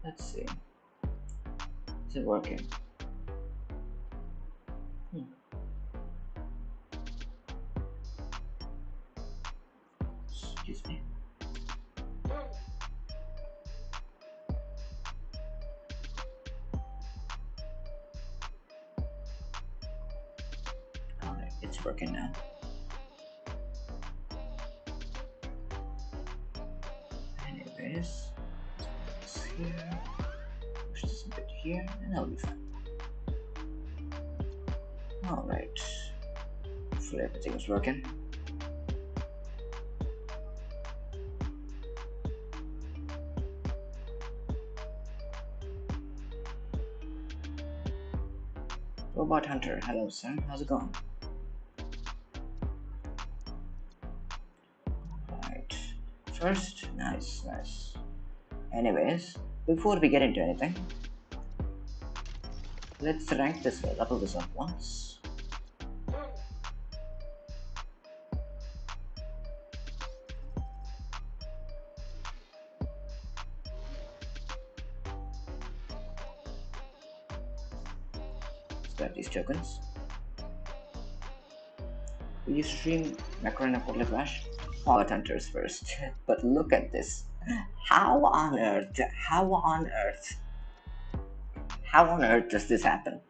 Let's see. Is it working? Excuse me. Alright, it's working now. Anyways, let's put this here, push this a bit here, and that'll be fine. Alright, hopefully everything is working. Robot Hunter, hello sir, how's it going? Alright, first, nice. Anyways, before we get into anything, let's rank this, level this up once. Let's grab these tokens. Will you stream Macarena for Flash? Robot Hunters first. But look at this. How on earth does this happen?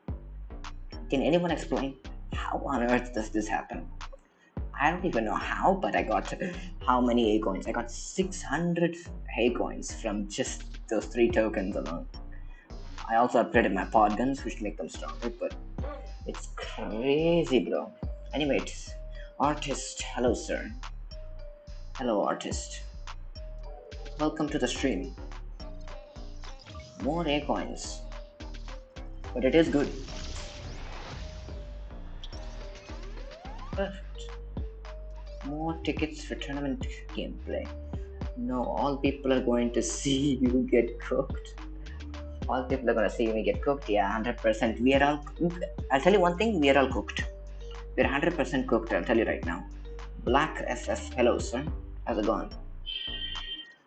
Can anyone explain? How on earth does this happen? I don't even know how, but I got how many A coins? I got 600 A coins from just those 3 tokens alone. I also upgraded my pod guns, which make them stronger, but it's crazy, bro. Anyways, Artist, hello sir. Hello Artist. Welcome to the stream. More A coins. But it is good. Perfect. More tickets for tournament gameplay. No, all people are going to see you get cooked. All people are going to see me get cooked. Yeah, 100%. We are all. I'll tell you one thing. We are all cooked. We're 100% cooked. I'll tell you right now. Black FF. Hello, sir. How's it going?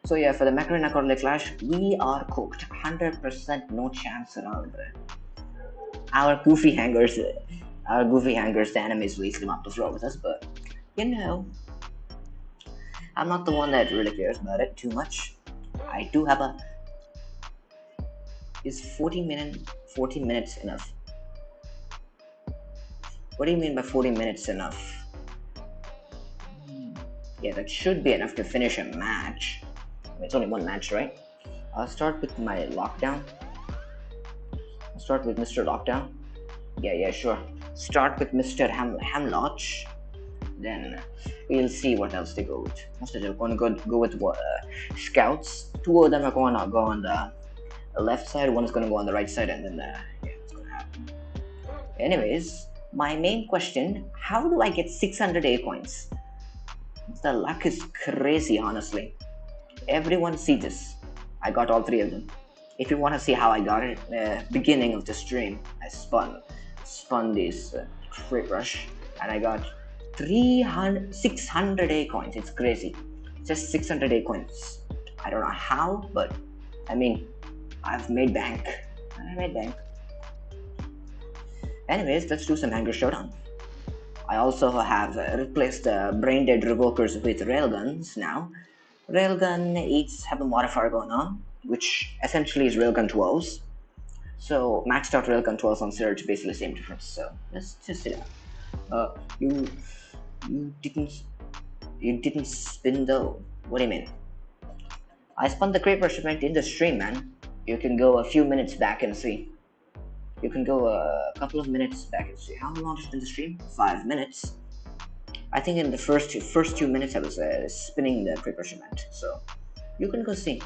So yeah, for the Macarena Corley Clash, we are cooked. 100%. No chance around. Our goofy hangers, the enemies will come up to throw with us, but you know, I'm not the one that really cares about it too much. I do have a. Is 40 minutes enough? What do you mean by 40 minutes enough? Yeah, that should be enough to finish a match. It's only one match, right? I'll start with my lockdown. I'll start with Mr. Lockdown. Yeah, sure. Start with Mr. Hamlotch. Then we'll see what else they go with. Most of them are going to go with scouts. 2 of them are going to go on the left side, one is going to go on the right side, and then it's going to happen. Anyways, my main question: how do I get 600 A coins? The luck is crazy, honestly. Everyone see this. I got all 3 of them. If you want to see how I got it, beginning of the stream, I spun this Crate Rush, and I got 600 A coins. It's crazy. Just 600 A coins. I don't know how, but I mean, I've made bank. Anyways, let's do some Hanger Showdown. I also have replaced the Brain Dead Revokers with Railguns now. Railgun each have a modifier going on, which essentially is Railgun 12s. So maxed out Railgun 12s on Surge, basically the same difference. So let's just see that. You didn't spin though. What do you mean? I spun the Crate Rush event in the stream, man. You can go a few minutes back and see. You can go a couple of minutes back and see. How long has been the stream? 5 minutes. I think in the first 2 minutes I was spinning the Crate Rush event. So you can go see.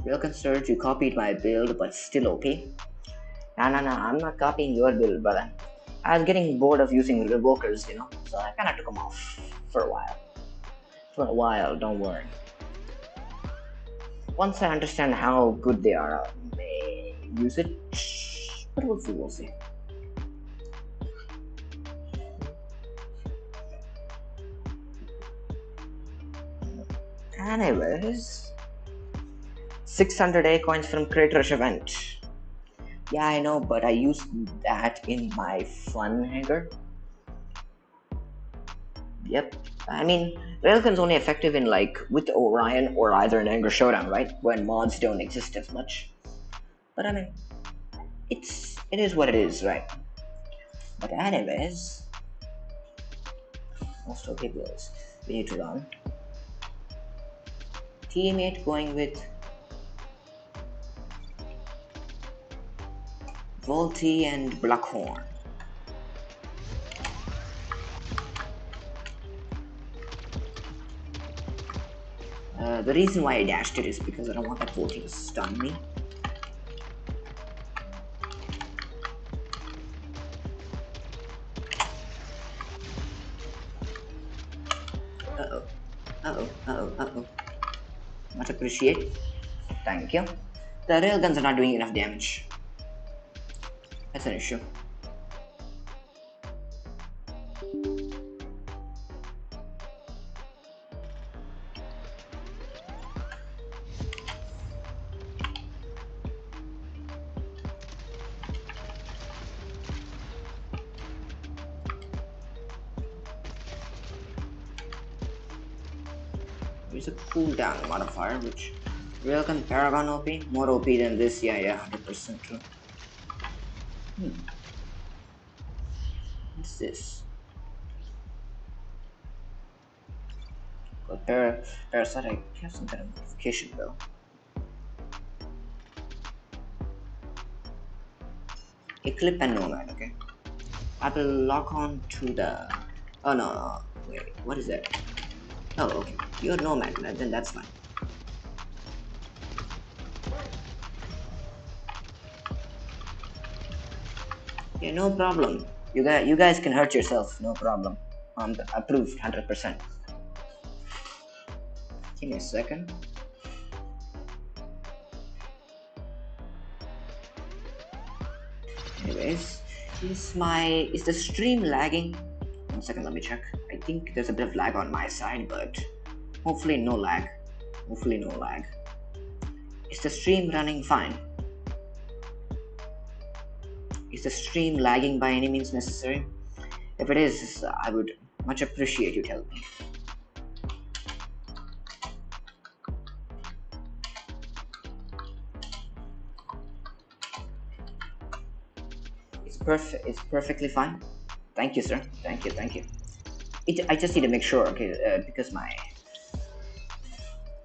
Railgun Surge, you copied my build, but still OP. Nah, I'm not copying your build, brother. I was getting bored of using Revokers, so I kinda took them off for a while. Don't worry. Once I understand how good they are, I may use it, but we'll see. Anyways, 600 A coins from Creator Rush event. Yeah, I know, but I used that in my fun hangar. Yep. I mean, Railgun's only effective in like with Orion or either in Anger Showdown, right? When mods don't exist as much. But I mean, it is what it is, right? But anyways, most okay players. We need to run. Teammate going with Volty and Blackhorn. The reason why I dashed it is because I don't want that Volty to stun me. Uh-oh. Uh-oh. Uh-oh. Uh-oh. Much appreciate. Thank you. The railguns are not doing enough damage. That's an issue. There's a cooldown modifier, which Railgun Paragon OP, more OP than this. Yeah, 100% true. What's this? Got Parasite. I have some kind of notification though. Eclipse and Nomad. Okay. I will lock on to the. Oh no. Wait. What is that? Oh, okay. You're Nomad. Then that's fine. Yeah, no problem. You guys can hurt yourself, no problem. Approved, 100%. Give me a second. Anyways, is the stream lagging? 1 second, let me check. I think there's a bit of lag on my side, but hopefully no lag. Hopefully no lag. Is the stream running fine? Is the stream lagging by any means necessary? If it is, I would much appreciate you telling me. It's perfectly fine. Thank you, sir. Thank you. I just need to make sure, okay, because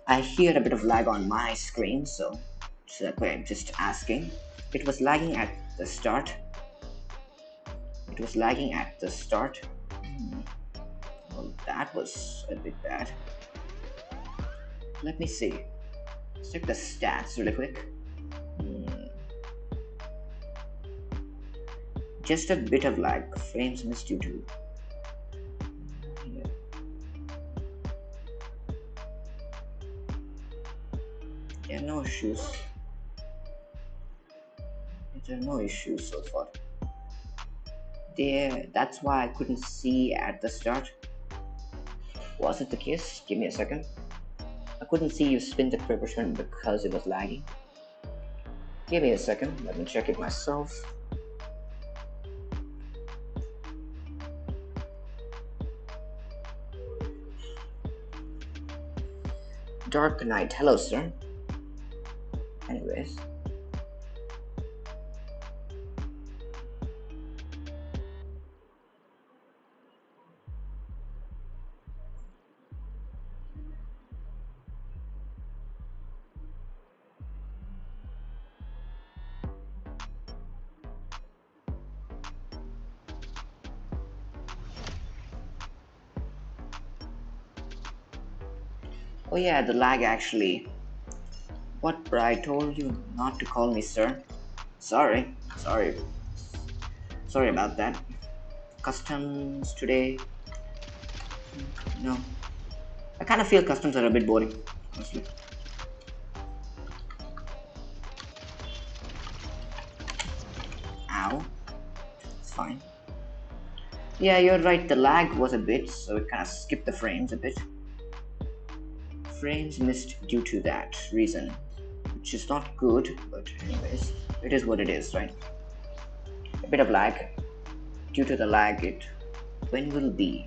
I hear a bit of lag on my screen, so that's why I'm just asking. It was lagging at the start. Well, that was a bit bad. Let me see. Let's check the stats really quick. Just a bit of lag. Frames missed due to. There are no issues. There are no issues so far. That's why I couldn't see at the start. Was it the case? Give me a second. I couldn't see you spin the paper stone because it was lagging. Give me a second. Let me check it myself. Dark Knight. Hello, sir. Anyways. Oh yeah, the lag actually. What, bro? I told you not to call me sir. Sorry about that. Customs today. No. I kind of feel customs are a bit boring, honestly. Ow. It's fine. Yeah, you're right, the lag was a bit, so it kind of skipped the frames a bit. Frames missed due to that reason. which is not good, but anyways, it is what it is, right? A bit of lag. Due to the lag, it when will be?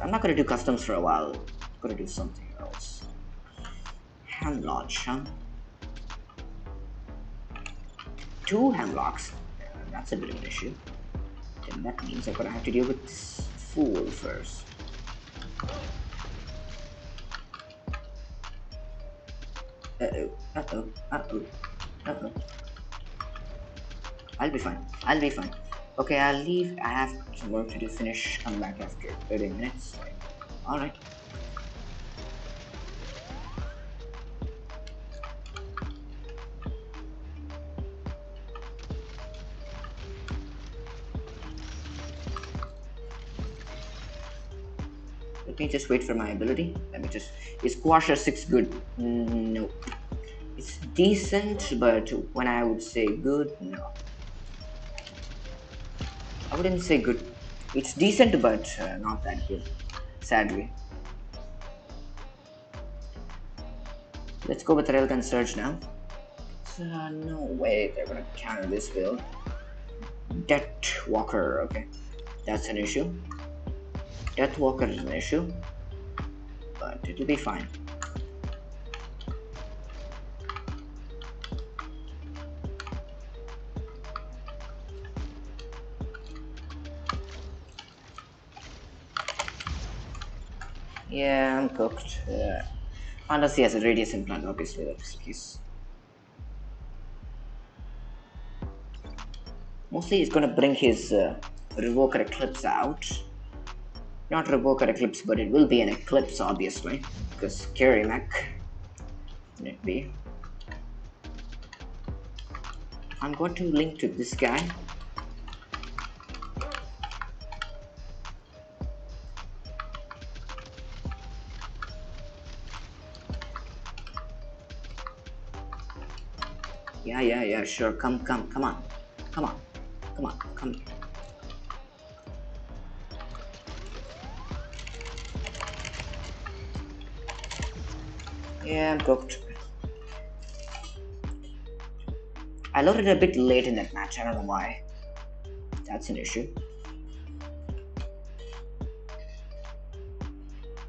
I'm not gonna do customs for a while. I'm gonna do something else. Ham lodge, huh? 2 hemlocks. That's a bit of an issue. Then that means I'm gonna have to deal with this fool first. Uh-oh, uh-oh, uh-oh, uh-oh. I'll be fine. I'll be fine. Okay, I'll leave. I have some work to do. Finish. Come back after 30 minutes. Alright. Let me just wait for my ability. Let me just. Is Quasha 6 good? No. It's decent, but when I would say good, no. I wouldn't say good. It's decent, but not that good. Sadly. Let's go with Railgun Surge now. No way they're gonna counter this build. Death Walker, okay. That's an issue. Death Walker is an issue, but it'll be fine. Yeah, I'm cooked. Unless he has a radius implant, obviously that's the case. Mostly he's gonna bring his Revoker Eclipse out. Not Revoker Eclipse, but it will be an Eclipse, obviously, because scary Mech. Can it be? I'm going to link to this guy. Yeah, sure. Come on. Come on. Yeah, I'm cooked. I loaded a bit late in that match. I don't know why. That's an issue.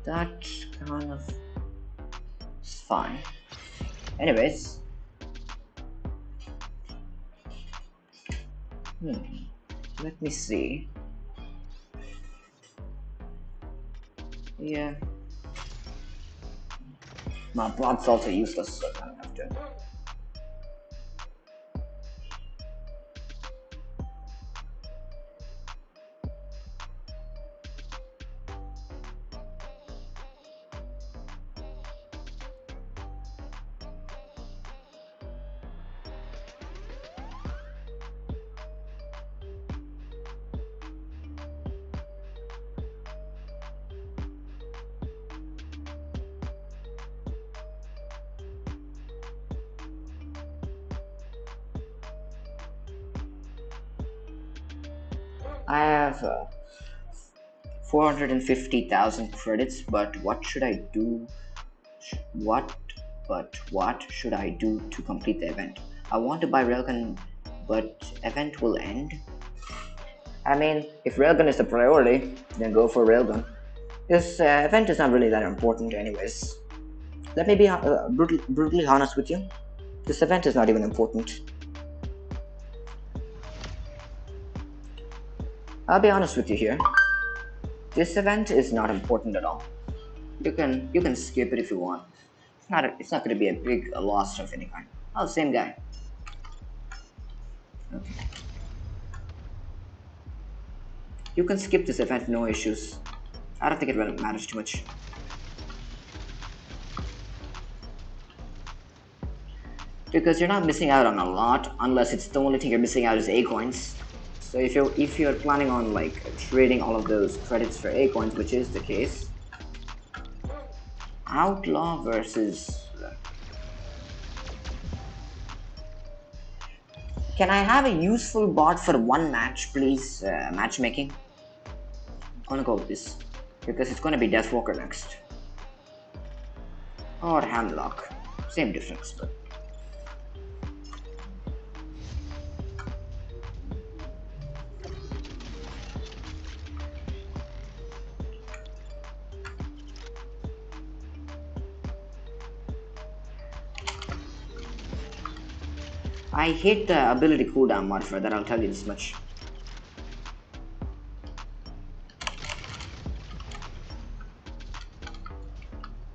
That's kind of fine. Anyways. Let me see. Yeah. My bot's also useless, so I don't have to. I have 450,000 credits, but what should I do? What should I do to complete the event? I want to buy Railgun, but event will end. I mean, if Railgun is the priority, then go for Railgun. This event is not really that important anyways. Let me be brutally honest with you. This event is not even important. I'll be honest with you here. This event is not important at all. You can skip it if you want. It's not going to be a big loss of any kind. Oh, same guy. Okay. You can skip this event, no issues. I don't think it really matters too much. Because you're not missing out on a lot, unless it's the only thing you're missing out is A coins. So if you're planning on like trading all of those credits for A coins, which is the case, Outlaw versus. Can I have a useful bot for one match, please? Matchmaking. I'm gonna go with this because it's gonna be Deathwalker next. or hamlock. Same difference, but I hate the ability cooldown modifier, that I'll tell you this much.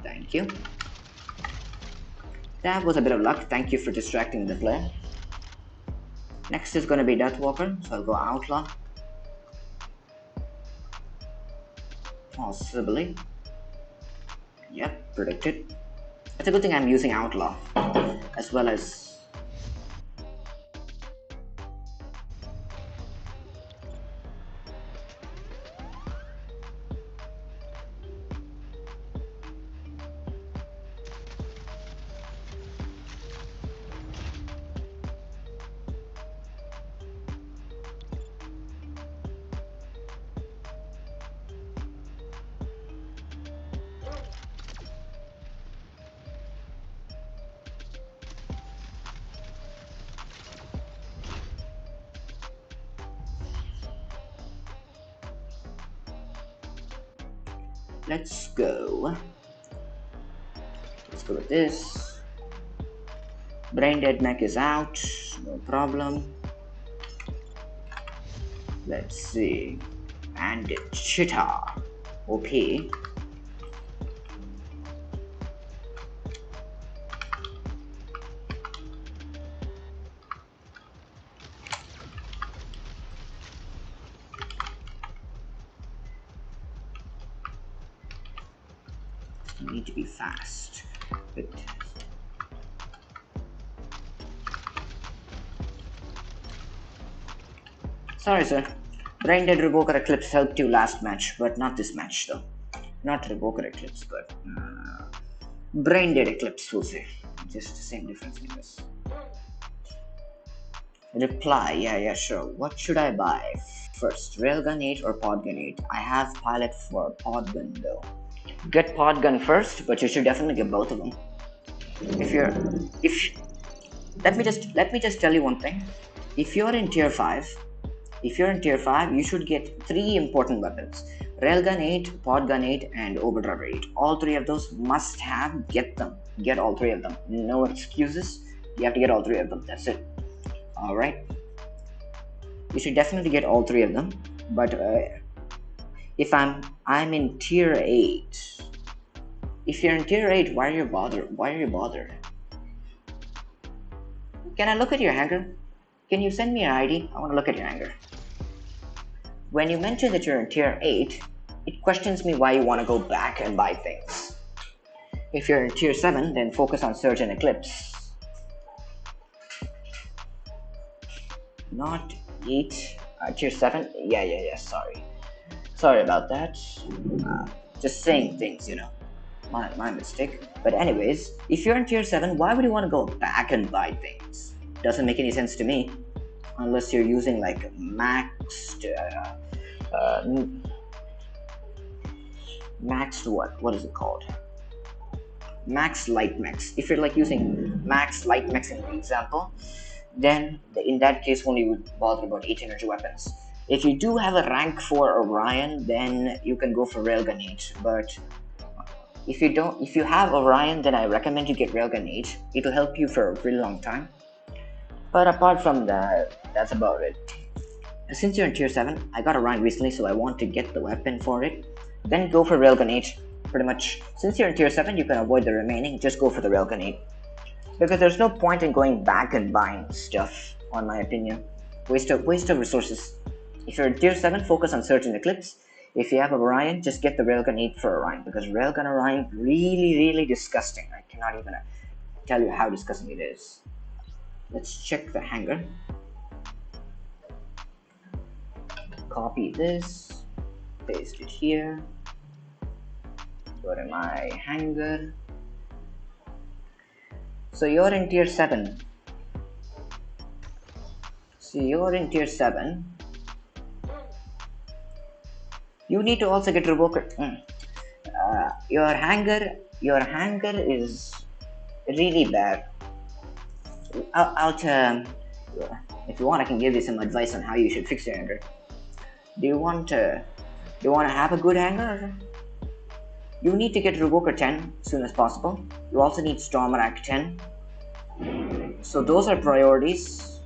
Thank you. That was a bit of luck. Thank you for distracting the player. Next is going to be Deathwalker, so I'll go Outlaw. Possibly. Yep, predicted. It's a good thing I'm using Outlaw, as well as... Let's go. Let's go with this. Brain Dead Mech is out, no problem. Let's see. And Cheetah. OP. You need to be fast. But sorry, sir. Brain Dead Revoker Eclipse helped you last match, but not this match, though. Not Revoker Eclipse, but Brain Dead Eclipse, we'll say. Just the same difference in this. Reply, yeah, sure. What should I buy first? Railgun 8 or Podgun 8? I have pilot for Podgun, though. Get Podgun first, but you should definitely get both of them. Let me just tell you one thing. If you're in tier 5, you should get 3 important weapons. Railgun 8, Podgun 8, and Overdriver 8. All 3 of those must have, get them. Get all 3 of them. No excuses. You have to get all 3 of them. That's it. Alright. You should definitely get all 3 of them. But if I'm in tier 8. If you're in tier 8, why are you bothered? Can I look at your hanger? Can you send me an ID? I want to look at your hanger. When you mention that you're in tier 8, it questions me why you want to go back and buy things. If you're in tier 7, then focus on Surge and Eclipse. Not 8, tier 7? Yeah, sorry about that. Just saying things, you know. My mistake. But anyways, if you're in tier 7, why would you want to go back and buy things? Doesn't make any sense to me. Unless you're using like maxed what is it called? Max light mechs. If you're like using max light mechs in the example, then in that case only you would bother about 8 energy weapons. If you do have a rank 4 Orion, then you can go for Railgun 8. But if you have Orion, then I recommend you get Railgun 8. It'll help you for a really long time. But apart from that, that's about it. Since you're in tier 7, I got Orion recently, so I want to get the weapon for it. Then go for Railgun 8. Pretty much, since you're in tier 7, you can avoid the remaining. Just go for the Railgun 8. Because there's no point in going back and buying stuff, on my opinion. Waste of resources. If you're in tier 7, focus on Surge and Eclipse. If you have Orion, just get the Railgun 8 for Orion. Because Railgun Orion, really disgusting. I cannot even tell you how disgusting it is. Let's check the hanger. Copy this. Paste it here. Go to my hanger. So you're in tier 7. You need to also get Revoker. Your hanger Your hanger is really bad. If you want, I can give you some advice on how you should fix your hanger. Do you want to? Do you want to have a good hanger? You need to get Revoker 10 as soon as possible. You also need Storm Rack 10. So those are priorities.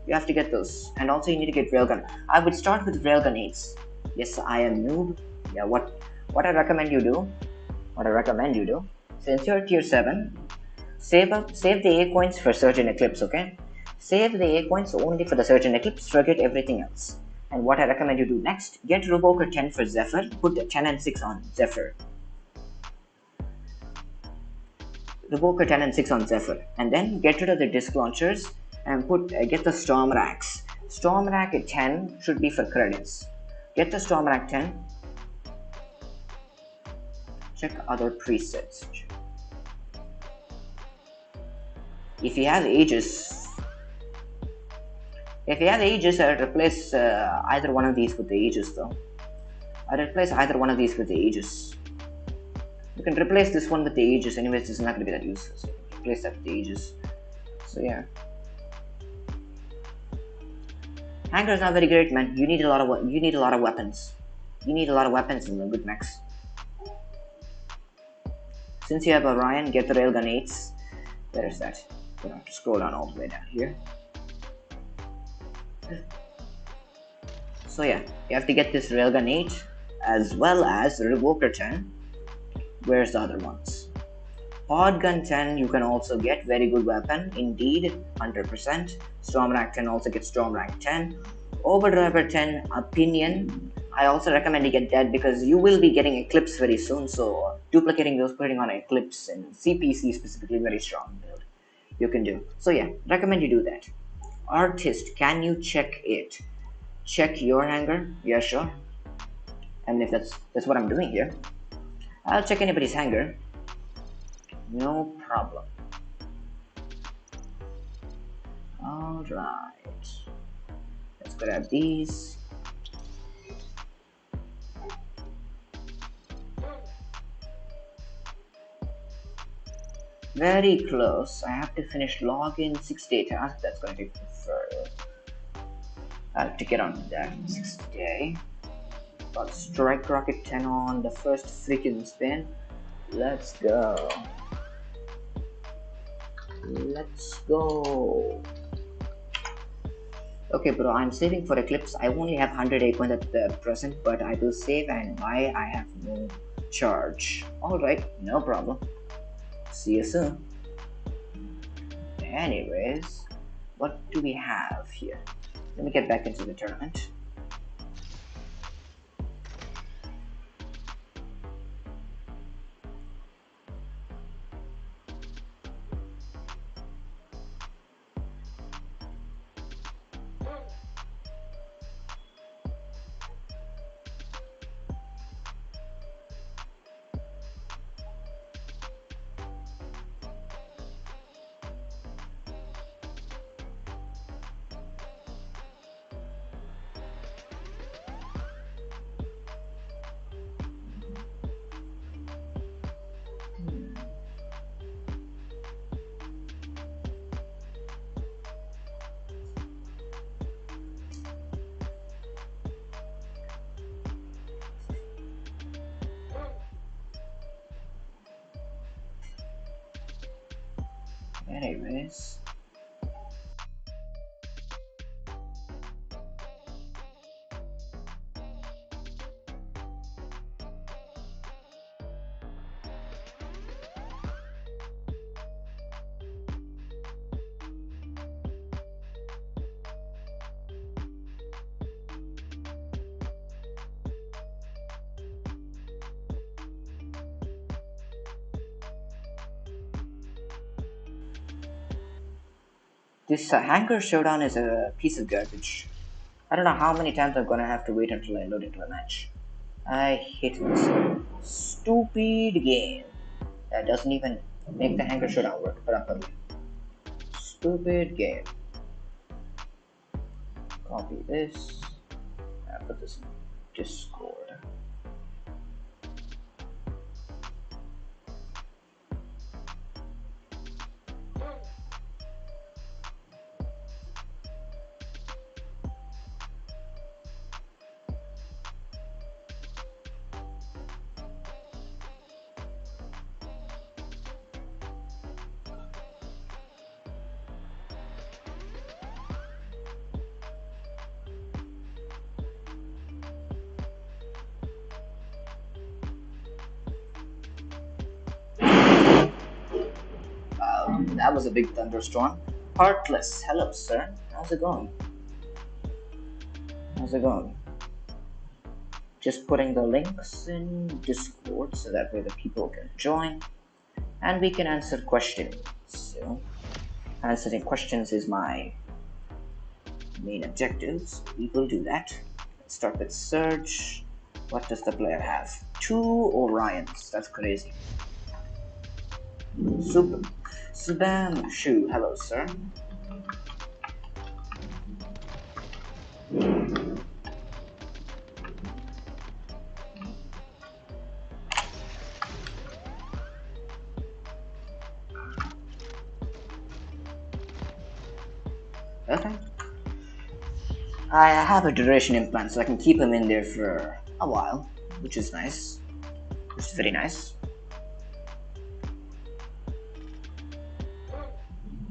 You have to get those, and also you need to get Railgun. I would start with Railgun 8s. Yes, I am noob. Yeah, what I recommend you do? What I recommend you do? Since you're tier 7, save the A coins for Surge and Eclipse, okay? Save the A coins only for the Surge and Eclipse, forget everything else. And what I recommend you do next, get Revoker 10 for Zephyr, put 10 and 6 on Zephyr. Revoker 10 and 6 on Zephyr. And then get rid of the disc launchers and get the Storm Racks. Storm Rack at 10 should be for credits. Get the Storm Rack 10. Check other presets. If you have Aegis, I'd replace either one of these with the Aegis though. I'd replace either one of these with the Aegis. You can replace this one with the Aegis, anyways, it's not going to be that useless. Replace that with the Aegis. So yeah. Hanger is not very great, man. You need a lot of weapons. You need a lot of weapons in the good mechs. Since you have Orion, get the Railgun 8s. Where is that? You have to scroll down all the way down here. So yeah, you have to get this Railgun 8 as well as Revoker 10. Where's the other ones? Podgun 10 you can also get, very good weapon indeed, 100%. Stormrack 10 also gets Stormrack 10. Overdriver 10 opinion. I also recommend you get that because you will be getting Eclipse very soon, so duplicating those, putting on Eclipse and CPC specifically, very strong build you can do. So yeah, recommend you do that. Artist, can you check it? Check your hanger? Yeah, sure. And if that's what I'm doing here, I'll check anybody's hanger. No problem. Alright. Let's grab these. Very close. I have to finish login 6-day task. That's going to take forever. I have to get on that 6-day. Got Strike Rocket 10 on the first freaking spin. Let's go. Let's go. Okay, bro, I'm saving for Eclipse. I only have 100 coins at the present, but I will save and buy. I have no charge. Alright, no problem. See you soon. Anyways, what do we have here? Let me get back into the tournament. Anyways, this Hanger Showdown is a piece of garbage. I don't know how many times I'm gonna have to wait until I load into a match. I hate this stupid game that doesn't even make the Hanger Showdown work properly. Stupid game. Copy this. I put this in Discord. that was a big thunderstorm. Heartless, hello sir. How's it going? How's it going? Just putting the links in Discord so that way the people can join and we can answer questions. So, answering questions is my main objective, so we will do that. Let's start with search. What does the player have? 2 Orions. That's crazy. Super. Subam Shu. Hello, sir. Okay. I have a duration implant, so I can keep him in there for a while, which is nice. Which is very nice.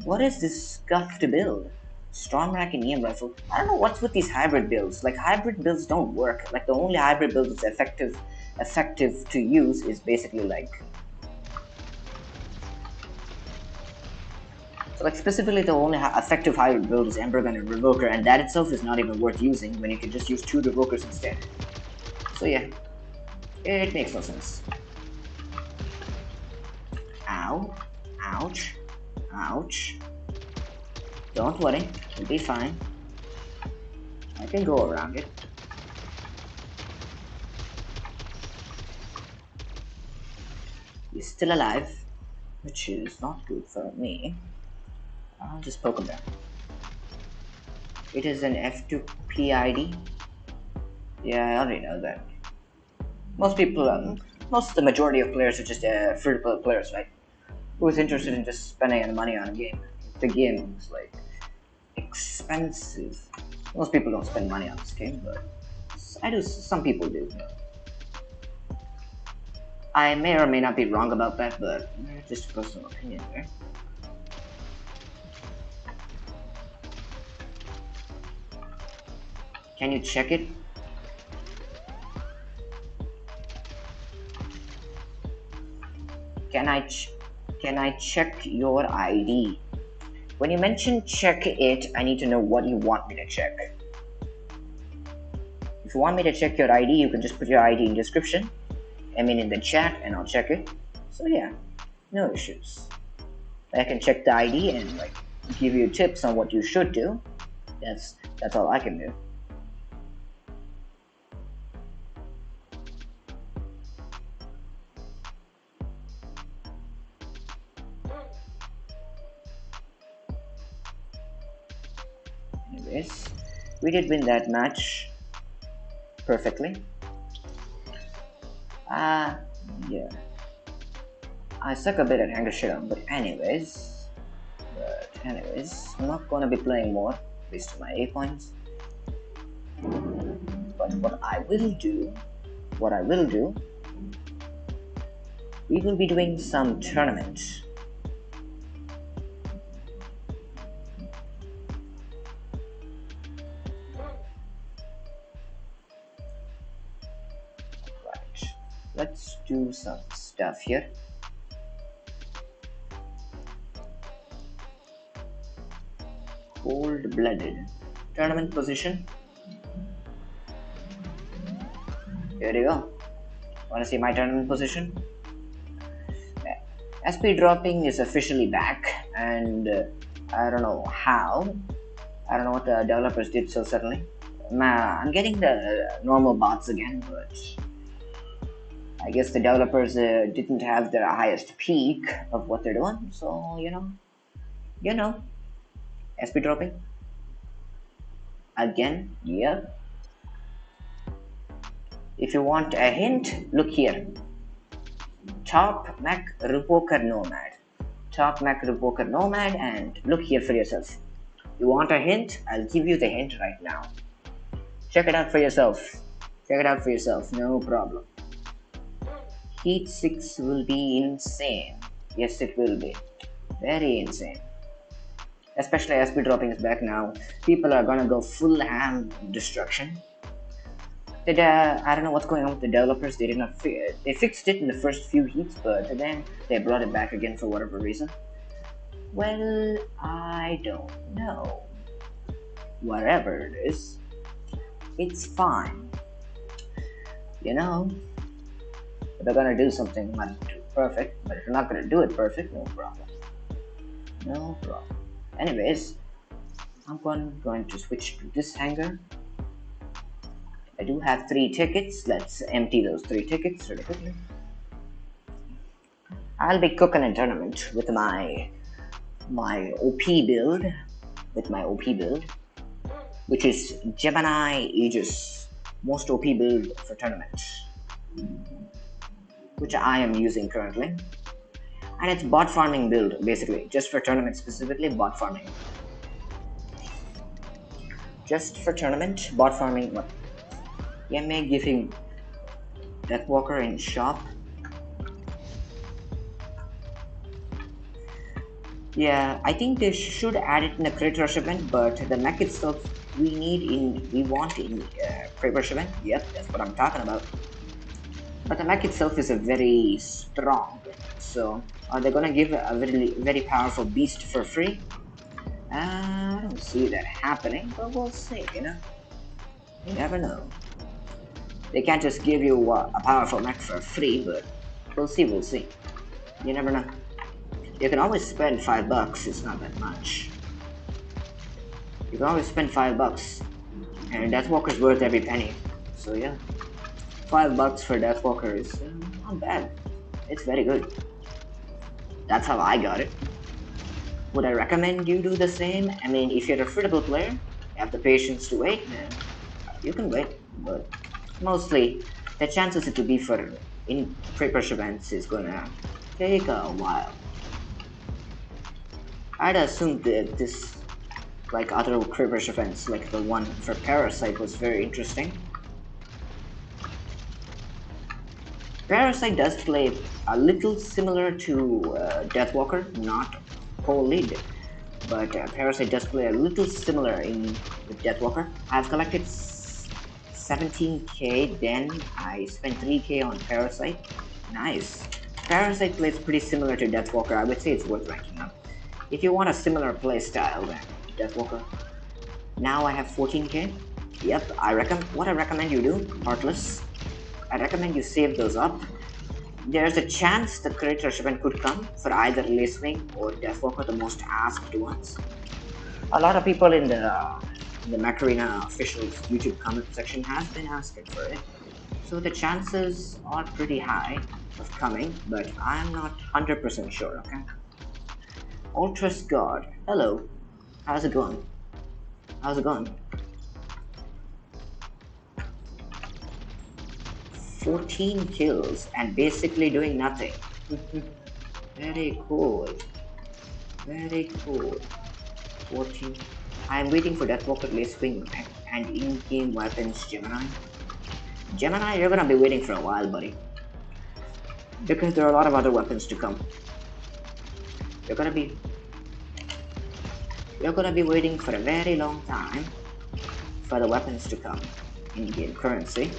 What is this scuffed build? Stormrack and EM rifle. I don't know what's with these hybrid builds. Like, hybrid builds don't work. Like, the only hybrid build that's effective to use is basically like, so like specifically the only effective hybrid build is Ember Gun and Revoker, and that itself is not even worth using when you can just use 2 Revokers instead. So yeah, it makes no sense. Ow, ouch, ouch. Don't worry, it'll be fine. I can go around it. He's still alive, which is not good for me. I'll just poke him down. It is an F2 PID. Yeah, I already know that. Most people, the majority of players are just free-to-play players, right? Who's interested in just spending money on a game? The game is like expensive. Most people don't spend money on this game, but I do. Some people do. I may or may not be wrong about that, but just a personal opinion there. Can you check it? Can I check your ID? When you mention check it, I need to know what you want me to check. If you want me to check your ID, you can just put your ID in description. I mean in the chat, and I'll check it. So yeah, no issues. I can check the ID and like give you tips on what you should do. That's all I can do. Anyways, we did win that match perfectly. Yeah. I suck a bit at Hangar Shootout, but anyways, I'm not gonna be playing more, based on my A points. But what I will do, we will be doing some tournaments. Let's do some stuff here. Cold-blooded tournament position. Here you go. Wanna see my tournament position? SP dropping is officially back, and I don't know how. I don't know what the developers did so suddenly. I'm getting the normal bots again, but I guess the developers didn't have their highest peak of what they're doing, so you know, SP dropping again. Yeah. If you want a hint, look here. Top Mech Revoker Nomad. Top Mech Revoker Nomad, and look here for yourself. You want a hint? I'll give you the hint right now. Check it out for yourself. No problem. Heat 6 will be insane. Yes, it will be. Very insane. Especially as SP dropping is back now. People are gonna go full ham destruction. I don't know what's going on with the developers. They fixed it in the first few heats, but then they brought it back again for whatever reason. Well, I don't know. Whatever it is, it's fine. You know, if they're gonna do something, you might do it perfect, but if you're not gonna do it perfect, no problem. No problem. Anyways, I'm going to switch to this hangar. I do have 3 tickets. Let's empty those 3 tickets really quickly. I'll be cooking a tournament with my OP build, which is Gemini Aegis, most OP build for tournaments, which I am using currently. And it's bot farming build, basically, just for tournament specifically, bot farming. Just for tournament, bot farming. What? Yeah, may giving Deathwalker in shop. Yeah, I think they should add it in the crit rush event, but the mech itself we want in crit rush event. Yep, that's what I'm talking about. But the mech itself is a very strong, so are they gonna give a very powerful beast for free? I don't see that happening, but we'll see, you know? You never know. They can't just give you a powerful mech for free, but we'll see. You never know. You can always spend $5, it's not that much. You can always spend $5, and Deathwalker's worth every penny, so yeah. $5 for Deathwalker is not bad. It's very good. That's how I got it. Would I recommend you do the same? I mean, if you're a fruitable player, you have the patience to wait, then you can wait. But mostly, the chances it to be for in pre-push events is gonna take a while. I'd assume that this, like other pre-push events, like the one for Parasite, was very interesting. Parasite does play a little similar to Deathwalker, not wholly, but Parasite does play a little similar with Deathwalker. I've collected 17k, then I spent 3k on Parasite. Nice. Parasite plays pretty similar to Deathwalker. I would say it's worth ranking up. If you want a similar playstyle than Deathwalker. Now I have 14k. Yep, what I recommend you do, Heartless. I recommend you save those up. There's a chance the crit rush event could come for either Lacewing or Deathwalker, the most asked ones. A lot of people in the Macarena official YouTube comment section has been asking for it. So the chances are pretty high of coming, but I'm not 100% sure, okay? Ultras God, hello. How's it going? 14 kills and basically doing nothing. Very cool. 14. I'm waiting for Deathwalker Lacewing and in-game weapons Gemini. Gemini, you're gonna be waiting for a while, buddy. Because there are a lot of other weapons to come. You're gonna be waiting for a very long time for the weapons to come in-game currency.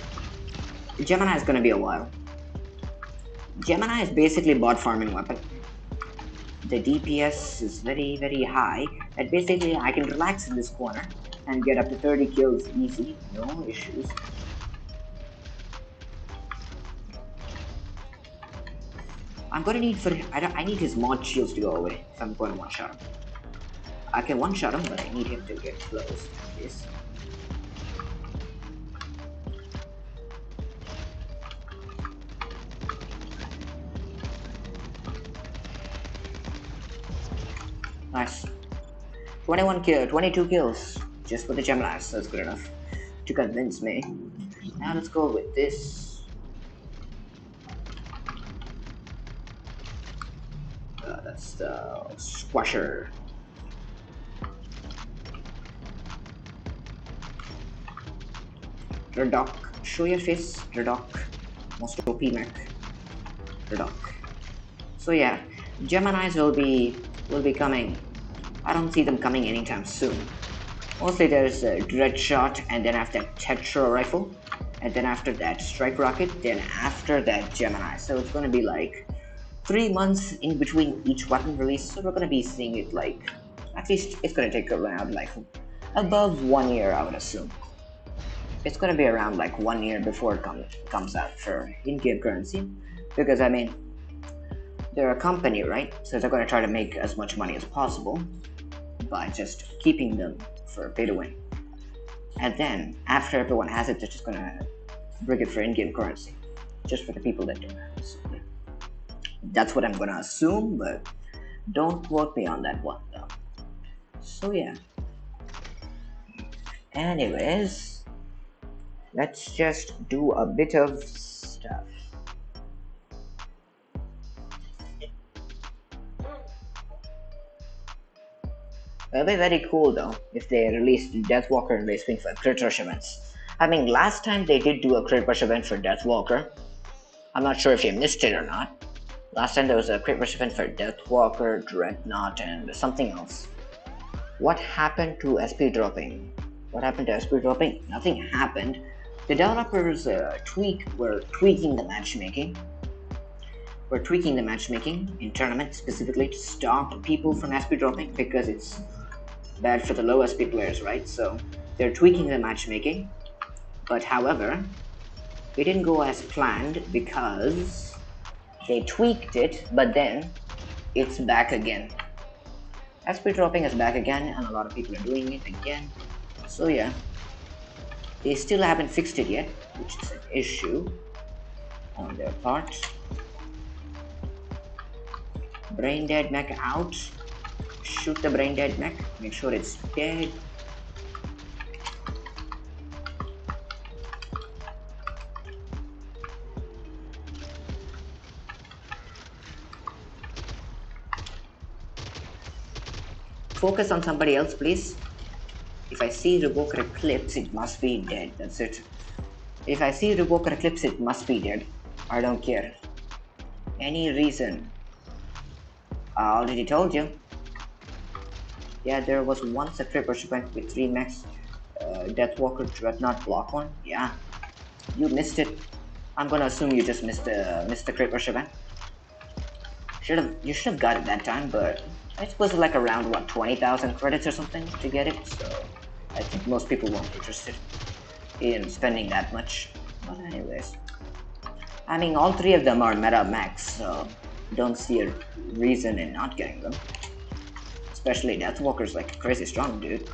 Gemini is gonna be a while. Gemini is basically bot farming weapon. The DPS is very high, and basically I can relax in this corner and get up to 30 kills easy, no issues. I'm gonna need I need his mod shields to go away if I'm going to one-shot him. I can one-shot him, but I need him to get close, please. Nice. 22 kills, just with the Geminis, that's good enough to convince me. Now let's go with this. That's the Squasher. Redok, show your face, Redok. Most OP mech. Redok. So yeah, Geminis will be coming. I don't see them coming anytime soon. Mostly there's a Dread Shot, and then after that Tetra Rifle, and then after that Strike Rocket, then after that Gemini. So it's gonna be like 3 months in between each weapon release, so we're gonna be seeing it like, at least it's gonna take around like above 1 year, I would assume. It's gonna be around like 1 year before it comes out for in-game currency, because I mean, they're a company, right? So they're gonna try to make as much money as possible by just keeping them for pay to win. And then after everyone has it, they're just gonna bring it for in-game currency, just for the people that don't have it. So, yeah. That's what I'm gonna assume, but don't quote me on that one though. So yeah. Anyways, let's just do a bit of stuff. It'll be very cool though if they released Deathwalker and Racewing for Crit Rush events. I mean, last time they did do a Crit Rush event for Deathwalker. I'm not sure if you missed it or not. Last time there was a Crit Rush event for Deathwalker, Dreadnought, and something else. What happened to SP dropping? What happened to SP dropping? Nothing happened. The developers were tweaking the matchmaking. We're tweaking the matchmaking in tournaments specifically to stop people from SP dropping because it's bad for the low SP players, right? So they're tweaking the matchmaking. But however, it didn't go as planned because they tweaked it, but then it's back again. SP dropping is back again, and a lot of people are doing it again. So yeah, they still haven't fixed it yet, which is an issue on their part. Brain dead mech out. Shoot the brain dead mech. Make sure it's dead. Focus on somebody else, please. If I see Revoker Eclipse, it must be dead. That's it. If I see Revoker Eclipse, it must be dead. I don't care. Any reason. I already told you. Yeah, there was once a Crit Rush event with 3 mechs. Deathwalker Dreadnought block one. Yeah. You missed it. I'm gonna assume you just missed the Crit Rush event. You should have got it that time, but I suppose it's like around what 20,000 credits or something to get it. So I think most people won't be interested in spending that much. But anyways, I mean all 3 of them are meta max, so don't see a reason in not getting them. Especially Deathwalker's like crazy strong, dude.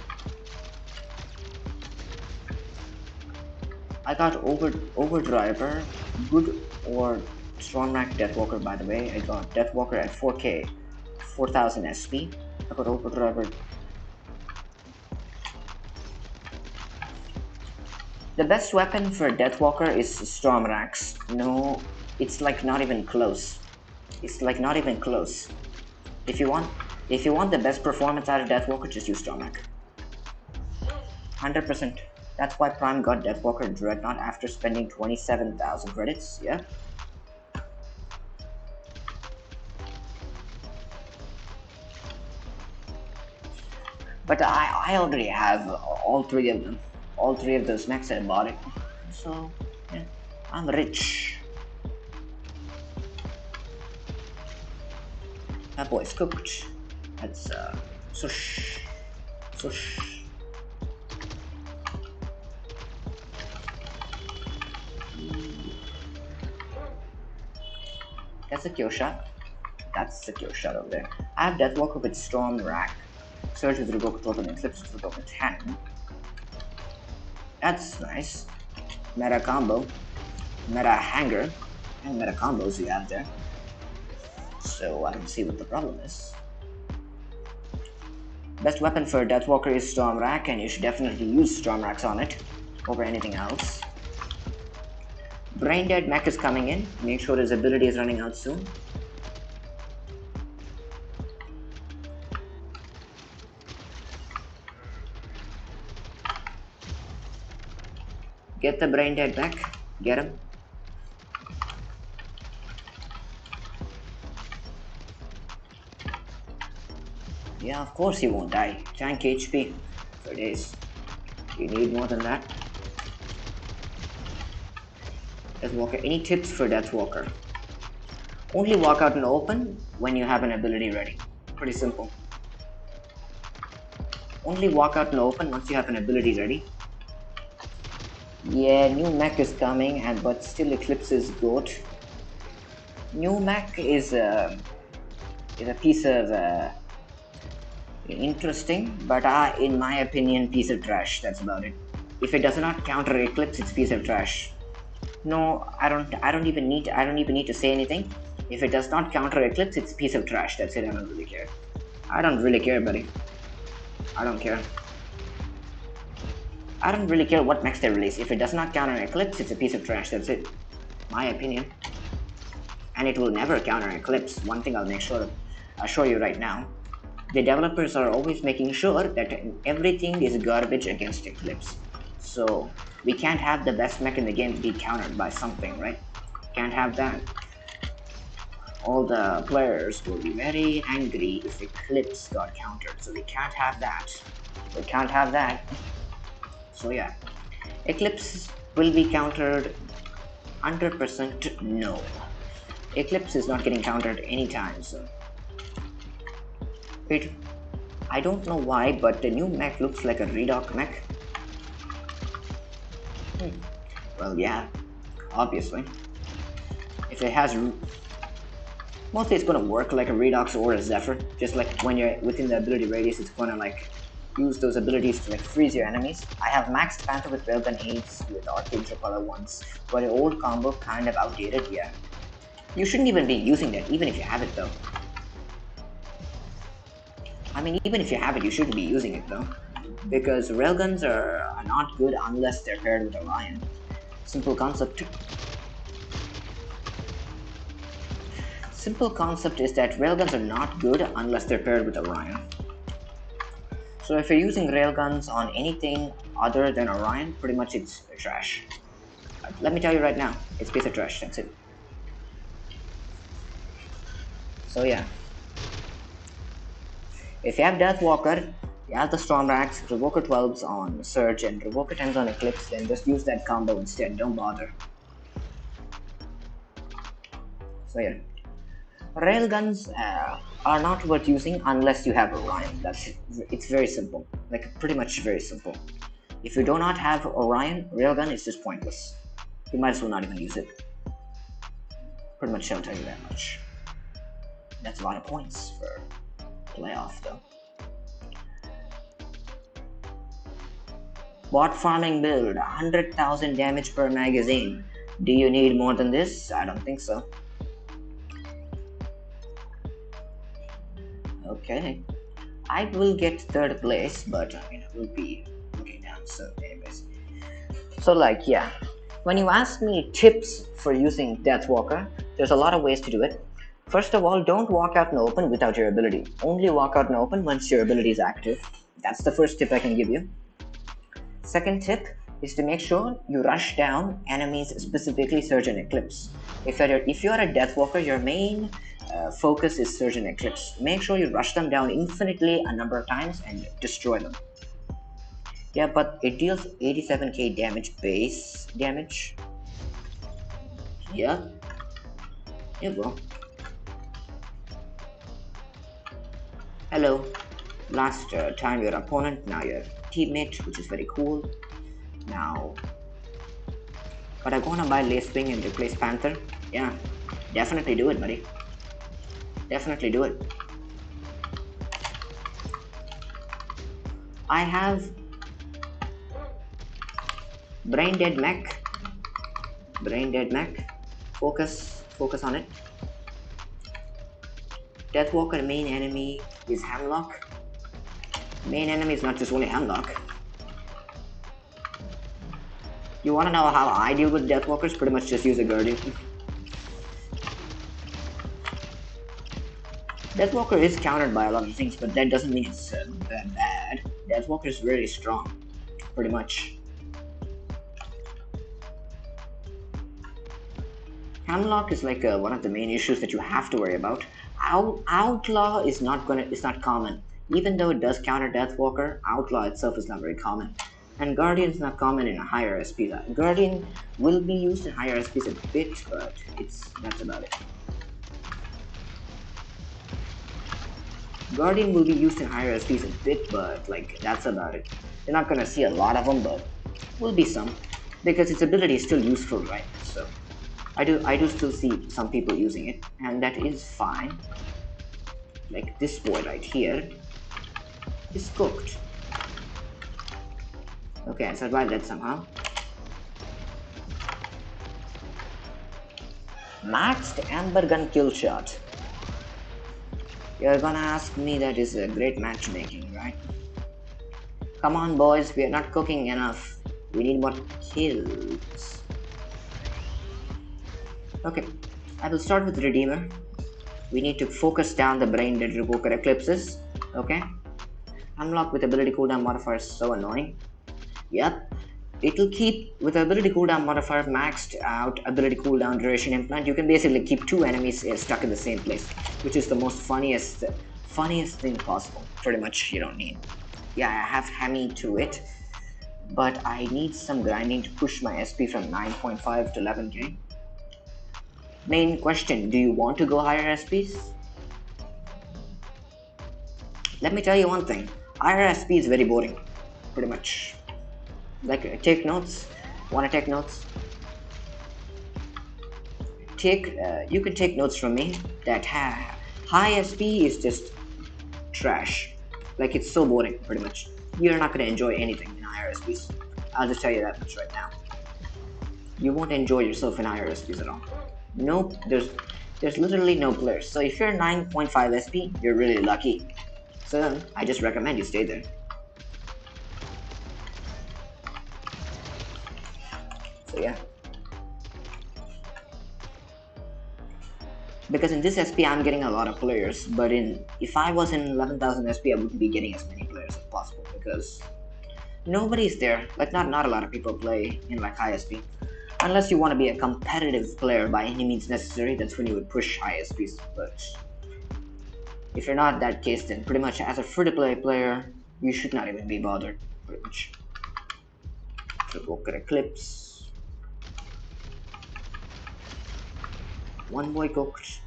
I got Overdriver, good or strong rank Deathwalker, by the way. I got Deathwalker at 4k, 4000 SP. I got Overdriver. The best weapon for Deathwalker is Stormrax. No, it's like not even close. It's like not even close. If you want the best performance out of Deathwalker, just use Stormrax. 100%. That's why Prime got Deathwalker Dreadnought after spending 27,000 credits, yeah? But I already have all 3 of them. All 3 of those mechs I bought it. So, yeah, I'm rich. That boy's cooked. That's, sush. Sush. That's a kill shot. That's a kill shot over there. I have Deathwalker with Storm Rack. Surge with Revoker Token and Eclipse with Revoker Cannon. That's nice. Meta combo. Meta hanger. And meta combos you have there. So I don't see what the problem is. Best weapon for Deathwalker is Storm Rack, and you should definitely use Storm Racks on it over anything else. Brain Dead Mech is coming in. Make sure his ability is running out soon. Get the Brain Dead Mech. Get him. Yeah, of course he won't die. Tank HP for days. You need more than that. Deathwalker. Any tips for Deathwalker? Only walk out in the open when you have an ability ready. Pretty simple. Only walk out in the open once you have an ability ready. Yeah, new Mech is coming, but still Eclipse is GOAT. New Mech is a piece of interesting, but in my opinion, piece of trash. That's about it. If it does not counter Eclipse, it's piece of trash. No, I don't even need. I don't even need to say anything. If it does not counter Eclipse, it's a piece of trash. That's it. I don't really care. I don't really care, buddy. I don't care. I don't really care what mechs they release. If it does not counter Eclipse, it's a piece of trash. That's it. My opinion. And it will never counter Eclipse. One thing I'll make sure of. I'll show you right now. The developers are always making sure that everything is garbage against Eclipse. So we can't have the best mech in the game be countered by something, right? Can't have that. All the players will be very angry if Eclipse got countered. So we can't have that. We can't have that. So yeah, Eclipse will be countered 100% no. Eclipse is not getting countered anytime soon. I don't know why, but the new mech looks like a redock mech. Well, yeah, obviously. If it has, mostly it's gonna work like a redox or a Zephyr. Just like when you're within the ability radius, it's gonna like use those abilities to like freeze your enemies. I have maxed Panther with Railgun 8s with Arcade Tripala once, but the old combo kind of outdated, yeah. You shouldn't even be using that, even if you have it though. I mean, even if you have it, you shouldn't be using it though. Because railguns are not good unless they're paired with Orion. Simple concept. Simple concept is that railguns are not good unless they're paired with Orion. So if you're using railguns on anything other than Orion, pretty much it's trash. Let me tell you right now, it's a piece of trash, that's it. So yeah. If you have Deathwalker, you have the Stormrax, Revoker 12s on Surge, and Revoker 10s on Eclipse, then just use that combo instead, don't bother. So yeah. Railguns are not worth using unless you have Orion. It's very simple. Like, pretty much very simple. If you do not have Orion, Railgun is just pointless. You might as well not even use it. Pretty much I'll tell you that much. That's a lot of points for playoff though. Bot farming build, 100,000 damage per magazine. Do you need more than this? I don't think so. Okay. I will get third place, but I mean, I will be looking down. So anyways. So like, yeah. When you ask me tips for using Deathwalker, there's a lot of ways to do it. First of all, don't walk out in the open without your ability. Only walk out in the open once your ability is active. That's the first tip I can give you. Second tip is to make sure you rush down enemies, specifically Surge and Eclipse. If you're a Deathwalker, your main focus is Surge and Eclipse. Make sure you rush them down infinitely a number of times and destroy them. Yeah, but it deals 87k damage base damage. Yeah. Yeah, bro. Hello. Last time your opponent, now your teammate, which is very cool. Now, but I wanna buy Lace Wing and replace Panther. Yeah, definitely do it, buddy. Definitely do it. I have Brain Dead Mech. Focus on it. Deathwalker main enemy is Hemlock. Main enemy is not just only Hemlock. You wanna know how I deal with Deathwalkers? Pretty much just use a Guardian. Deathwalker is countered by a lot of things, but that doesn't mean it's bad. Deathwalker is very strong, pretty much. Hemlock is like one of the main issues that you have to worry about. Outlaw is not common. Even though it does counter Deathwalker, Outlaw itself is not very common. And Guardian is not common in a higher SP. Guardian will be used in higher SPs a bit, but that's about it. Guardian will be used in higher SPs a bit, but like that's about it. You're not gonna see a lot of them, but will be some because its ability is still useful, right? So I do still see some people using it, and that is fine. Like this boy right here is cooked. Okay, I survived that somehow. Maxed Amber Gun kill shot. You're gonna ask me that is a great matchmaking, right? Come on, boys, we are not cooking enough. We need more kills. Okay, I will start with Redeemer. We need to focus down the brain dead revoker eclipses. Okay? Unlock with ability cooldown modifier is so annoying. Yep. It'll keep with ability cooldown modifier maxed out ability cooldown duration implant. You can basically keep two enemies stuck in the same place, which is the most funniest thing possible. Pretty much you don't need. Yeah, I have Hemi to it, but I need some grinding to push my SP from 9.5 to 11k. Main question, do you want to go higher SPs? Let me tell you one thing, higher SP is very boring, pretty much. Like, take notes. Wanna take notes? You can take notes from me that high SP is just trash. Like, it's so boring, pretty much. You're not gonna enjoy anything in higher SPs. I'll just tell you that much right now. You won't enjoy yourself in higher SPs at all. Nope, there's literally no players. So if you're 9.5 SP, you're really lucky. So I just recommend you stay there. So yeah. Because in this SP I'm getting a lot of players, but if I was in 11,000 SP I wouldn't be getting as many players as possible because nobody's there. Like not a lot of people play in like high SP. Unless you want to be a competitive player by any means necessary, that's when you would push high SPs. But if you're not that case, then pretty much as a free-to-play player, you should not even be bothered, pretty much. So look at Eclipse. One boy cooked.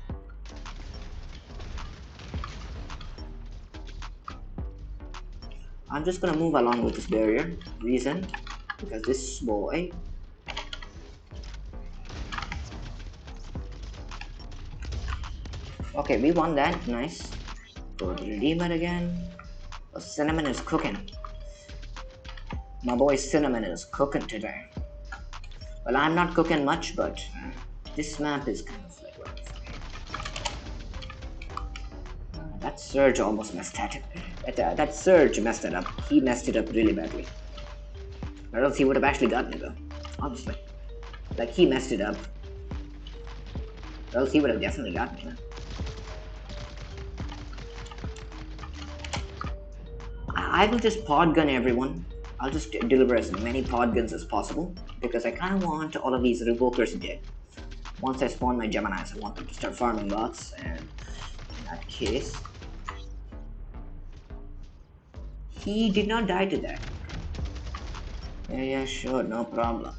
I'm just gonna move along with this barrier. Reason, because this boy. Okay, we won that. Nice. Go to Redeemer again. Oh, Cinnamon is cooking. My boy Cinnamon is cooking today. Well, I'm not cooking much, but this map is kind of like what that Surge almost messed that up. That Surge messed it up. He messed it up really badly. Or else he would have actually gotten it though. Honestly. Like he messed it up. Or else he would have definitely gotten it. I will just pod gun everyone. I'll just deliver as many pod guns as possible because I kind of want all of these revokers dead. Once I spawn my Geminis, I want them to start farming bots, and in that case, he did not die to that. Yeah, sure, no problem.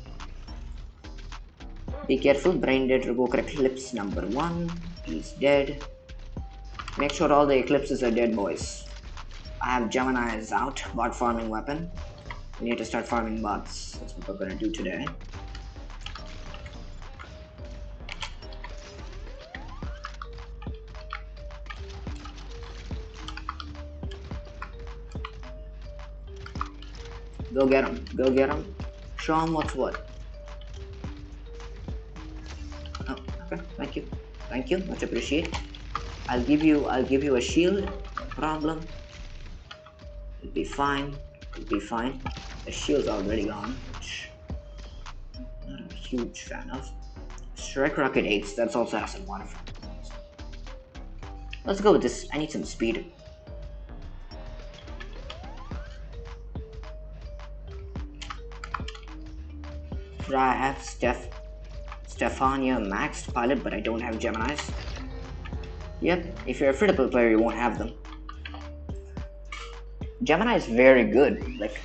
Be careful, brain dead revoker eclipse number 1. He's dead. Make sure all the eclipses are dead, boys. I have Gemini's out, bot farming weapon. We need to start farming bots. That's what we're gonna do today. Go get him. Go get him. Show him what's what. Oh, okay. Thank you. Thank you. Much appreciated. I'll give you a shield. No problem. It'll be fine. It'll be fine. The shield's already gone, which I'm not a huge fan of. Strike Rocket 8s, that's also has some water. Let's go with this. I need some speed. I have Stefania maxed pilot, but I don't have Geminis. Yep, if you're a free-to-play player, you won't have them. Gemini is very good, like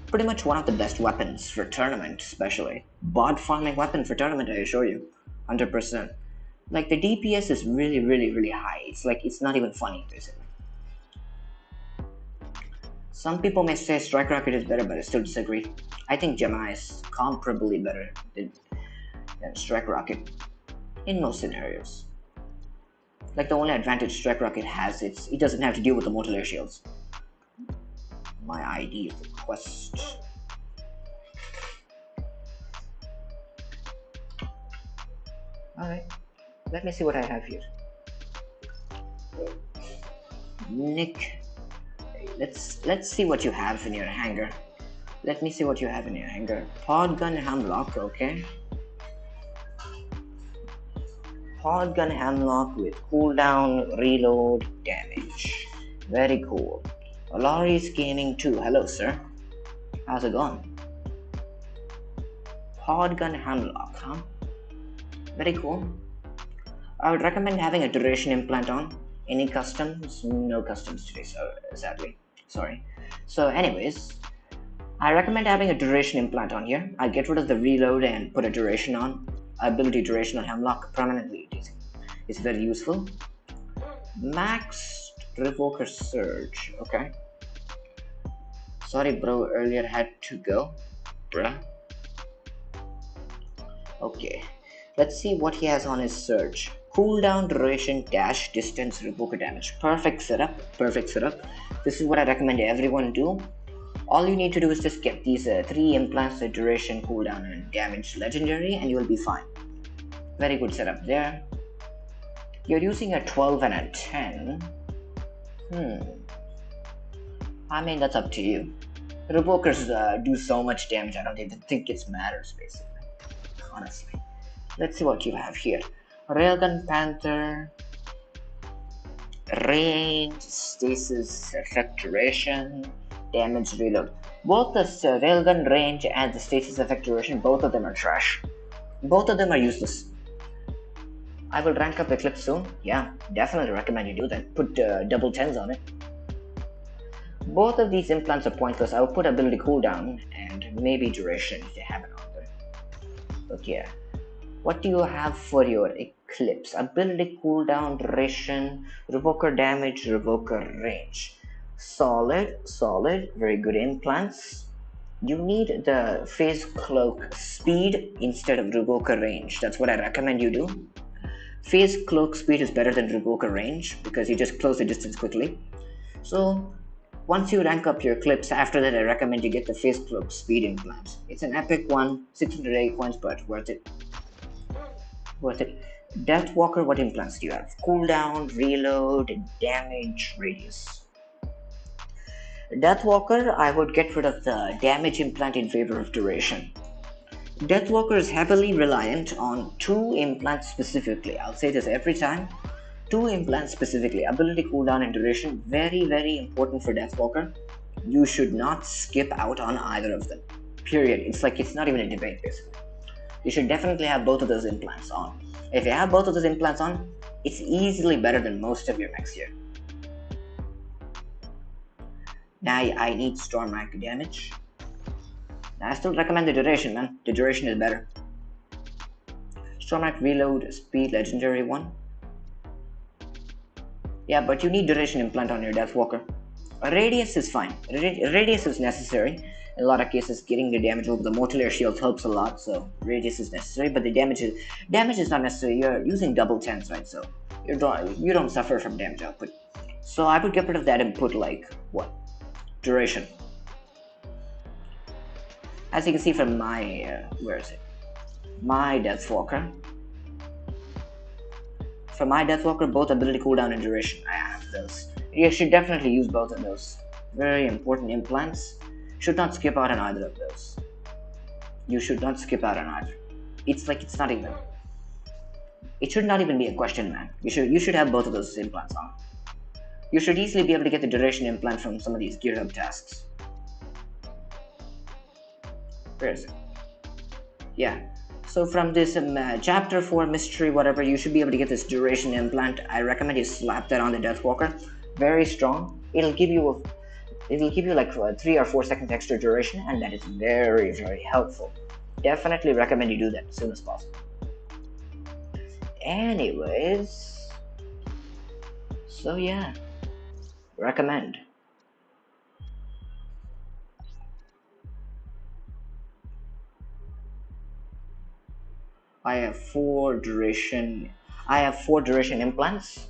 pretty much one of the best weapons for tournament, especially bot farming weapon for tournament. I assure you, 100%. Like the DPS is really high. It's like it's not even funny basically. Some people may say Strike Rocket is better, but I still disagree. I think Gemini is comparably better than Strike Rocket in most scenarios. Like, the only advantage Strike Rocket has, it doesn't have to deal with the mortal air shields. My ID is the quest. Alright, let me see what I have here. Nick, let's see what you have in your hangar. Let me see what you have in your hangar. Pod gun hamlock, okay. Pod gun hamlock with cooldown, reload, damage. Very cool. Olari's Gaming 2. Hello, sir. How's it going? Pod gun hamlock, huh? Very cool. I would recommend having a duration implant on. Any customs? No customs today, sadly. Sorry. So, anyways, I recommend having a duration implant on here. I'll get rid of the reload and put a duration on. Ability duration on Hemlock permanently. It's very useful. Maxed Revoker Surge. Okay. Sorry, bro. Earlier had to go. Bruh. Okay. Let's see what he has on his Surge. Cooldown, duration, dash, distance, revoker damage. Perfect setup. Perfect setup. This is what I recommend everyone do. All you need to do is just get these 3 implants, the duration, cooldown, and damage legendary, and you will be fine. Very good setup there. You're using a 12 and a 10. I mean, that's up to you. Revokers do so much damage, I don't even think it matters, basically. Honestly. Let's see what you have here. Railgun Panther. Range, stasis, effect duration, damage reload. Both the railgun range and the stasis effect duration, both of them are trash. Both of them are useless. I will rank up Eclipse soon. Yeah, definitely recommend you do that. Put double 10s on it. Both of these implants are pointless. I will put ability cooldown and maybe duration if they have it on there. But yeah. What do you have for your Eclipse? Ability cooldown, duration, revoker damage, revoker range. Solid, very good implants. You need the phase cloak speed instead of revoker range. That's what I recommend you do. Phase cloak speed is better than revoker range because you just close the distance quickly. So once you rank up your Eclipse, after that I recommend you get the phase cloak speed implant. It's an epic one, 680 points, but worth it. Worth it. Deathwalker, what implants do you have? Cooldown, reload, damage, radius. Deathwalker, I would get rid of the damage implant in favor of duration. Deathwalker is heavily reliant on 2 implants specifically. I'll say this every time. 2 implants specifically. Ability cooldown and duration. Very, very important for Deathwalker. You should not skip out on either of them. Period. It's not even a debate, basically. You should definitely have both of those implants on. If you have both of those implants on, it's easily better than most of your mechs here. Now I need Stormrack damage. Now I still recommend the duration, man. The duration is better. Stormrack reload speed legendary 1. Yeah, but you need duration implant on your Deathwalker. A radius is fine. Radius is necessary. In a lot of cases, getting the damage over the mortal air shields helps a lot, so radius is necessary, but the damage is not necessary. You're using double 10s, right? So you don't suffer from damage output. So I would get rid of that and put duration. As you can see from my where is it? My Deathwalker. For my Deathwalker, both ability cooldown and duration, I have those. You should definitely use both of those. Very important implants. Should not skip out on either of those. You should not skip out on either. It should not even be a question, man. You should have both of those implants on. You should easily be able to get the duration implant from some of these geared up tasks. Where is it? Yeah. So from this chapter 4 mystery whatever, you should be able to get this duration implant. I recommend you slap that on the Deathwalker. Very strong. It'll give you like 3 or 4 seconds extra duration, and that is very, very helpful. Definitely recommend you do that as soon as possible. Anyways, so yeah, recommend. I have four duration implants.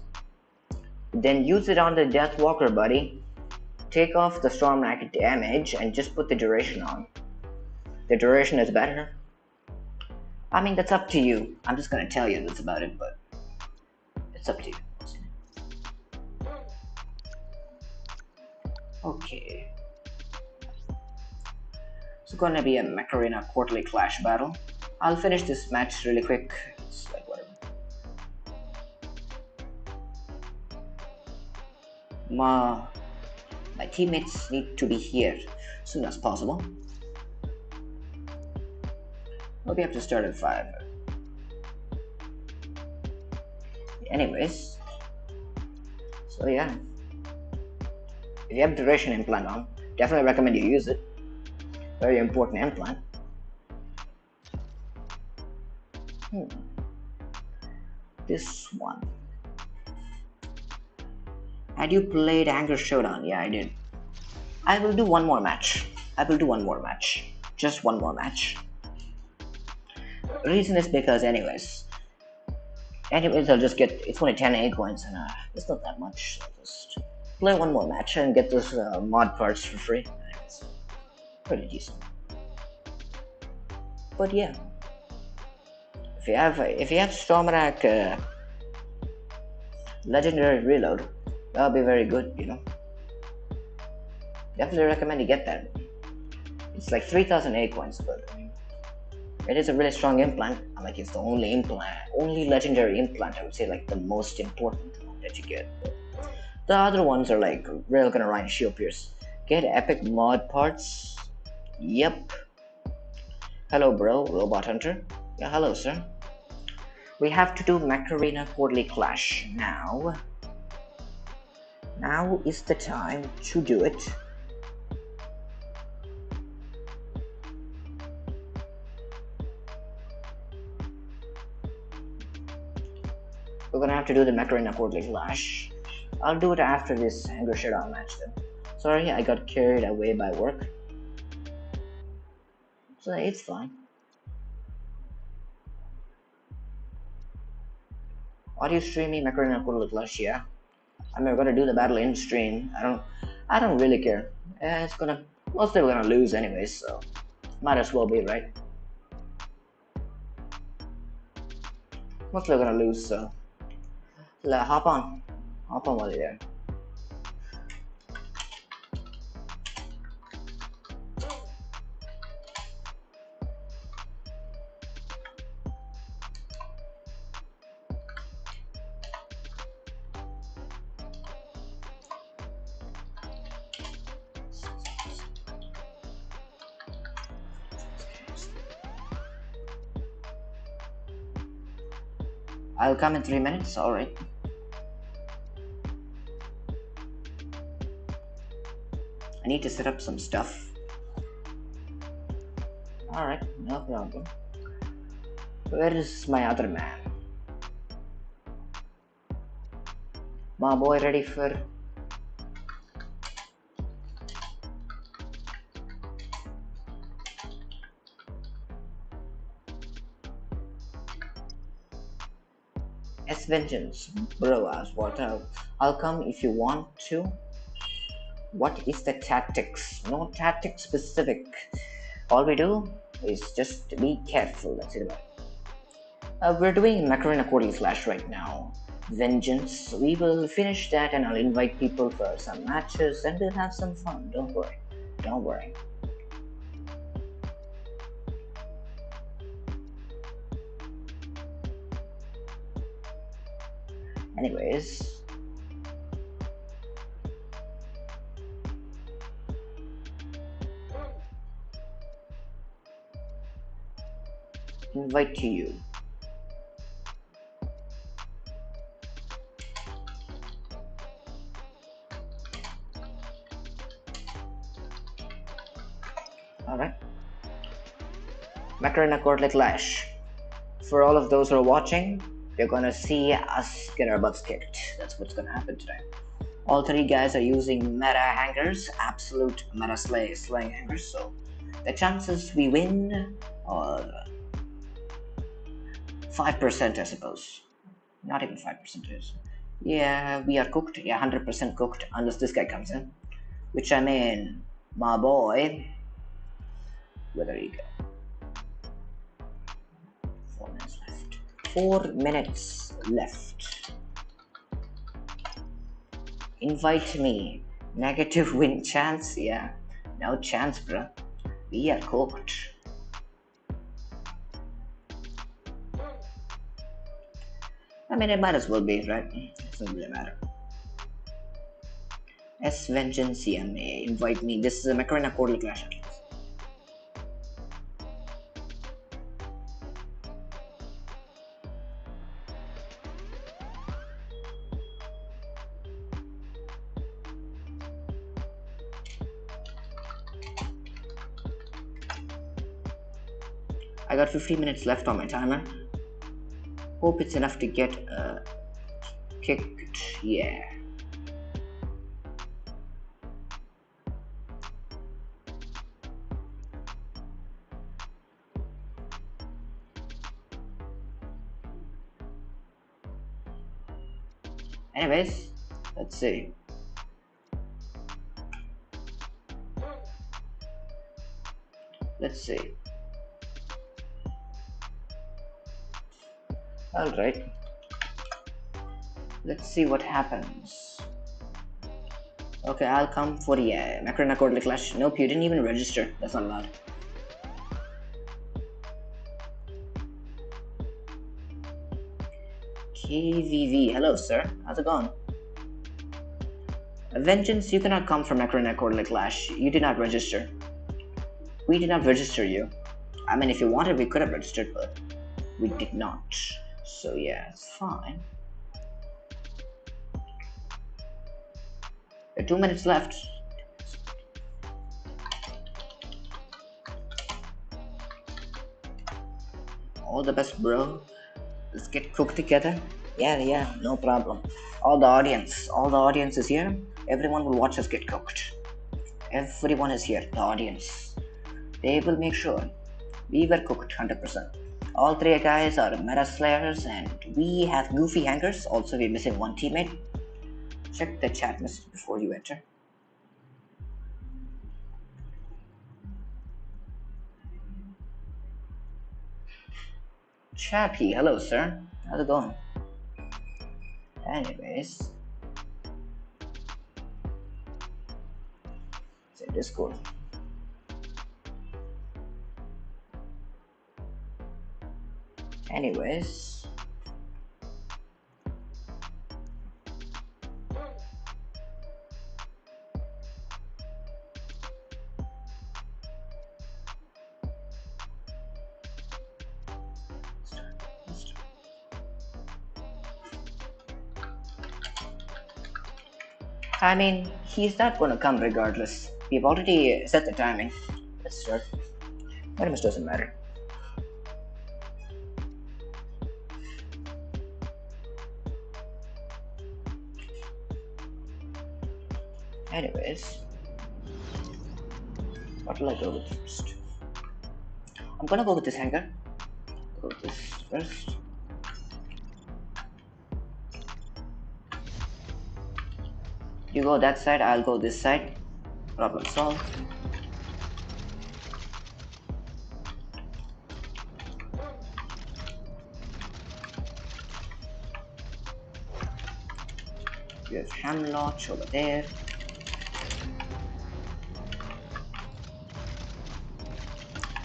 Then use it on the Deathwalker, buddy. Take off the Storm Racket damage and just put the duration on. The duration is better. I mean, that's up to you. I'm just gonna tell you this about it, but it's up to you. Okay. It's gonna be a Macarena quarterly clash battle. I'll finish this match really quick. It's like whatever. My teammates need to be here as soon as possible. We'll be have to start at 5. Anyways, so yeah, if you have duration implant on, definitely recommend you use it. Very important implant. This one. Had you played Anger Showdown? Yeah, I did. I will do one more match. Just one more match. The reason is because anyways, I'll just get, it's only 10 egg coins and it's not that much. So just play one more match and get those mod parts for free. Anyways, pretty decent. But yeah, if you have Stormrak Legendary Reload, that'll be very good, you know. Definitely recommend you get that. It's like 3,000 egg coins, but I mean, it is a really strong implant. Like, it's the only legendary implant, I would say, like the most important one that you get. But the other ones are like Railgun Orion Shield Pierce. Get epic mod parts. Yep. Hello, bro, Robot Hunter. Yeah, hello, sir. We have to do Macarena Quarterly Clash now. Now is the time to do it. We're gonna have to do the Macarena Quarterly Clash. I'll do it after this Anger Showdown match then. Sorry, I got carried away by work. So it's fine. Are you streaming Macarena Quarterly Clash? Yeah. I mean, we're gonna do the battle in stream. I don't really care. Mostly we're gonna lose anyways, so might as well be, right? Mostly we're gonna lose, so hop on while you're there. I'll come in 3 minutes, alright. I need to set up some stuff. Alright, no problem. Where is my other man? My boy ready for... Vengeance, bro, what I'll come if you want to. What is the tactics? No tactic specific. All we do is just be careful. That's it. We're doing Macarena Quarterly Clash right now. Vengeance. We will finish that and I'll invite people for some matches and we'll have some fun. Don't worry. Don't worry. Anyways, invite to you. Alright. Macarena Quarterly Clash. For all of those who are watching, you're gonna see us get our butts kicked. That's what's gonna happen today. All 3 guys are using meta hangers, absolute meta slaying hangers, so the chances we win are 5%, I suppose. Not even 5% is. Yeah, we are cooked. Yeah, 100% cooked unless this guy comes in. Which I mean, my boy. Where are you go? 4 minutes left. 4 minutes left. Invite me. Negative win chance? Yeah. No chance, bro. We are cooked. I mean, it might as well be, right? It doesn't really matter. S Vengeance CMA. Invite me. This is a Macarena Quarterly Clash. I got 15 minutes left on my timer. Hope it's enough to get kicked. Yeah. Anyways, let's see. Let's see. Alright. Let's see what happens. Okay, I'll come for the Macarena Quarterly Clash. Nope, you didn't even register. That's not allowed. KVV. Hello, sir. How's it going? Vengeance, you cannot come from Macarena Quarterly Clash. You did not register. We did not register you. I mean, if you wanted, we could have registered, but we did not. So yeah, it's fine. There are 2 minutes left. All the best, bro. Let's get cooked together. Yeah, no problem. All the audience is here. Everyone will watch us get cooked. Everyone is here, the audience. They will make sure we were cooked 100%. All 3 guys are meta slayers and we have goofy hangers. Also, we're missing 1 teammate. Check the chat message before you enter. Chappy, hello sir. How's it going? Anyways, it's in Discord. Anyways, I mean, he's not gonna come regardless. We've already set the timing. Let's start. Pretty much doesn't matter. Anyways, what will I go with first? I'm gonna go with this hanger. Go with this first. You go that side, I'll go this side. Problem solved. You have Hamlotch over there.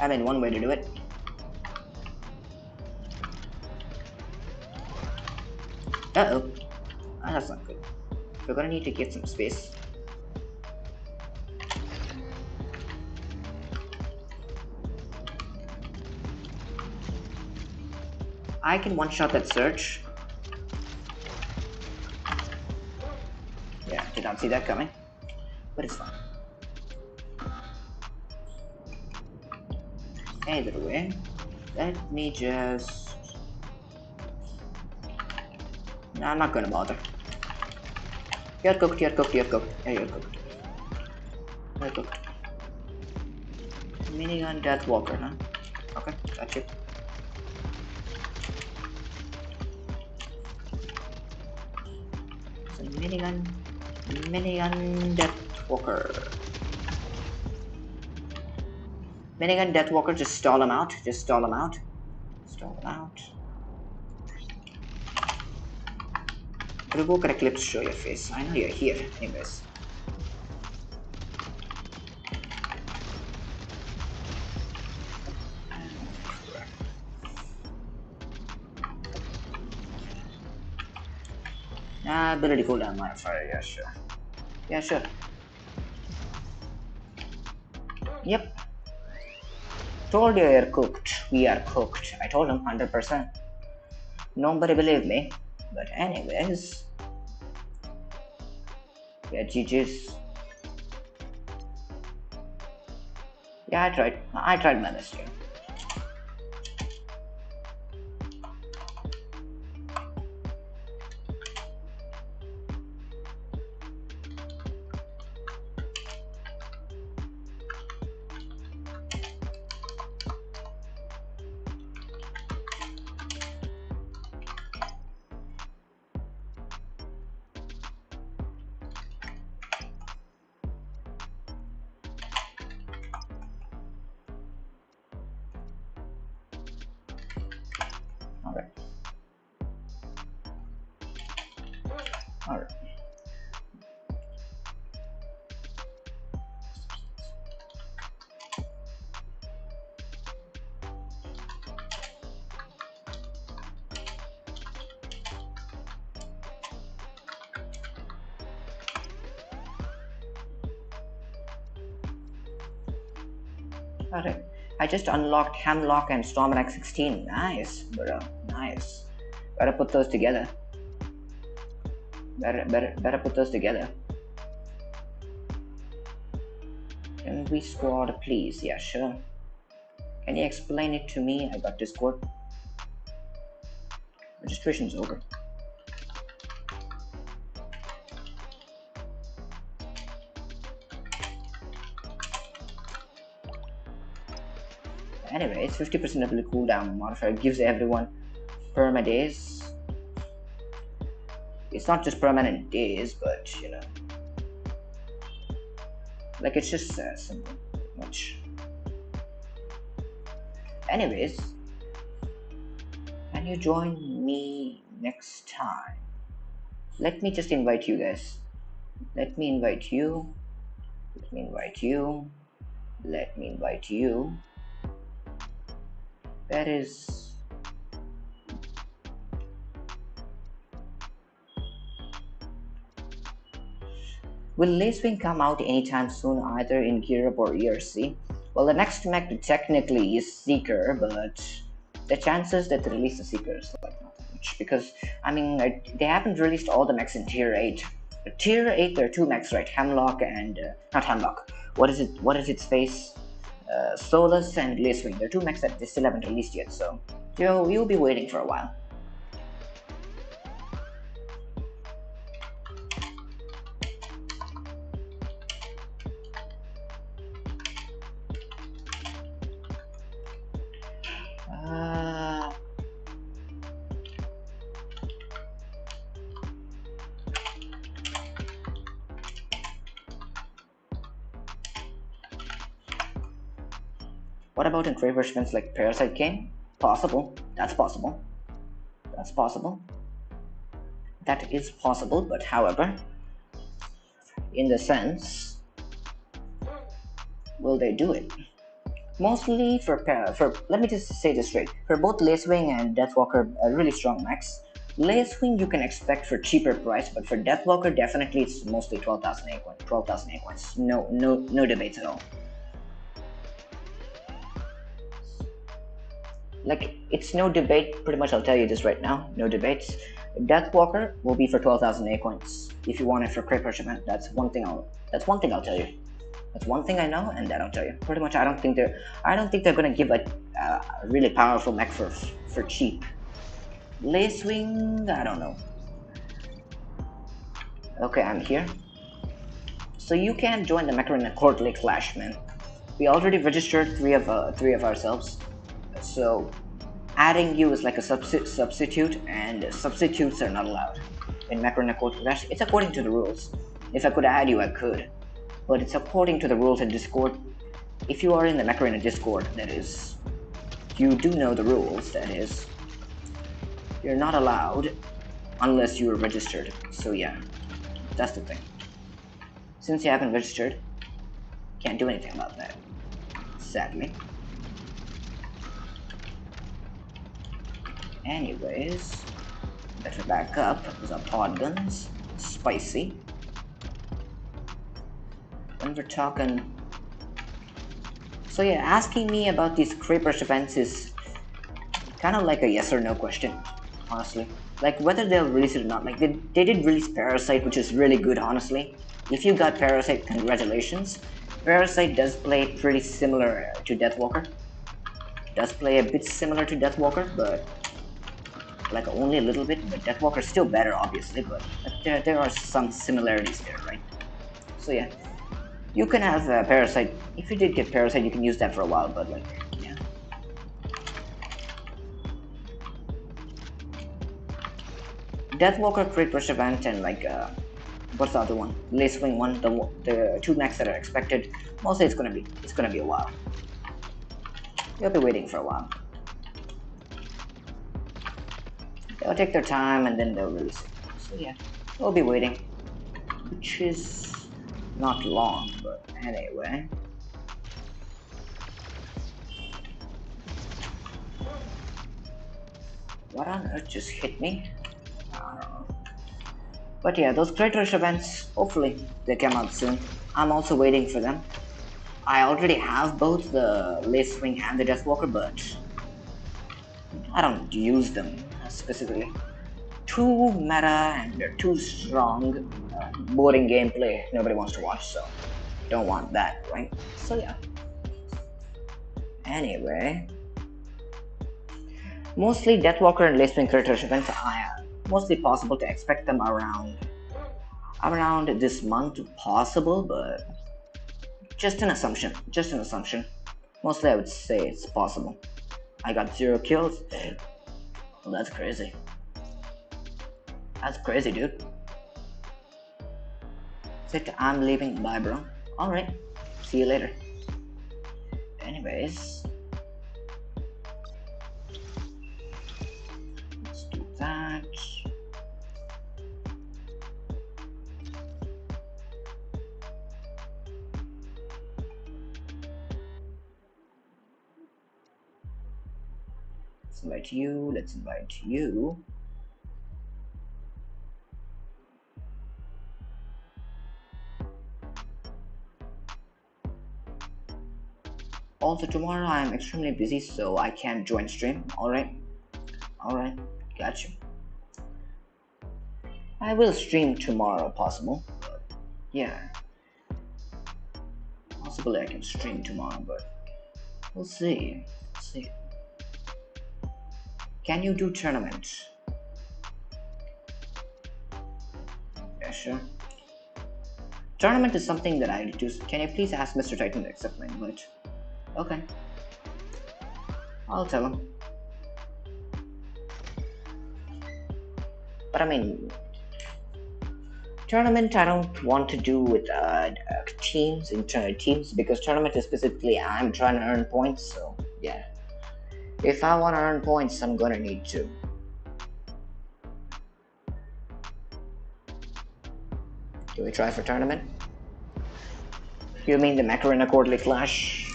I mean, one way to do it. Uh-oh. That's not good. We're gonna need to get some space. I can one-shot that search. Yeah, did not see that coming. But it's fine. Either way, let me just... No, I'm not gonna bother. You're cooked, you're cooked, you're cooked. Yeah, you're cooked. You're cooked. Minigun Deathwalker, huh? Okay, got you. Minigun. Minigun Deathwalker. Minigun Deathwalker, just stall him out. Just stall him out. Stall him out. Revoke Eclipse, show your face. I know you're here. Anyways. Ability cooldown modifier, yeah, sure. Yeah, sure. Yep. Told you you're cooked. We are cooked. I told him 100%. Nobody believed me. But anyways. Yeah, GG's. Yeah, I tried my best here. Alright. Alright. Alright. I just unlocked Hemlock and Storm Attack 16. Nice, bro. Nice. Better put those together. Better put those together. Can we squad, please? Yeah, sure. Can you explain it to me? I got Discord. Registration's over. Anyways, 50% ability cooldown modifier gives everyone perma days. It's not just permanent days, but you know, like it's just simple, much. Anyways, can you join me next time? Let me just invite you guys. Let me invite you. Let me invite you. Let me invite you. That is. Will Lacewing come out anytime soon, either in Gear Up or ERC? Well, the next mech technically is Seeker, but the chances that they release the Seeker is like not that much, because I mean they haven't released all the mechs in Tier 8. Tier 8, there are two mechs, right? Hemlock and not Hemlock. What is it? What is its face? Solus and Lacewing. There are two mechs that they still haven't released yet, so you'll be waiting for a while. What about in reversions like Parasite Game? Possible. That's possible. That's possible. That is possible, but however, in the sense, will they do it? Mostly for let me just say this straight. For both Lacewing and Deathwalker, really strong mechs. Lacewing you can expect for cheaper price, but for Deathwalker definitely it's mostly 12,000 A coins. 12,000 A coins. No debates at all. Like, it's no debate, pretty much I'll tell you this right now, no debates. Deathwalker will be for 12,000 A coins. If you want it for Crate Parchment, that's one thing I'll tell you. That's one thing I know, and that I'll tell you. Pretty much I don't think they're gonna give a really powerful mech for cheap. Lacewing, I don't know. Okay, I'm here. So you can join the Macarena Court Lake Clash, man. We already registered three of ourselves. So adding you is like a substitute, and substitutes are not allowed. in Mech Arena Court Clash. It's according to the rules. If I could add you, I could. But it's according to the rules in Discord. If you are in the Mech Arena Discord, that is, you do know the rules, that is, you're not allowed unless you are registered. So yeah, that's the thing. Since you haven't registered, can't do anything about that, sadly. Anyways, better back up because our pod guns spicy. When we're talking, so yeah, asking me about these creepers events is kind of like a yes or no question, honestly. Like whether they'll release it or not. Like they did release Parasite, which is really good, honestly. If you got Parasite, congratulations. Parasite does play pretty similar to Deathwalker. Does play a bit similar to Deathwalker, but like only a little bit. But Deathwalker's still better, obviously. But there are some similarities there, right? So yeah, you can have Parasite. If you did get Parasite, you can use that for a while. But like, yeah. Deathwalker, Crit Rush Event, and like what's the other one? Lace Wing one. The two mechs that are expected. Mostly it's gonna be a while. You'll be waiting for a while. They'll take their time and then they'll release it. So yeah, we'll be waiting, which is not long, but anyway. What on earth just hit me? I don't know. But yeah, those Great Rush events, hopefully they come out soon. I'm also waiting for them. I already have both the Lace Wing and the Deathwalker, but I don't use them specifically. Too meta and they're too strong. Boring gameplay, nobody wants to watch, so don't want that, right? So yeah. Anyway, mostly Deathwalker and Lace Wing Crit Rush events are mostly possible to expect them around this month, possible, but just an assumption. Just an assumption. Mostly, I would say it's possible. I got 0 kills. Well, that's crazy. That's crazy, dude. Sit, I'm leaving. Bye, bro. Alright. See you later. Anyways. Let's do that. Let's invite you. Let's invite you. Also, tomorrow I am extremely busy, so I can't join stream. Alright? Alright, got you. I will stream tomorrow, possible. But yeah. Possibly I can stream tomorrow, but we'll see. We'll see. Can you do tournaments? Yeah, sure. Tournament is something that I do. Can you please ask Mr. Titan to accept my invite? Okay. I'll tell him. But I mean, tournament I don't want to do with teams, internal teams, because tournament is specifically I'm trying to earn points, so yeah. If I want to earn points, I'm gonna need to. Do we try for tournament? You mean the Mech Arena Quarterly Clash?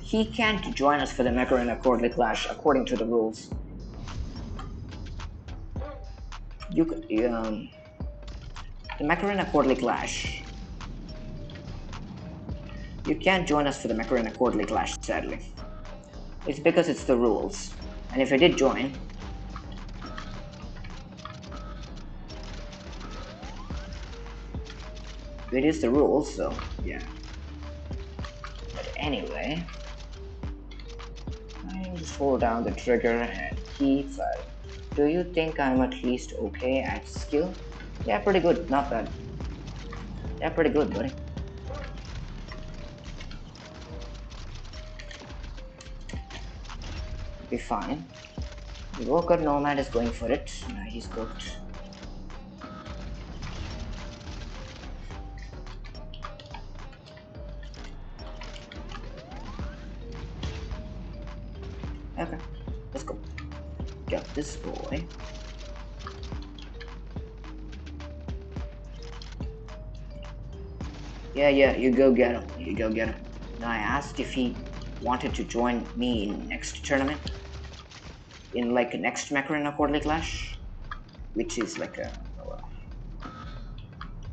He can't join us for the Mech Arena Quarterly Clash according to the rules. You could, the Mech Arena Quarterly Clash. You can't join us for the Mech Arena Quarterly Clash, sadly. It's because it's the rules. And if I did join, it is the rules, so yeah. But anyway, I just hold down the trigger and keep firing. Do you think I'm at least okay at skill? Yeah, pretty good, not bad. Yeah, pretty good, buddy. Be fine. Walker Nomad is going for it. No, he's cooked. Okay, let's go. Got this boy. Yeah, you go get him. You go get him. Now I asked if he wanted to join me in next tournament. In like next Macarena Quarterly Clash. Which is like a...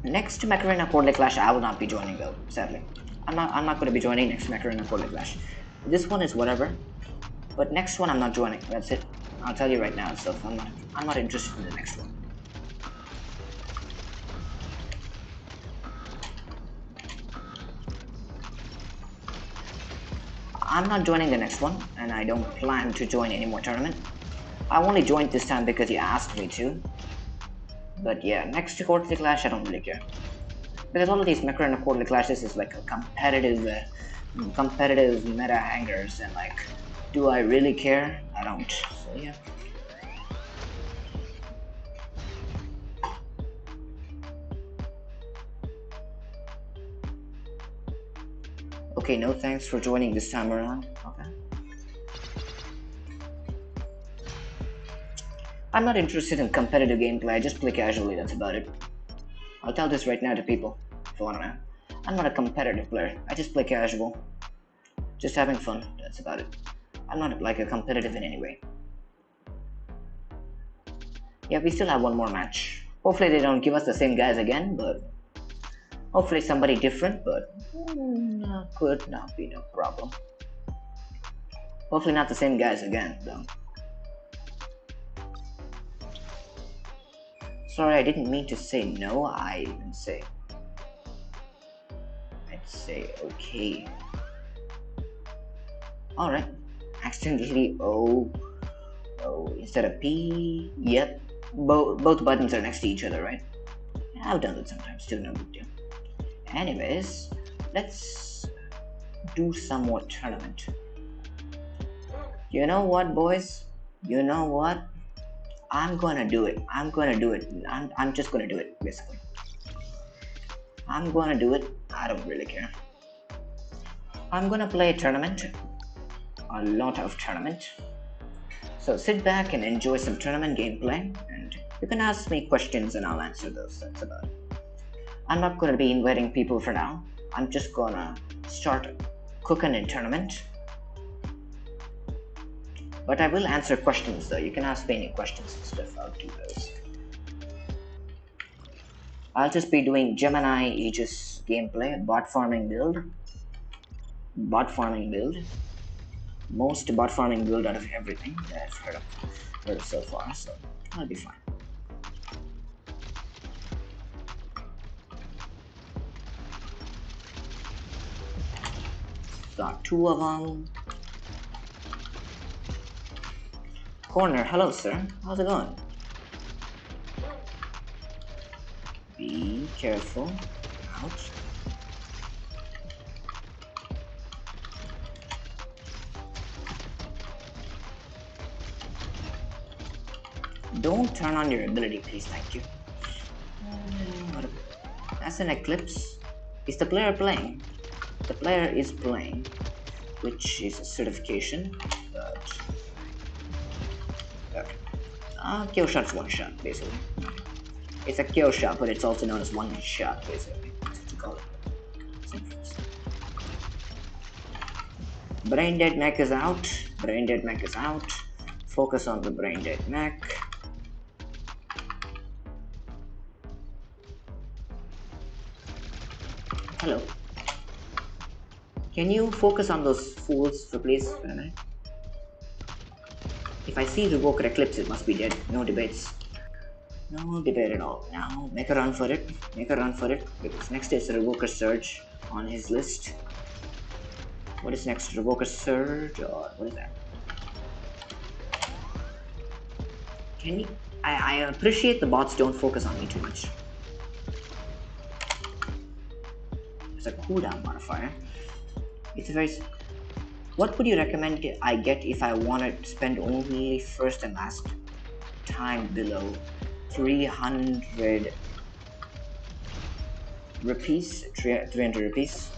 Next Macarena Quarterly Clash I will not be joining though, sadly. I'm not gonna be joining next Macarena Quarterly Clash. This one is whatever. But next one I'm not joining. That's it. I'll tell you right now, so I'm not interested in the next one. I'm not joining the next one, and I don't plan to join any more tournament. I only joined this time because you asked me to. But yeah, next quarterly clash I don't really care. Because all of these Macarena quarterly clashes is like a competitive meta hangers, and like, do I really care? I don't. So yeah. Okay, no thanks for joining this time around. Okay. I'm not interested in competitive gameplay, I just play casually, that's about it. I'll tell this right now to people, if you wanna know. I'm not a competitive player, I just play casual. Just having fun, that's about it. I'm not like a competitive in any way. Yeah, we still have one more match. Hopefully they don't give us the same guys again, but hopefully somebody different, but could not be no problem. Hopefully not the same guys again, though. Sorry, I didn't mean to say no, I'd say okay. Alright, accidentally O instead of P, yep. Both buttons are next to each other, right? I've done that sometimes too, no big deal. Anyways, let's do some more tournament. You know what, boys? You know what? I'm gonna do it. I'm just gonna do it, basically. I'm gonna do it. I don't really care. I'm gonna play a tournament. A lot of tournament. So sit back and enjoy some tournament gameplay, and you can ask me questions and I'll answer those. That's about it. I'm not gonna be inviting people for now. I'm just gonna start cooking in tournament. But I will answer questions though. You can ask me any questions and stuff. I'll do those. I'll just be doing Gemini Aegis gameplay, bot farming build. Most bot farming build out of everything that I've heard of so far, so I'll be fine. Got two of them. Corner, hello sir. How's it going? Be careful. Ouch. Don't turn on your ability, please, thank you. That's an eclipse. Is the player playing? The player is playing, which is a certification, but okay. Kill shot's one shot, basically. It's a kill shot, but it's also known as one shot, basically. That's what you call it. Brain dead mech is out. Brain dead mech is out. Focus on the brain dead mech. Hello. Can you focus on those fools for please for a minute? If I see Revoker Eclipse, it must be dead. No debates. No debate at all. Now, make a run for it. Make a run for it. Because next is Revoker Surge on his list. What is next? Revoker Surge or what is that? Can you... I appreciate the bots don't focus on me too much. It's a cooldown modifier. It's very... What would you recommend I get if I want to spend only first and last time below 300 rupees? 300 rupees?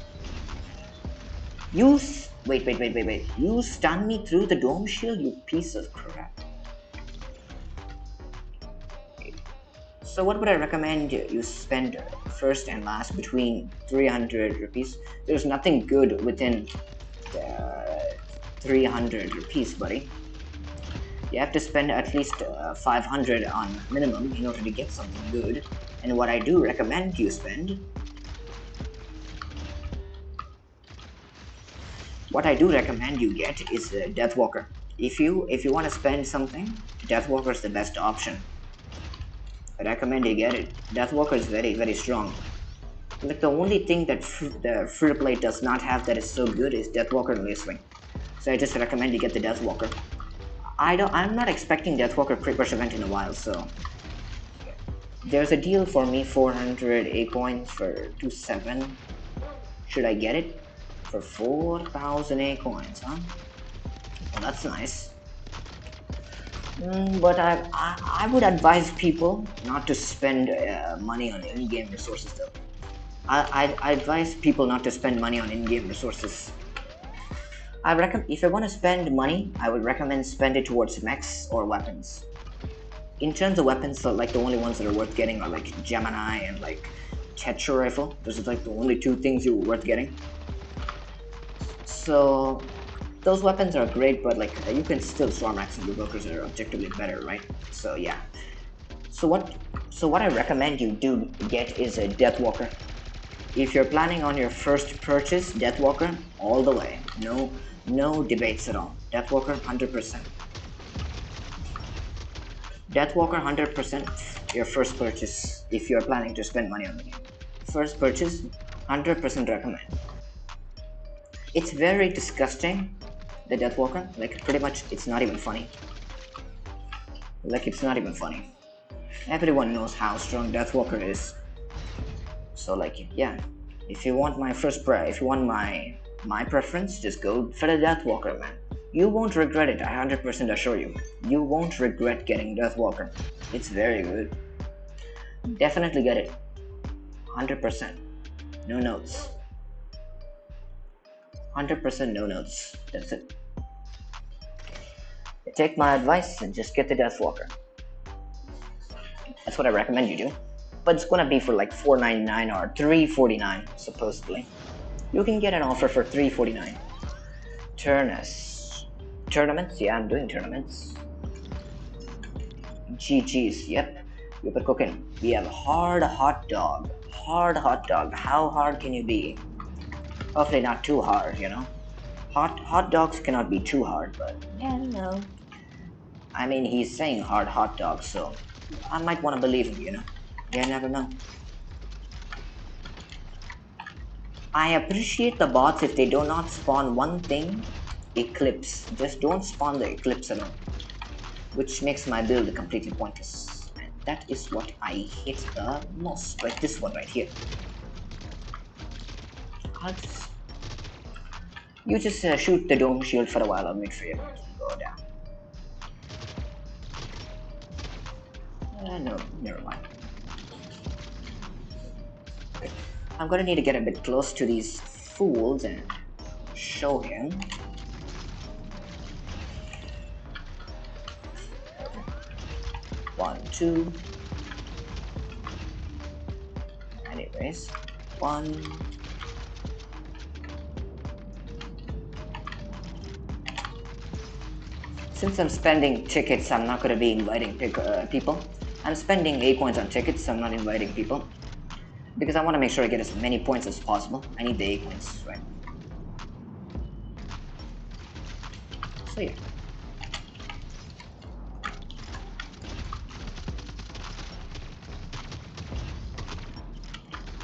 Wait. You stun me through the dome shield, you piece of crap. So what would I recommend you spend first and last between 300 rupees? There's nothing good within 300 rupees, buddy. You have to spend at least 500 on minimum in order to get something good. And what I do recommend you spend, what I do recommend you get is Deathwalker. If you want to spend something, Deathwalker is the best option. I recommend you get it. Deathwalker is very strong. Like the only thing that the free play does not have that is so good is Deathwalker and Lacewing. So I just recommend you get the Deathwalker. I'm not expecting Deathwalker Creepers event in a while, so there's a deal for me, 400 A coins for 2.7. Should I get it? For 4,000 A coins, huh? Well, that's nice. But I would advise people not to spend money on in-game resources though. I advise people not to spend money on in-game resources. If I want to spend money, I would recommend spend it towards mechs or weapons. In terms of weapons, so like the only ones that are worth getting are like Gemini and like Tetra Rifle. Those are like the only two things you're worth getting. So those weapons are great, but like you can still Storm Axe and Revokers are objectively better, right? So yeah. So what I recommend you do get is a Deathwalker. If you're planning on your first purchase, Deathwalker all the way. No debates at all. Deathwalker 100%. Deathwalker 100% your first purchase if you're planning to spend money on the game. First purchase, 100% recommend. It's very disgusting, the Deathwalker. Like pretty much it's not even funny. Everyone knows how strong Deathwalker is. So like yeah, if you want my preference, just go for the Deathwalker, man. You won't regret it, I 100% assure you. You won't regret getting Deathwalker. It's very good. Definitely get it. 100%. No notes. 100% no notes. That's it. Take my advice and just get the Deathwalker. That's what I recommend you do. But it's gonna be for like $4.99 or $3.49 supposedly. You can get an offer for $3.49. Tournaments? Yeah, I'm doing tournaments. GG's, yep. We're cooking. We have hard hot dog. How hard can you be? Hopefully not too hard, you know. Hot dogs cannot be too hard, but yeah, no. I mean, he's saying hot dog, so I might want to believe him, you know. You never know. I appreciate the bots if they do not spawn one thing, Eclipse. Just don't spawn the Eclipse alone, which makes my build completely pointless. And that is what I hate the most, like this one right here. You just shoot the dome shield for a while, I'll make sure everything go down. No, never mind. Okay. I'm gonna need to get a bit close to these fools and show him. One, two. Anyways, one. Since I'm spending tickets, I'm not gonna be inviting people. I'm spending A coins on tickets, so I'm not inviting people. Because I want to make sure I get as many points as possible. I need the A coins, right? So yeah.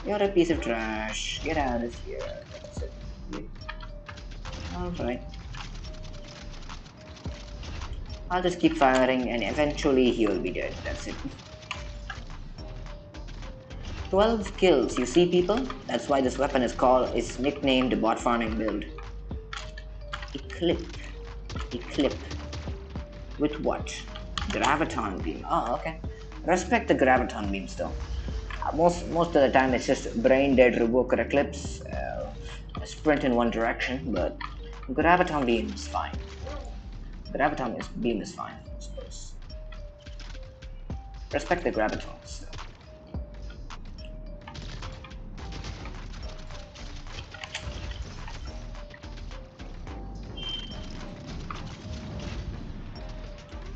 You're a piece of trash. Get out of here. That's it. Alright. I'll just keep firing and eventually he will be dead. That's it. 12 kills, you see people? That's why this weapon is nicknamed bot farming build. Eclip. With what? Graviton beam. Oh, okay. Respect the graviton beams though. Most of the time it's just brain dead revoker eclipse, sprint in one direction, but graviton beam is fine. Beam is fine, I suppose. Respect the gravitons though.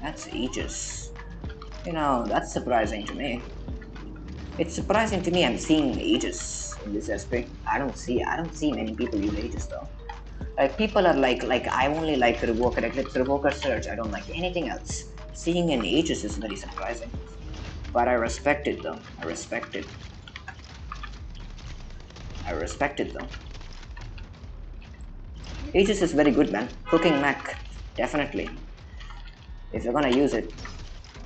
That's Aegis. You know, that's surprising to me. It's surprising to me I'm seeing Aegis in this SP. I don't see many people use Aegis though. Like people are like I only like Revoker Eclipse, Revoker Surge, I don't like anything else. Seeing an Aegis is very surprising. But I respect it though. I respect it though. Aegis is very good, man. Cooking Mech, definitely. If you're gonna use it,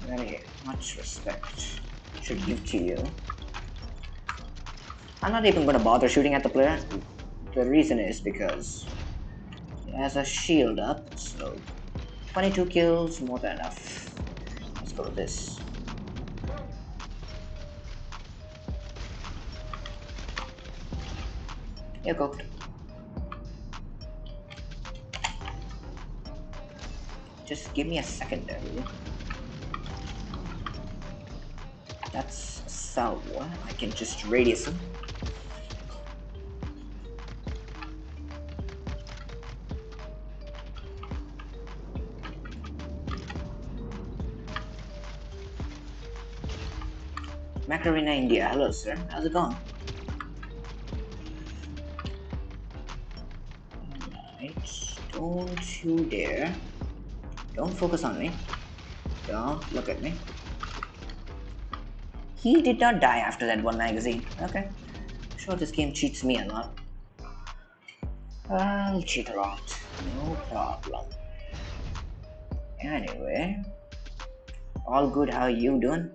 very much respect should give to you. I'm not even gonna bother shooting at the player. The reason is because he has a shield up, so 22 kills, more than enough. Let's go with this. You're cooked. Just give me a second there, will you? That's Salwa. I can just radius him. Macarena India, hello sir, how's it going? Alright, don't you dare. Don't focus on me. Don't look at me. He did not die after that one magazine. Okay. I'm sure this game cheats me a lot. I'll cheat a lot. No problem. Anyway. All good, how you doing?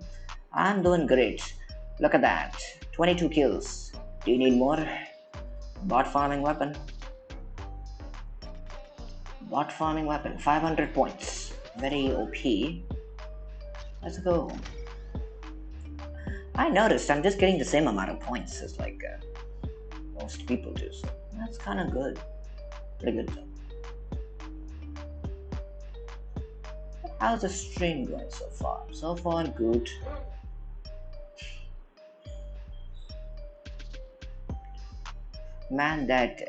I'm doing great. Look at that. 22 kills. Do you need more? Bot farming weapon. 500 points. Very OP. Let's go. I noticed I'm just getting the same amount of points as like most people do, so that's kind of good. Pretty good though. How's the stream going so far? So far, good. Man, that's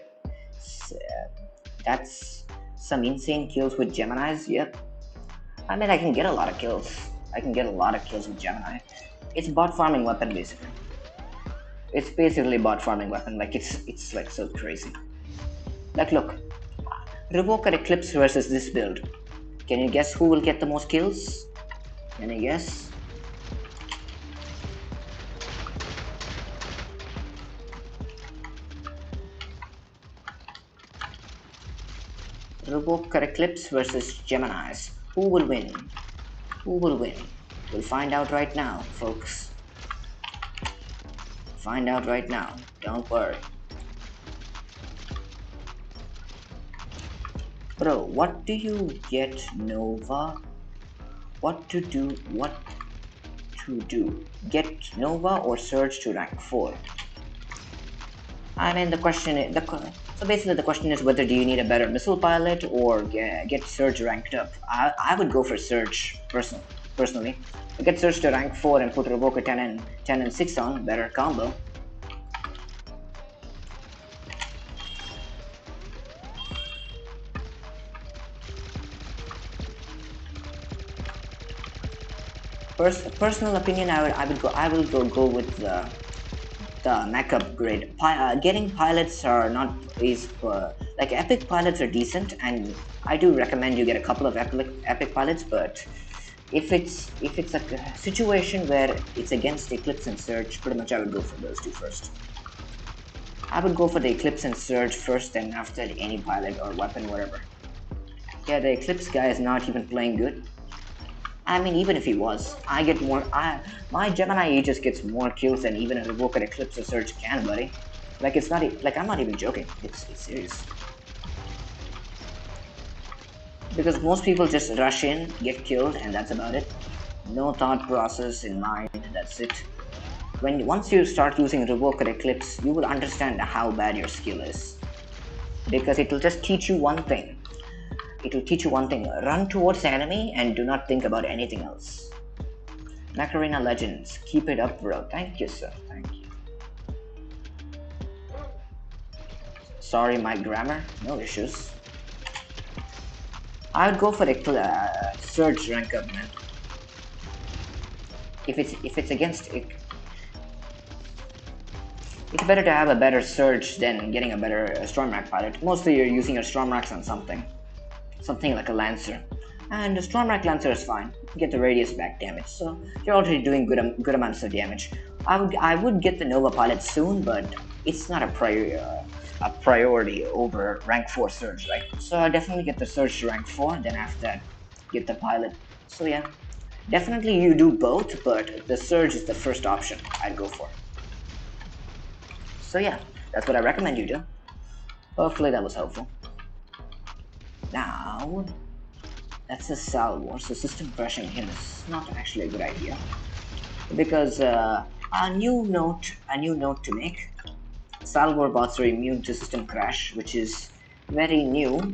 some insane kills with Geminis. Yep. I mean, I can get a lot of kills. With Gemini. It's bot farming weapon basically. It's basically bot farming weapon. Like it's like so crazy. Like look, Revoker Eclipse versus this build. Can you guess who will get the most kills? Can you guess? Revoker Eclipse versus Geminis. Who will win? We'll find out right now, folks. Find out right now. Don't worry. Bro, what do you get, Nova? What to do? Get Nova or Surge to rank 4? I mean, the question is... So basically the question is whether do you need a better missile pilot or get Surge ranked up. I would go for Surge, personally. Get Surge to rank 4 and put Revoker 10 and 6 on, better combo. Personal opinion, I will go with the mech upgrade. Getting pilots are not like epic pilots are decent, and I do recommend you get a couple of epic pilots, but if it's a situation where it's against Eclipse and Surge, pretty much I would go for those two first. I would go for the Eclipse and Surge first, and after any pilot or weapon, whatever. Yeah, the Eclipse guy is not even playing good. I mean, even if he was, I get more. My Gemini Aegis gets more kills than even a Revoker Eclipse or Surge can, buddy. Like it's not like I'm not even joking. It's serious. Because most people just rush in, get killed, and that's about it. No thought process in mind, that's it. Once you start using Revoke or Eclipse, you will understand how bad your skill is. Because it will just teach you one thing. It will teach you one thing. Run towards the enemy and do not think about anything else. Macarena Legends, keep it up, bro. Thank you, sir. Thank you. Sorry, my grammar. No issues. I would go for a Surge rank up, man. If it's against it, it's better to have a better Surge than getting a better Stormrack pilot. Mostly you're using your Stormracks on something like a Lancer, and the Stormrack Lancer is fine. You get the radius back damage, so you're already doing good amounts of damage. I would get the Nova pilot soon, but it's not a priority over rank 4 Surge, right? So I definitely get the Surge to rank 4, then after that, get the pilot. So yeah, definitely you do both, but the Surge is the first option I'd go for. So yeah, that's what I recommend you do. Hopefully that was helpful. Now, that's a salvo, so system crashing him is not actually a good idea. Because a new note to make. Salvo bots are immune to system crash, which is very new.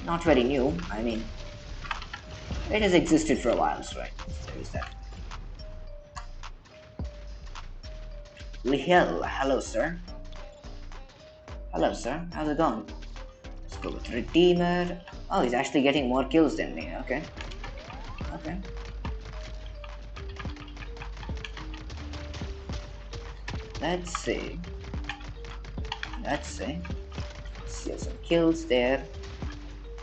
Not very new, I mean, it has existed for a while, so right? There is that. Lihel, hello sir. Hello sir, how's it going? Let's go with Redeemer. Oh, he's actually getting more kills than me, okay. Okay. Let's see. See some kills there.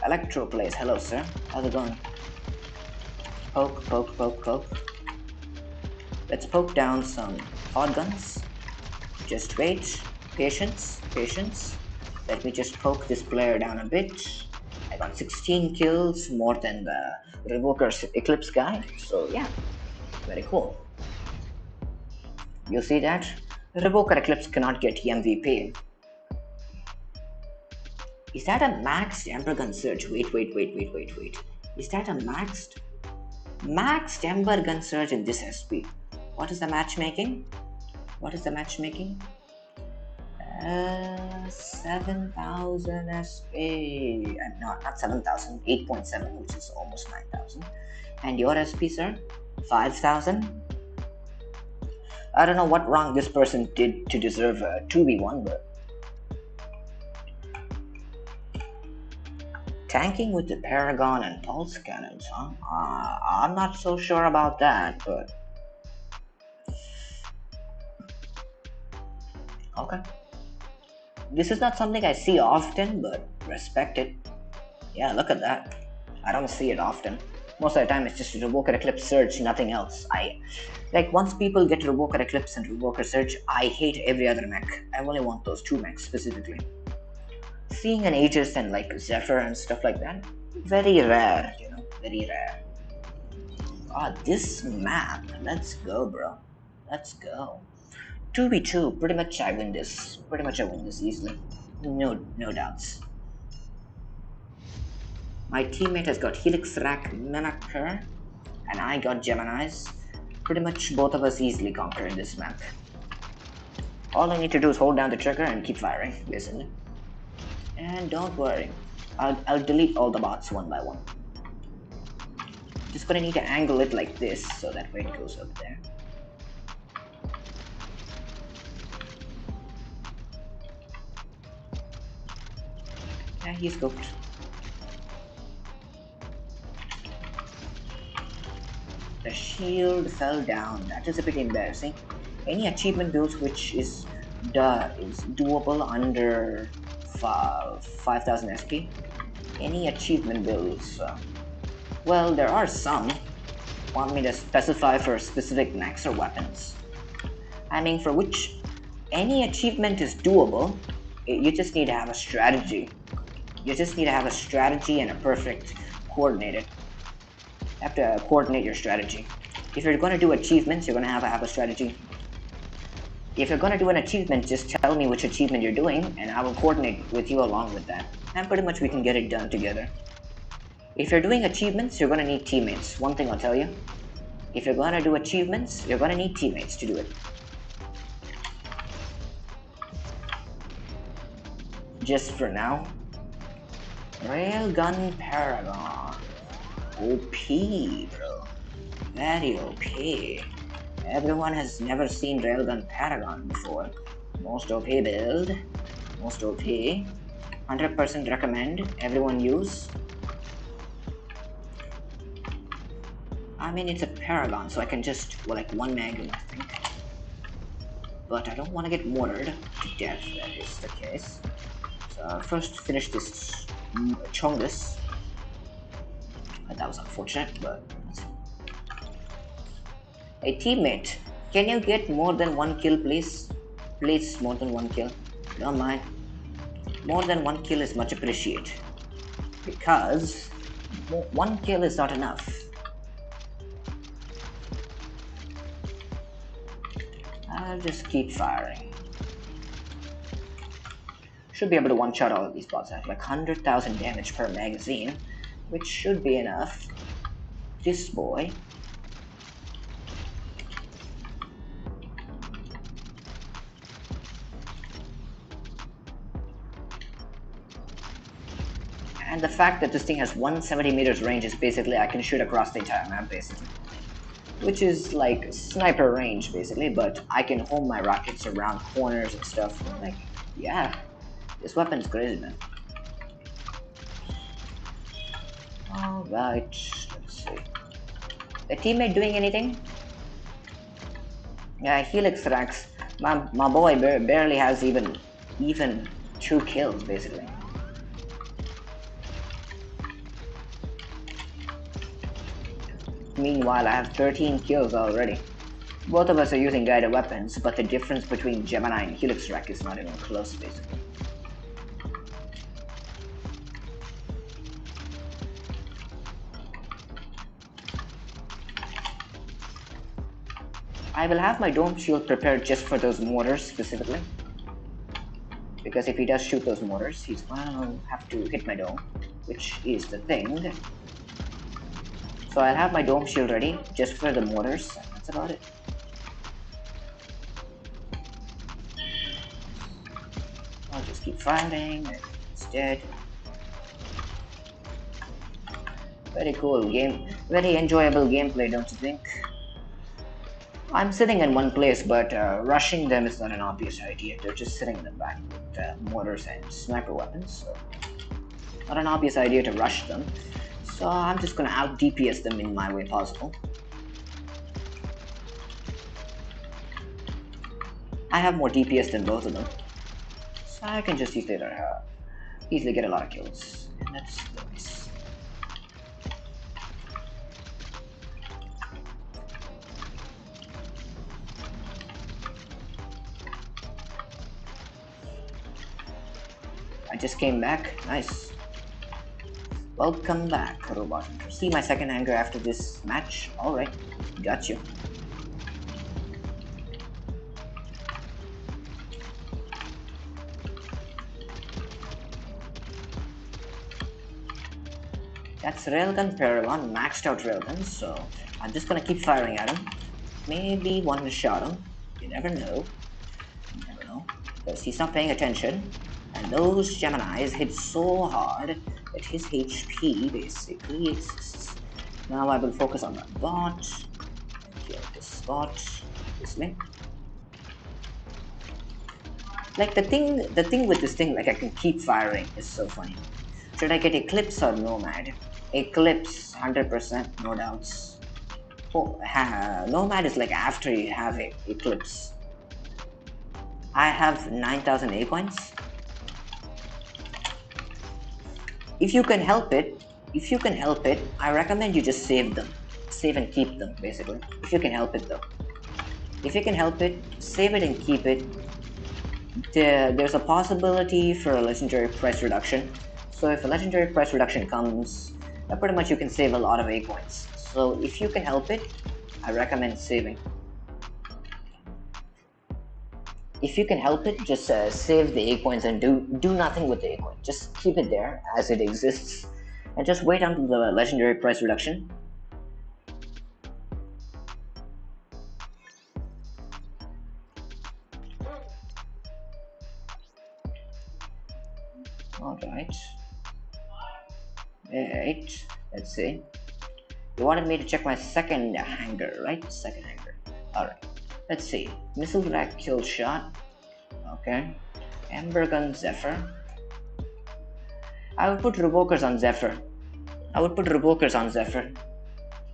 Electro plays, hello sir, how's it going? Poke. Let's poke down some hot guns. Just wait. Patience. Let me just poke this player down a bit. I got 16 kills, more than the Revoker's Eclipse guy. So yeah, very cool. You see that? Revoker Eclipse cannot get MVP. Is that a maxed Ember Gun Surge? Wait. Is that a maxed Ember Gun Surge in this SP? What is the matchmaking? 7,000 SP. Not 7,000, 8.7, which is almost 9,000. And your SP, sir? 5,000? I don't know what wrong this person did to deserve a 2v1, but tanking with the Paragon and Pulse Cannons, huh? I'm not so sure about that, but okay. This is not something I see often, but respect it. Yeah, look at that. I don't see it often. Most of the time it's just Revoker Eclipse Surge, nothing else. Once people get Revoker Eclipse and Revoker Surge, I hate every other mech. I only want those two mechs specifically. Seeing an Aegis and like Zephyr and stuff like that, very rare, very rare. This map, let's go, bro. Let's go. 2v2, pretty much I win this easily. No doubts. My teammate has got Helix Rack Mimicker, and I got Gemini's. Pretty much both of us easily conquer this map. All I need to do is hold down the trigger and keep firing, basically. And don't worry, I'll delete all the bots one by one. Just gonna need to angle it like this, so that way it goes up there. Yeah, he's cooked. The shield fell down. That is a bit embarrassing. Any achievement builds which is doable under 5,000 SP? Any achievement builds? Well, there are some. Want me to specify for specific mechs or weapons? I mean, for which any achievement is doable, you just need to have a strategy. You just need to have a strategy and a perfect coordinated. You have to coordinate your strategy. If you're going to do achievements, you're going to have a strategy. If you're going to do an achievement, just tell me which achievement you're doing, and I will coordinate with you along with that. And pretty much we can get it done together. If you're doing achievements, you're gonna need teammates. One thing I'll tell you. If you're gonna do achievements, you're gonna need teammates to do it. Just for now. Railgun Paragon. OP, bro. Very OP. Everyone has never seen Railgun Paragon before. Most OP build. Most OP. 100% recommend. Everyone use. I mean, it's a Paragon, so I can just, well, like one mag, I think. But I don't want to get mortared to death, that is the case. So I'll first finish this Chongus. That was unfortunate, but... Hey teammate, can you get more than one kill, please? Please, more than one kill. Don't mind. More than one kill is much appreciated. Because one kill is not enough. I'll just keep firing. Should be able to one-shot all of these bots. I have like 100,000 damage per magazine, which should be enough. This boy. And the fact that this thing has 170 meters range is basically I can shoot across the entire map basically. Which is like sniper range basically, but I can home my rockets around corners and stuff. Like, yeah, this weapon's crazy, man. Alright, let's see. The teammate doing anything? Yeah, Helix Rax. My boy barely has even 2 kills basically. Meanwhile, I have 13 kills already. Both of us are using guided weapons, but the difference between Gemini and Helix Rack is not even close, basically. I will have my dome shield prepared just for those mortars specifically. Because if he does shoot those mortars, he's gonna have to hit my dome, which is the thing. So I'll have my dome shield ready just for the mortars. That's about it. I'll just keep firing. It's dead. Very cool game. Very enjoyable gameplay, don't you think? I'm sitting in one place, but rushing them is not an obvious idea. They're just sitting in the back with mortars and sniper weapons. So not an obvious idea to rush them. So I'm just gonna out DPS them in my way possible. I have more DPS than both of them, so I can just easily get a lot of kills, and that's nice. I just came back. Nice. Welcome back, Robot Hunter. See my second anger after this match? Alright, got you. That's Railgun Paragon, maxed out Railgun, so I'm just gonna keep firing at him. Maybe one to shot him. You never know. You never know. Because he's not paying attention. And those Geminis hit so hard that his HP basically exists. Now I will focus on that bot. Kill this bot. This link. Like the thing with this thing, like I can keep firing is so funny. Should I get Eclipse or Nomad? Eclipse, 100%, no doubts. Oh, Nomad is like after you have Eclipse. I have 9,000 A coins. If you can help it, I recommend you just save them. Save and keep them, basically. If you can help it though. If you can help it, save it and keep it. There's a possibility for a legendary price reduction. So if a legendary price reduction comes, pretty much you can save a lot of A coins. So if you can help it, I recommend saving. If you can help it, just save the A coins and do nothing with the A coin. Just keep it there as it exists, and just wait until the legendary price reduction. Alright. Let's see. You wanted me to check my second hanger, right? Second hanger. Alright. Let's see. Missile rack kill shot. Okay. Ember gun Zephyr. I would put revokers on Zephyr.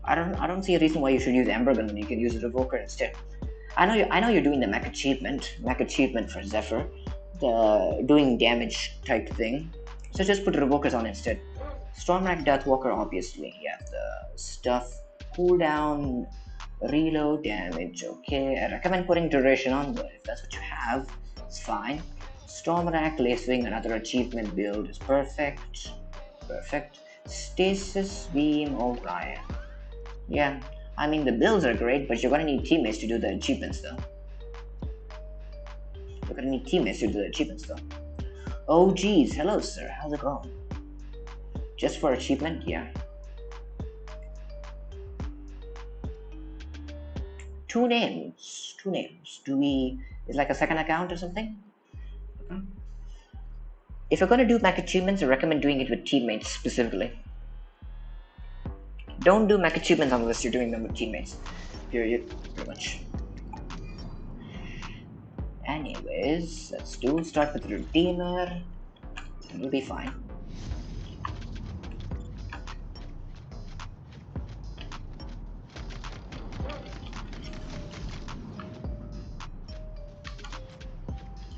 I don't see a reason why you should use Ember gun when you can use a revoker instead. I know you're doing the mech achievement for Zephyr, the doing damage type thing. So just put revokers on instead. Stormrack Deathwalker, obviously. You have the stuff, cooldown, reload, damage. Okay, I recommend putting duration on, but if that's what you have, it's fine. Stormrack, Lacewing, another achievement build is perfect. Stasis Beam, Orion. Yeah, I mean the builds are great, but you're gonna need teammates to do the achievements though. Oh geez, hello sir, how's it going? Just for achievement? Yeah. Two names. Is like a second account or something? Okay. If you're gonna do mech achievements, I recommend doing it with teammates specifically. Don't do mech achievements unless you're doing them with teammates. Period. Pretty much. Anyways, let's start with Redeemer. It'll be fine.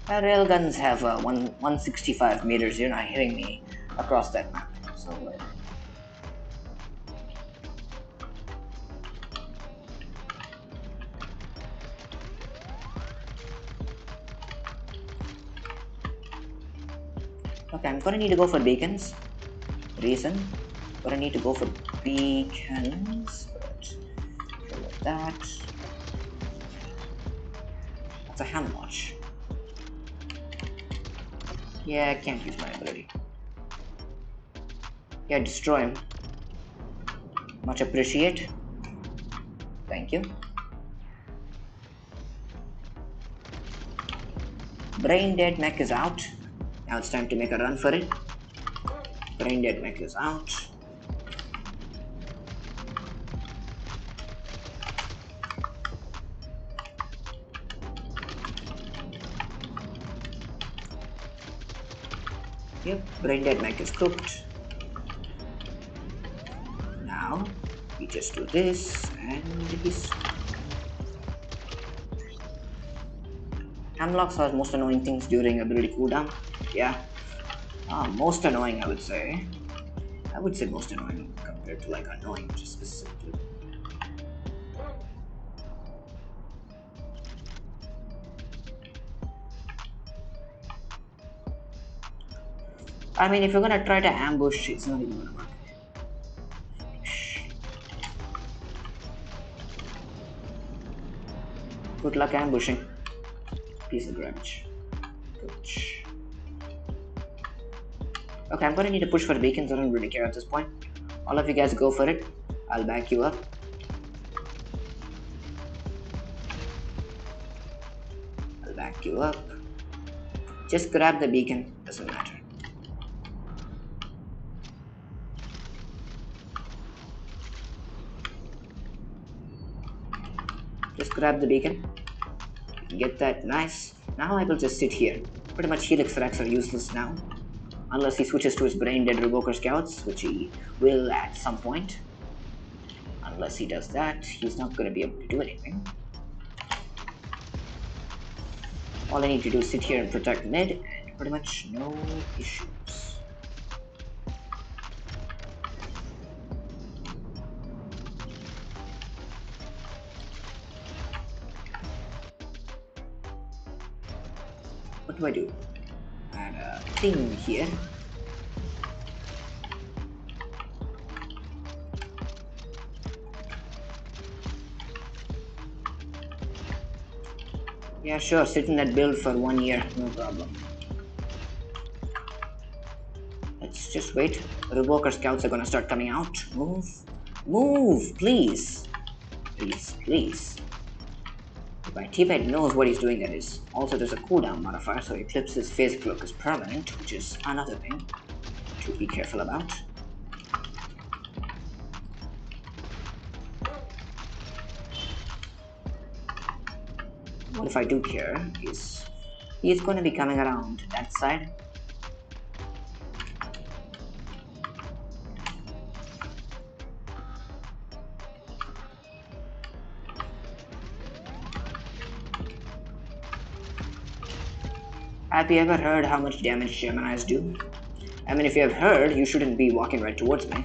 Railguns have 165 meters. You're not hitting me across that map. So. Okay, I'm gonna need to go for beacons. Gonna need to go for beacons. But that's a hand launch. Yeah, I can't use my ability. Yeah, destroy him. Much appreciate. Thank you. Brain dead mech is out. Now it's time to make a run for it. Brain dead mech is out. Yep, brain dead mech is cooked. Now we just do this and he's. Hamlocks are most annoying things during ability cooldown. Yeah. Most annoying, I would say. Most annoying compared to like annoying just specifically. I mean, if you're gonna try to ambush, it's not even gonna work. Good luck ambushing. Piece of garbage. Okay, I'm gonna need to push for the beacons. I don't really care at this point. All of you guys go for it. I'll back you up. Just grab the beacon. Doesn't matter. Just grab the beacon. Get that nice. Now I will just sit here. Pretty much Helix racks are useless now. Unless he switches to his brain dead revoker scouts, which he will at some point. Unless he does that, he's not going to be able to do anything. All I need to do is sit here and protect mid, and pretty much no issues. What do I do? Add a thing here. Yeah, sure, sit in that build for 1 year, no problem. Let's Just wait. Revoker scouts are gonna start coming out. Move. Move, please. Please, please. If my teammate knows what he's doing, that is. Also, there's a cooldown modifier, so Eclipse's phase cloak is permanent, which is another thing to be careful about. What if I do care is he's going to be coming around that side. Have you ever heard how much damage Geminis do? I mean, if you have heard, you shouldn't be walking right towards me.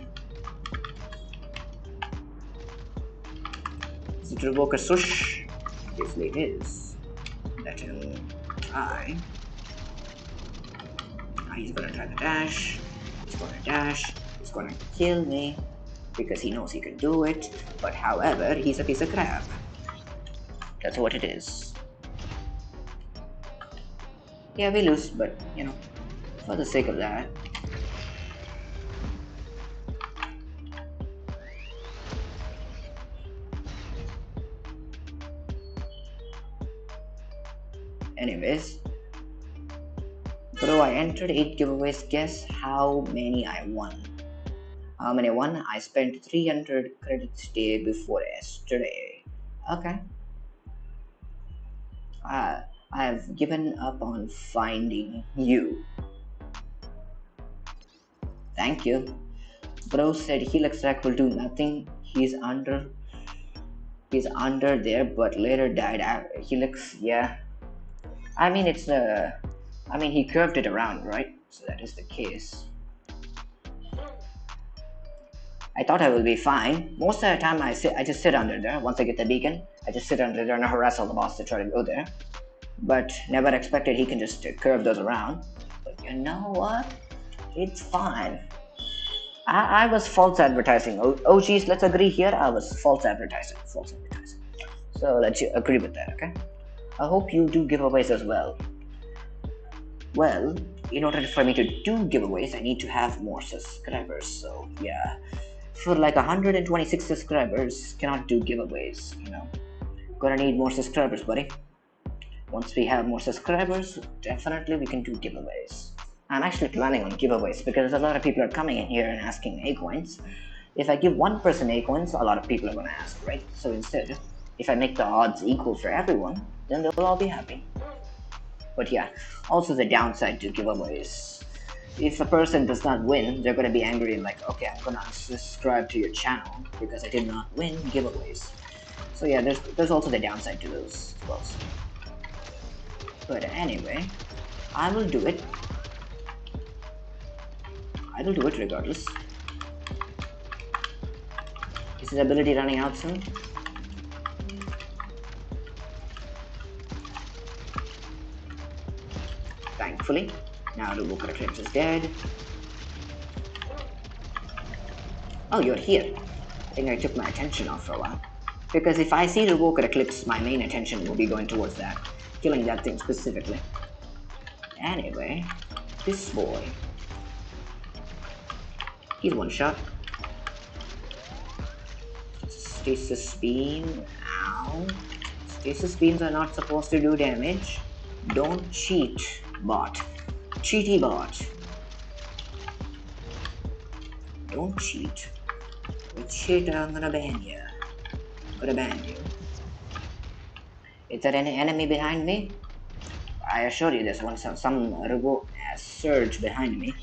Is it Revoker Swoosh? Obviously it is. Let him try. Now he's gonna try the dash. He's gonna dash. He's gonna kill me because he knows he can do it. But however, he's a piece of crap. That's what it is. Yeah, we lose, but you know, for the sake of that. Anyways, bro, I entered 8 giveaways. Guess how many I won? How many I won? I spent 300 credits day before yesterday. Okay. I have given up on finding you. Thank you. Bro said Helix Rack will do nothing. He's under there, but later died. Helix, yeah. I mean, he curved it around, right? So that is the case. I thought I will be fine. Most of the time, I just sit under there. Once I get the beacon, I just sit under there and harass all the boss to try to go there. But never expected he can just curve those around. But you know what? It's fine. I was false advertising. Oh, geez, let's agree here. I was false advertising. So let's agree with that, okay? I hope you do giveaways as well. Well, in order for me to do giveaways, I need to have more subscribers. So yeah, for like 126 subscribers, cannot do giveaways. You know, gonna need more subscribers, buddy. Once we have more subscribers, definitely we can do giveaways. I'm actually planning on giveaways because a lot of people are coming in here and asking A coins. If I give one person A coins, a lot of people are gonna ask, right? So instead, if I make the odds equal for everyone, then they'll all be happy. But yeah, also the downside to giveaways. If a person does not win, they're gonna be angry and like, okay, I'm gonna subscribe to your channel because I did not win giveaways. So yeah, there's also the downside to those as well. But anyway, I will do it. I will do it regardless. Is his ability running out soon? Thankfully. Now the Revoker Eclipse is dead. Oh, you're here. I think I took my attention off for a while. Because if I see the Revoker Eclipse, my main attention will be going towards that. Killing that thing specifically. Anyway, this boy. He's one shot. Stasis beam. Ow. Stasis beams are not supposed to do damage. Don't cheat, bot. Cheaty bot. Don't cheat. You cheat, I'm gonna ban you. I'm gonna ban you. Is there any enemy behind me? I assure you, there's some robo surge behind me.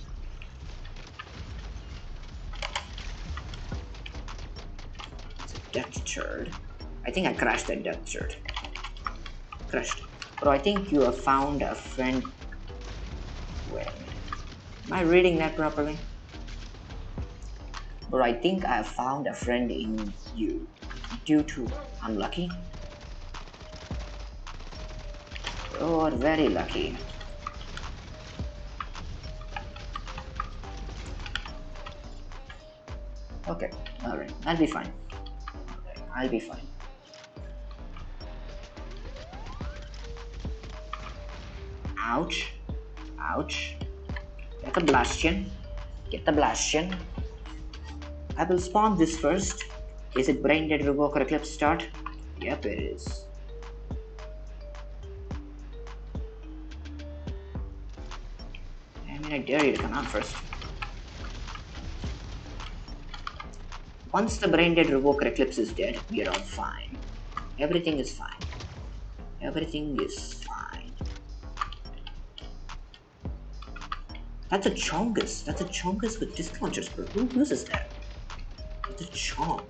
It's a death turd. I think I crashed that death turd. Crushed. Bro, I think you have found a friend. Wait a minute. Am I reading that properly? Bro, I think I have found a friend in you. Due to unlucky. You're very lucky. Okay, alright, I'll be fine. Okay, I'll be fine. Ouch. Ouch. Like a Bastion. Get the Bastion. I will spawn this first. Is it Brain Dead Revoke or Eclipse start? Yep, it is. I mean, I dare you to come out first. Once the Brain Dead Revoke or Eclipse is dead, we are all fine. Everything is fine. Everything is fine. That's a Chongus. That's a Chongus with disc launchers, bro. Who uses that? It's a Chonk.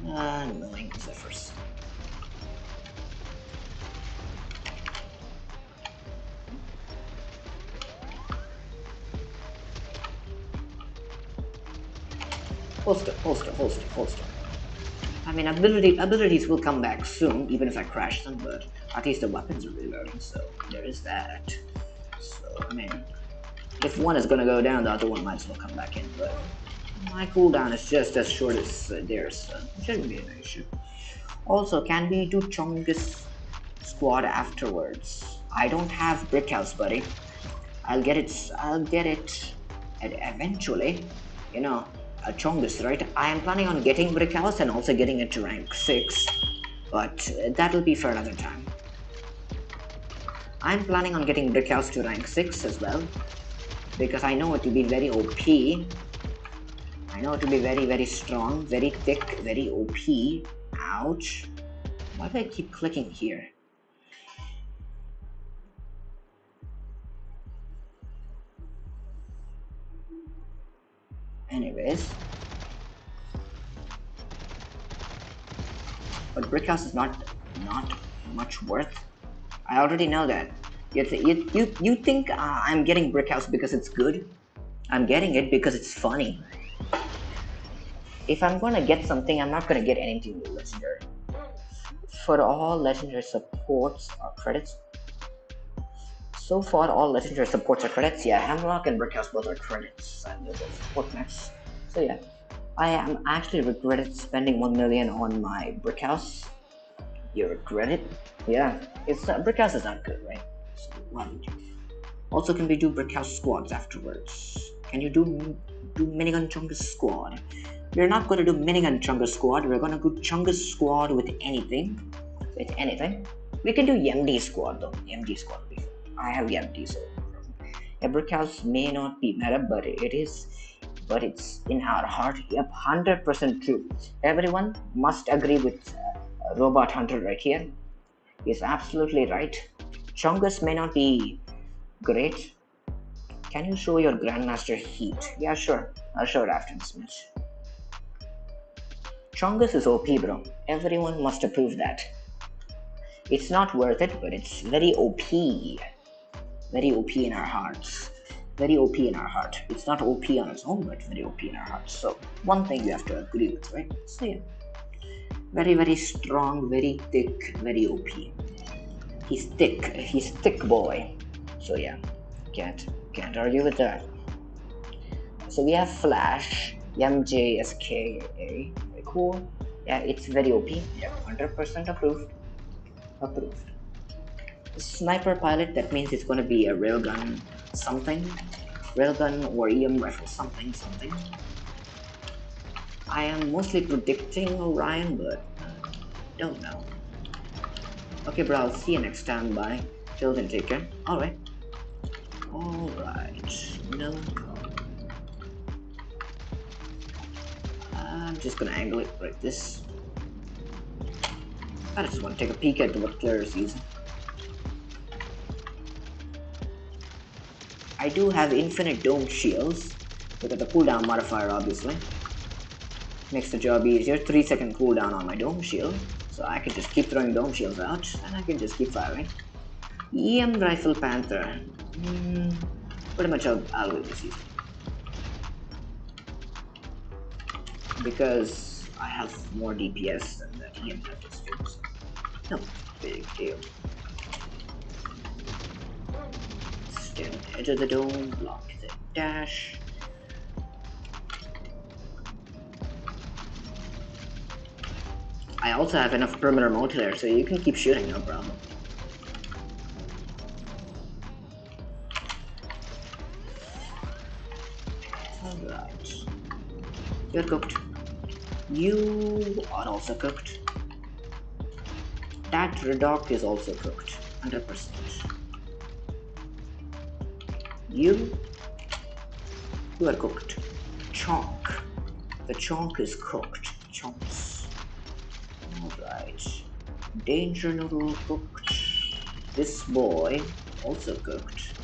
Annoying Zephyrs. Holster. I mean, abilities will come back soon, even if I crash them, but at least the weapons are reloading, so there is that. So, I mean, if one is gonna go down, the other one might as well come back in, but my cooldown is just as short as theirs, so it shouldn't be an issue. Also, can we do Chongus squad afterwards? I don't have Brick House, buddy. I'll get it eventually, you know. Chongus, right? I am planning on getting Brick House and also getting it to rank 6, but that'll be for another time. I'm planning on getting Brick House to rank 6 as well, because I know it to be very OP. I know it to be very, very strong, very thick, very OP. Ouch. Why do I keep clicking here? Anyways. But Brick House is not much worth. I already know that. You think I'm getting Brick House because it's good? I'm getting it because it's funny. If I'm gonna get something, I'm not gonna get anything legendary. For all legendary supports or credits. So far, all legendary supports are credits. Yeah, Hemlock and Brick House both are credits. And those are support mechs. So yeah, I am actually regretted spending 1 million on my Brick House. You regret it? Yeah, it's Brick House is not good, right? So, why would you? Also, can we do Brick House squads afterwards? Can you do Minigun Chungus squad? We're not going to do Minigun Chungus squad. We're going to do Chungus squad with anything. With anything. We can do MD squad though. MD squad. I have MD, so yeah, Brick House may not be meta, but it's in our heart. Yep, 100% true. Everyone must agree with Robot Hunter right here. He's absolutely right. Chungus may not be great. Can you show your Grandmaster heat? Yeah, sure. I'll show it after this match. Chungus is OP, bro. Everyone must approve that. It's not worth it, but it's very OP. Very OP in our hearts. Very OP in our heart. It's not OP on its own, but very OP in our hearts. So, one thing you have to agree with, right? So, yeah. Very, very strong, very thick, very OP. He's thick boy. So, yeah. Can't argue with that. So, we have Flash, MJSKA. Very cool. Yeah, it's very OP. Yeah, 100% approved. Sniper pilot, that means it's going to be a railgun something. Railgun or EM rifle something. I am mostly predicting Orion, but don't know. Okay, bro, I'll see you next time. Bye. Till then, take care. Alright. No problem. I'm just gonna angle it like this. I just want to take a peek at what Claire is using. I do have infinite dome shields, with the cooldown modifier obviously. Makes the job easier. 3-second cooldown on my dome shield, so I can just keep throwing dome shields out, and I can just keep firing. EM Rifle Panther. Pretty much I'll win this season. Because I have more DPS than that EM Rifles do, so no big deal. Stay on the edge of the dome, block the dash. I also have enough perimeter multilayer, so you can keep shooting, no problem. Alright. You're cooked. You are also cooked. That Redoc is also cooked. 100%. You are cooked. Chonk. The chonk is cooked. Chonks. Alright. Danger noodle cooked. This boy also cooked.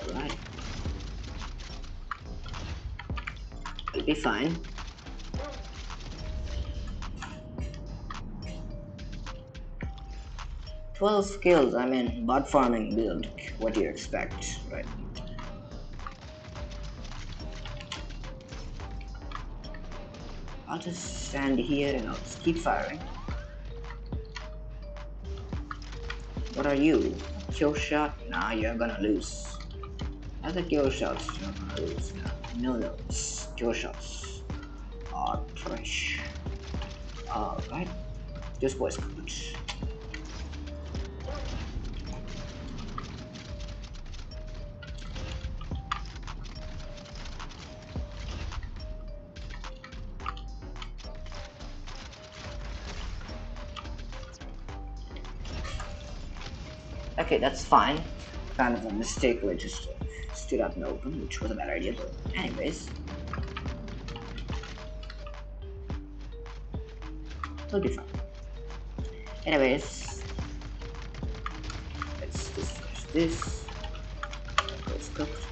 Alright. It'll be fine. "12 skills, I mean, bot farming build. What do you expect, right?" I'll just stand here and I'll just keep firing. What are you? A kill shot? Nah, you're gonna lose. As a kill shots, you're gonna lose. No, kill shots are trash. Alright, this boy's good. Okay, that's fine. Kind of a mistake where I just stood up in the open, which was a bad idea, but anyways. It'll be fine. Anyways. Let's just this. It's cooked.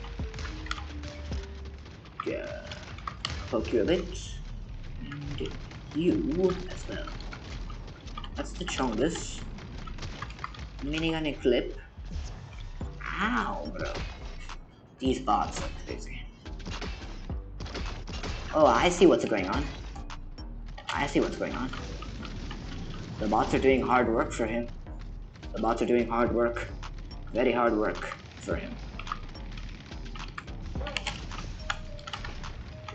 Yeah. Poke you a bit. And you as well. That's the chongus. Minigun clip. Ow, bro. These bots are crazy. Oh, I see what's going on. I see what's going on. The bots are doing hard work for him. The bots are doing hard work. Very hard work for him.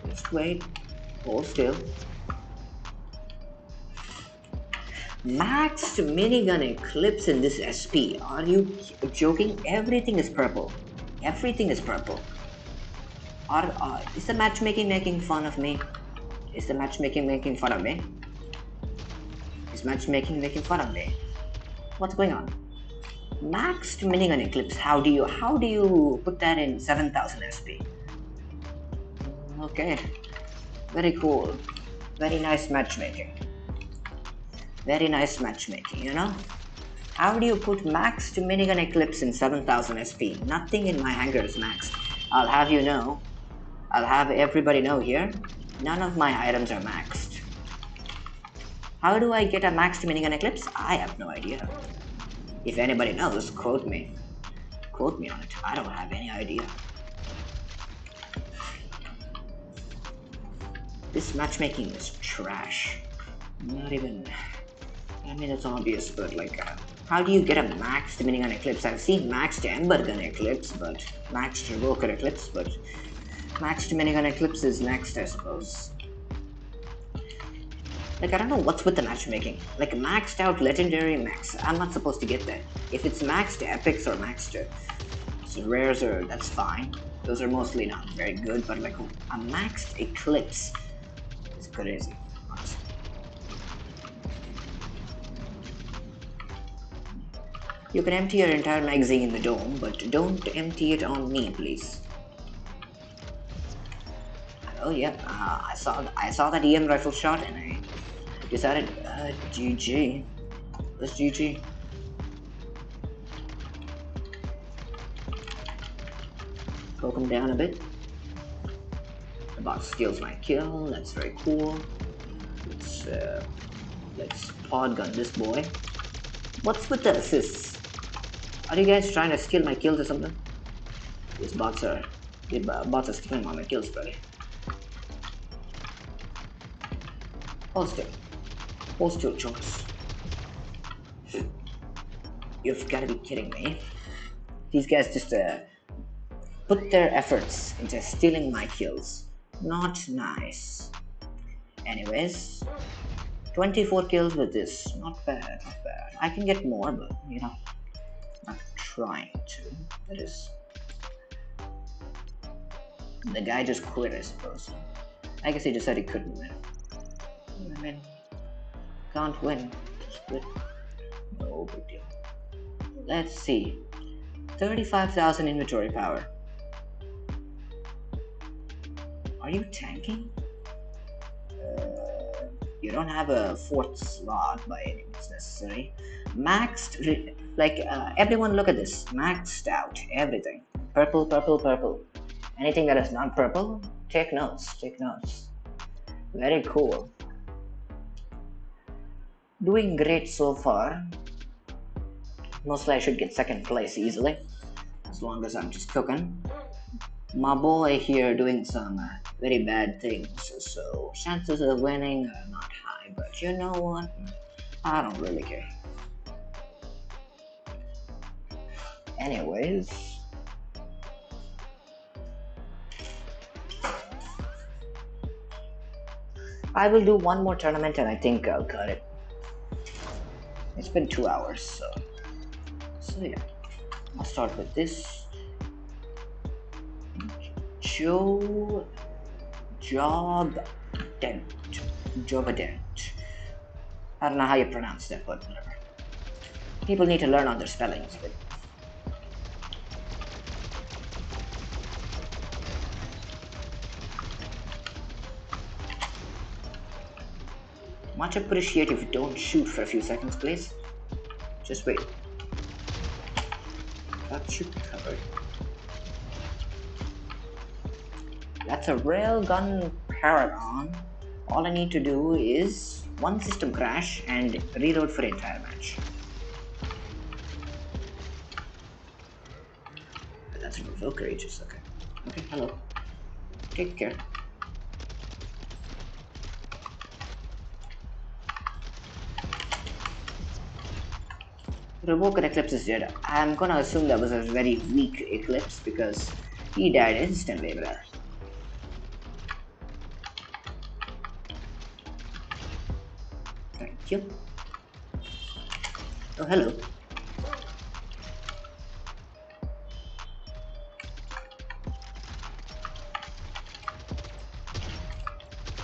Just wait. Hold still. Maxed minigun eclipse in this SP. Are you joking? Everything is purple. Everything is purple. Is the matchmaking making fun of me? Is the matchmaking making fun of me? Is matchmaking making fun of me? What's going on? Maxed minigun eclipse. How do you put that in 7000 SP? Okay. Very cool. Very nice matchmaking. Very nice matchmaking, you know? How do you put maxed minigun eclipse in 7000 SP? Nothing in my hangar is maxed. I'll have you know. I'll have everybody know here. None of my items are maxed. How do I get a maxed minigun eclipse? I have no idea. If anybody knows, quote me. Quote me on it. I don't have any idea. This matchmaking is trash. Not even... I mean, it's obvious, but like... how do you get a maxed minigun eclipse? I've seen maxed ember gun eclipse, but... maxed revoker eclipse, but... maxed minigun eclipse is next, I suppose. Like, I don't know what's with the matchmaking. Like, maxed out legendary max. I'm not supposed to get that. If it's maxed epics or maxed rares, that's fine. Those are mostly not very good, but like a maxed eclipse is crazy, honestly. You can empty your entire magazine in the dome, but don't empty it on me, please. Oh yeah, I saw that EM rifle shot and I decided, GG. That's GG. Poke him down a bit. The bot steals my kill. That's very cool. Let's pod gun this boy. What's with the assists? Are you guys trying to steal my kills or something? These bots are stealing all my kills, buddy. Hold still. Hold still, chunks. You've got to be kidding me. These guys just put their efforts into stealing my kills. Not nice. Anyways, 24 kills with this. Not bad, not bad. I can get more, but you know, not trying to. That is. The guy just quit, I suppose. I guess he decided he couldn't win. I mean, can't win. Just quit. No big deal. Let's see. 35,000 inventory power. Are you tanking? You don't have a fourth slot by any means necessary. Maxed, everyone look at this. Maxed out everything. Purple, purple, purple. Anything that is not purple, take notes, take notes. Very cool. Doing great so far. Mostly I should get second place easily, as long as I'm just cooking. My boy here doing some very bad things, so chances of winning are not high, but you know what? I don't really care. Anyways, I will do one more tournament and I think I'll cut it. It's been 2 hours, so yeah. I'll start with this. Jobadent. I don't know how you pronounce that, but whatever. People need to learn on their spellings, but much appreciate if you don't shoot for a few seconds, please. Just wait. Got you covered. That's a railgun Paragon. All I need to do is one system crash and reload for the entire match. That's a Revoker Aegis, okay. Okay, hello. Take care. Revoker Eclipse is dead. I'm gonna assume that was a very weak Eclipse because he died instantly with that. Thank you. Oh, hello.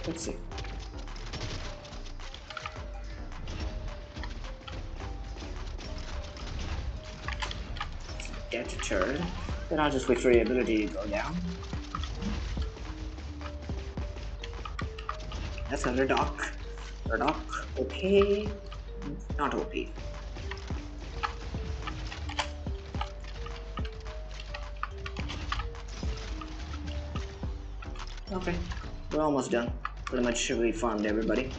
Let's see. Get a turn. Then I'll just wait for the ability to go down. That's another dock. Okay. Not OP. Okay. We're almost done. Pretty much we farmed everybody.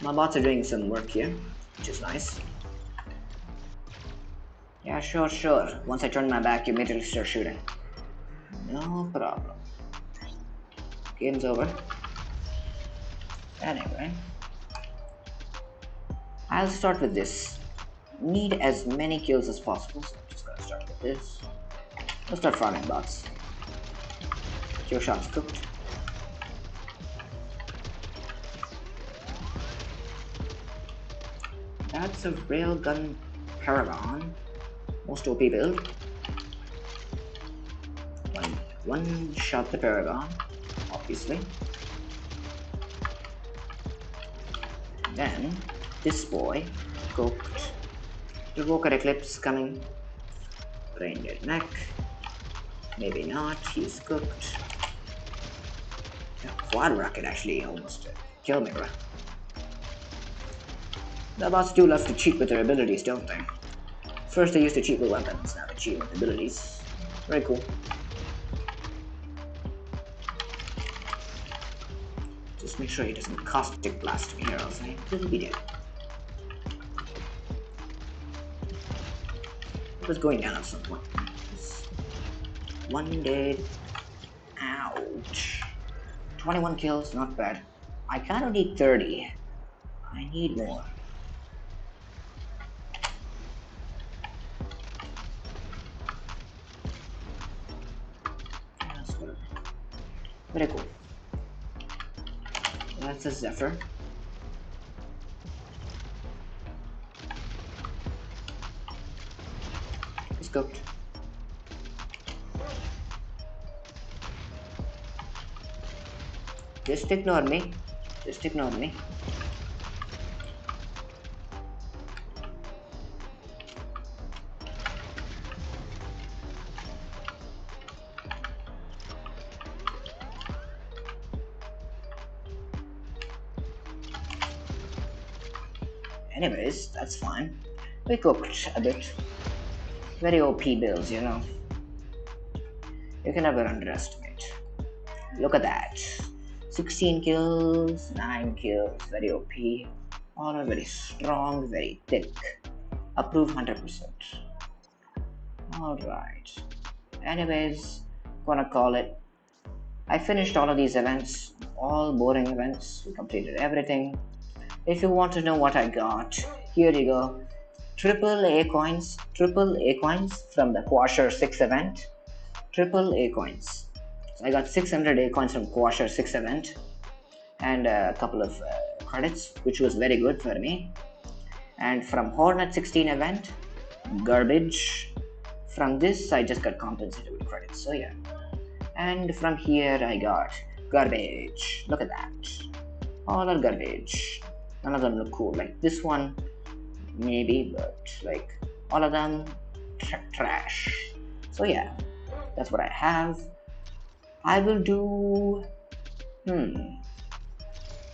My bots are doing some work here, which is nice. Yeah, sure. Once I turn my back, you immediately start shooting. No problem. Game's over. Anyway, I'll start with this. Need as many kills as possible, so I'm just gonna start with this. Let's start farming bots. Your shot's cooked. That's a railgun Paragon. Most OP build. One shot the Paragon, obviously. Then this boy cooked. Revoker Eclipse coming. Brain dead Mech. Maybe not. He's cooked. Yeah, Quad Rocket actually almost killed me, bro. The bots do love to cheat with their abilities, don't they? First they used to cheat with weapons, now they cheat with abilities. Very cool. Just make sure he doesn't caustic blast me, or else I will be dead. It was going down at some point. One dead. Ouch. 21 kills, not bad. I kind of need 30. I need more. That's whatever. Very cool. That's a Zephyr. It's cooked. Just ignore me. Just ignore me. Anyways, that's fine. We cooked a bit. Very OP builds, you know. You can never underestimate. Look at that. 16 kills, 9 kills, very OP. All are very strong, very thick. Approve 100%. Alright. Anyways, gonna call it. I finished all of these events, all boring events. We completed everything. If you want to know what I got, here you go. Triple A coins from the Quasher 6 event. Triple A coins. So I got 600 A coins from Quasher 6 event and a couple of credits, which was very good for me. And from Hornet 16 event, garbage. From this, I just got compensated with credits, so yeah. And from here, I got garbage. Look at that. All are garbage. None of them look cool. Like this one, maybe, but like all of them, trash. So yeah, that's what I have. I will do.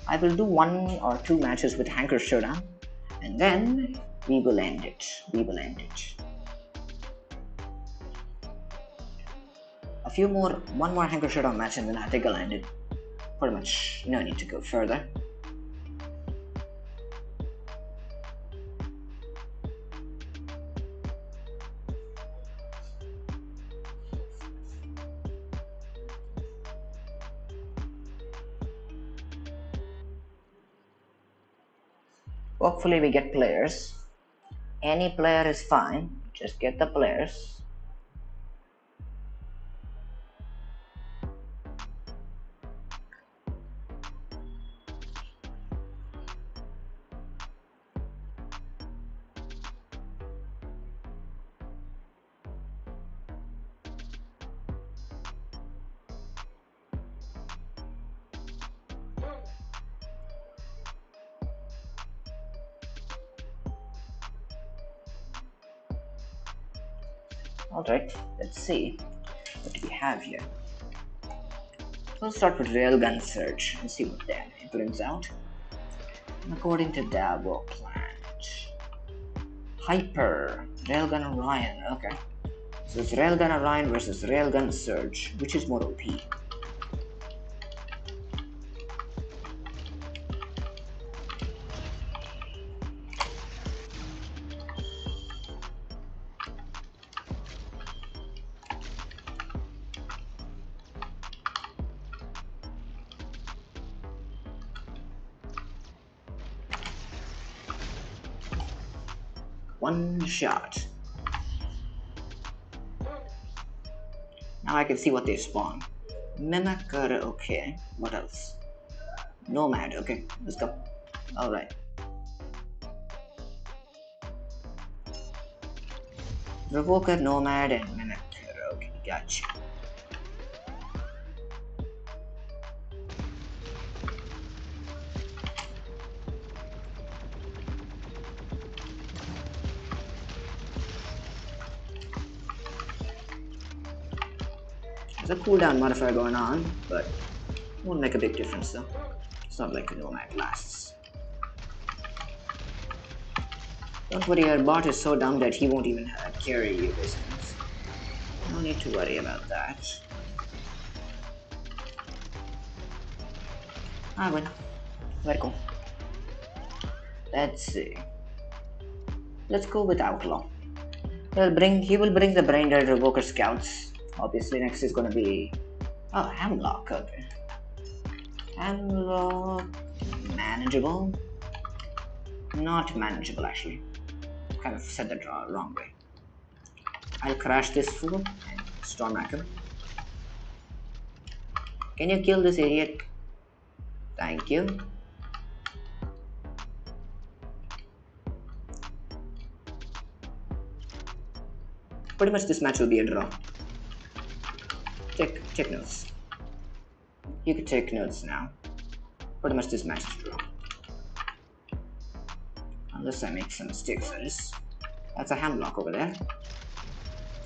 I will do 1 or 2 matches with Hanker Showdown, and then we will end it. One more Hanker Showdown match, and then I think I'll end it. Pretty much, no need to go further. Hopefully we get players. Any player is fine. Just get the players. Alright, let's see what do we have here. We'll start with Railgun Search and see what that it brings out. And according to Davo Plant, Hyper, Railgun Orion, okay. So it's Railgun Orion versus Railgun Surge, which is more OP. One shot. Now I can see what they spawn. Mech, okay. What else? Nomad, okay. Let's go. Alright. Revoker, Nomad, and Mech, okay. Gotcha. There's a cooldown modifier going on, but it won't make a big difference though. It's not like a Nomad lasts. Don't worry, our bot is so dumb that he won't even carry you this things. No need to worry about that. Ah, well, very cool. Let's see. Let's go with Outlaw. He will bring the Brain Dead Revoker Scouts. Obviously, next is gonna be Hemlock. Okay, Hemlock, manageable. Not manageable actually. Kind of said that wrong way. I'll crash this fool and storm rack him. Can you kill this idiot? Thank you. Pretty much this match will be a draw. Take notes. You can take notes now. Pretty much this match is draw. Unless I make some mistakes on this. That's a hand block over there.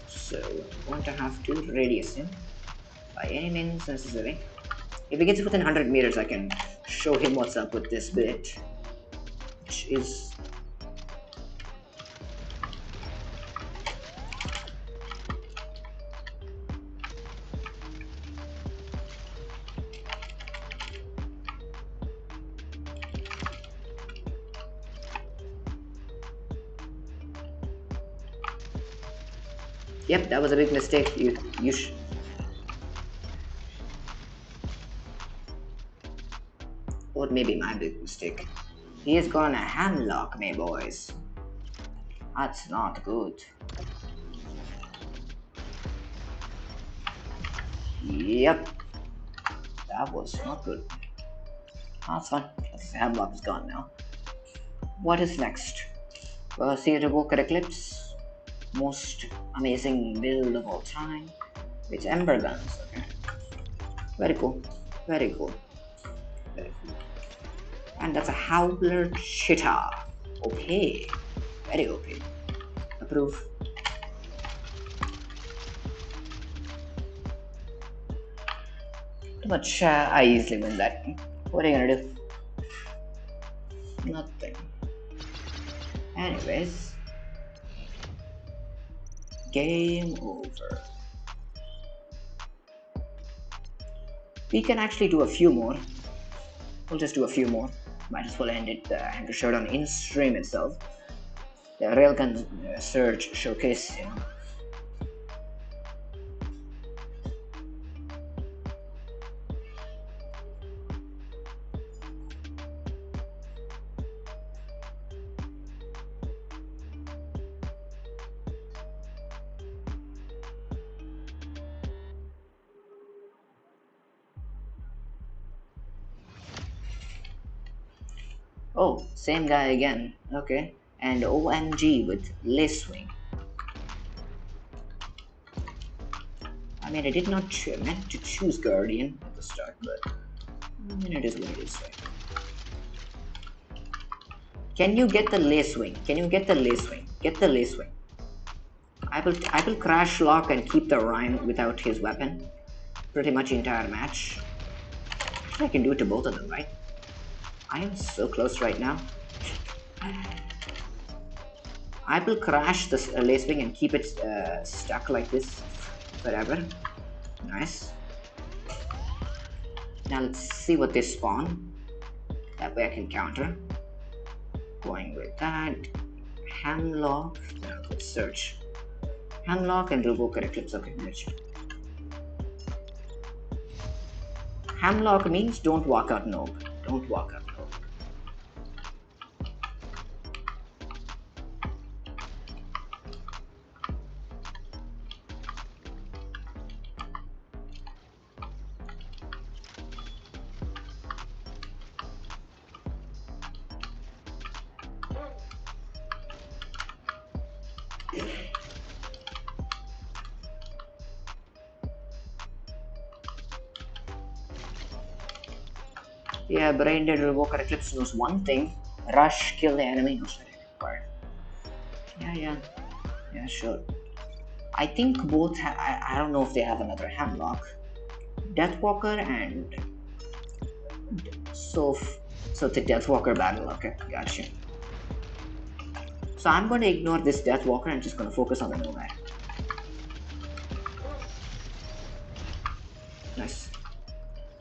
So I'm going to have to radius him by any means necessary. If he gets within 100 meters, I can show him what's up with this bit, which is yep, that was a big mistake. You or maybe my big mistake. He is gonna hamlock me, boys. That's not good. Yep, that was not good. That's fine. The hamlock is gone now. What is next? See Revoker Eclipse. Most amazing build of all time. It's Ember Guns. Okay. Very cool. Very cool. Very cool. And that's a Howler Cheetah. Okay. Very okay. Approve. Too much. I easily win that. What are you gonna do? Nothing. Anyways. Game over. We can actually do a few more. We'll just do a few more. Might as well end it and to show it on in stream itself. The Railgun Surge showcase, you know. Oh, same guy again. Okay. And OMG with Lace Swing. I mean, I did not meant to choose Guardian at the start, but I mean, it is what it is, right? Can you get the Lace Swing? Can you get the Lace Swing? Get the Lace Swing. I will crash lock and keep the Rhyme without his weapon. Pretty much entire match. I can do it to both of them, right? I am so close right now. I will crash this Lace Wing and keep it stuck like this forever. Nice. Now let's see what they spawn. That way I can counter. Going with that. Hamlock. Now let's search. Hamlock and Revoker Eclipse. Okay, let's check. Hamlock means don't walk out noob. Don't walk out noob. Yeah, Brain Dead Revoker Eclipse knows one thing. Rush, kill the enemy, no sweating required. Yeah, sure. I think both I don't know if they have another Hamlock. Deathwalker and so the Deathwalker battle, okay, gotcha. So I'm going to ignore this Deathwalker and just going to focus on the Nomad. Nice.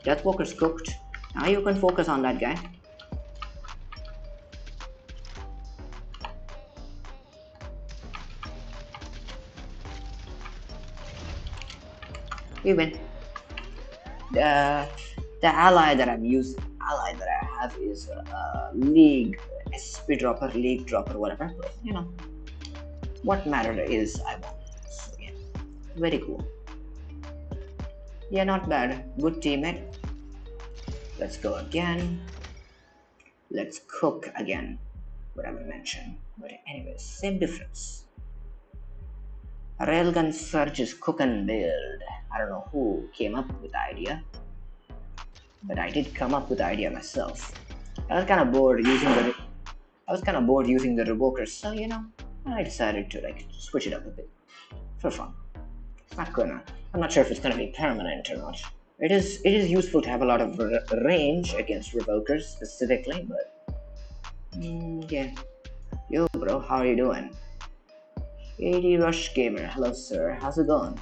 Deathwalker's cooked. Now you can focus on that guy. We win. The ally that I have is League SP Dropper, League Dropper, whatever. But, you know, what matter is I won. So yeah, very cool. Yeah, not bad. Good teammate. Let's go again. Let's cook again. Whatever I mentioned. But anyways, same difference. Railgun Surge is cook and build. I don't know who came up with the idea. but I did come up with the idea myself. I was kind of bored using the revokers, so I decided to like switch it up a bit for fun. I'm not sure if it's gonna be permanent or not. It is useful to have a lot of range against revokers specifically, but yeah. Yo, bro, how are you doing? AD Rush Gamer, hello sir, how's it going?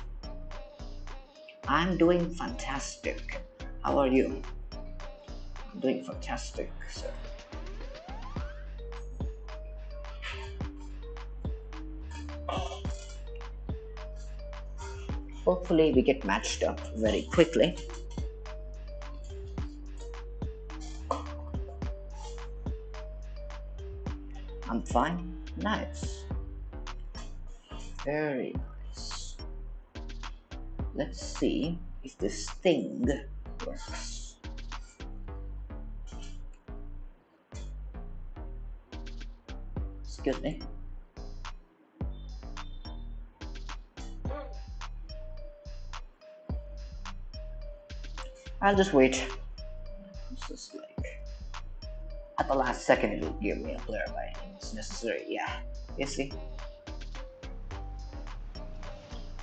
I'm doing fantastic. How are you? I'm doing fantastic, sir. Hopefully we get matched up very quickly. I'm fine. Nice. Very nice. Let's see if this thing works. Excuse me. I'll just wait. It's just like at the last second it will give me a player by any means necessary. Yeah, you see.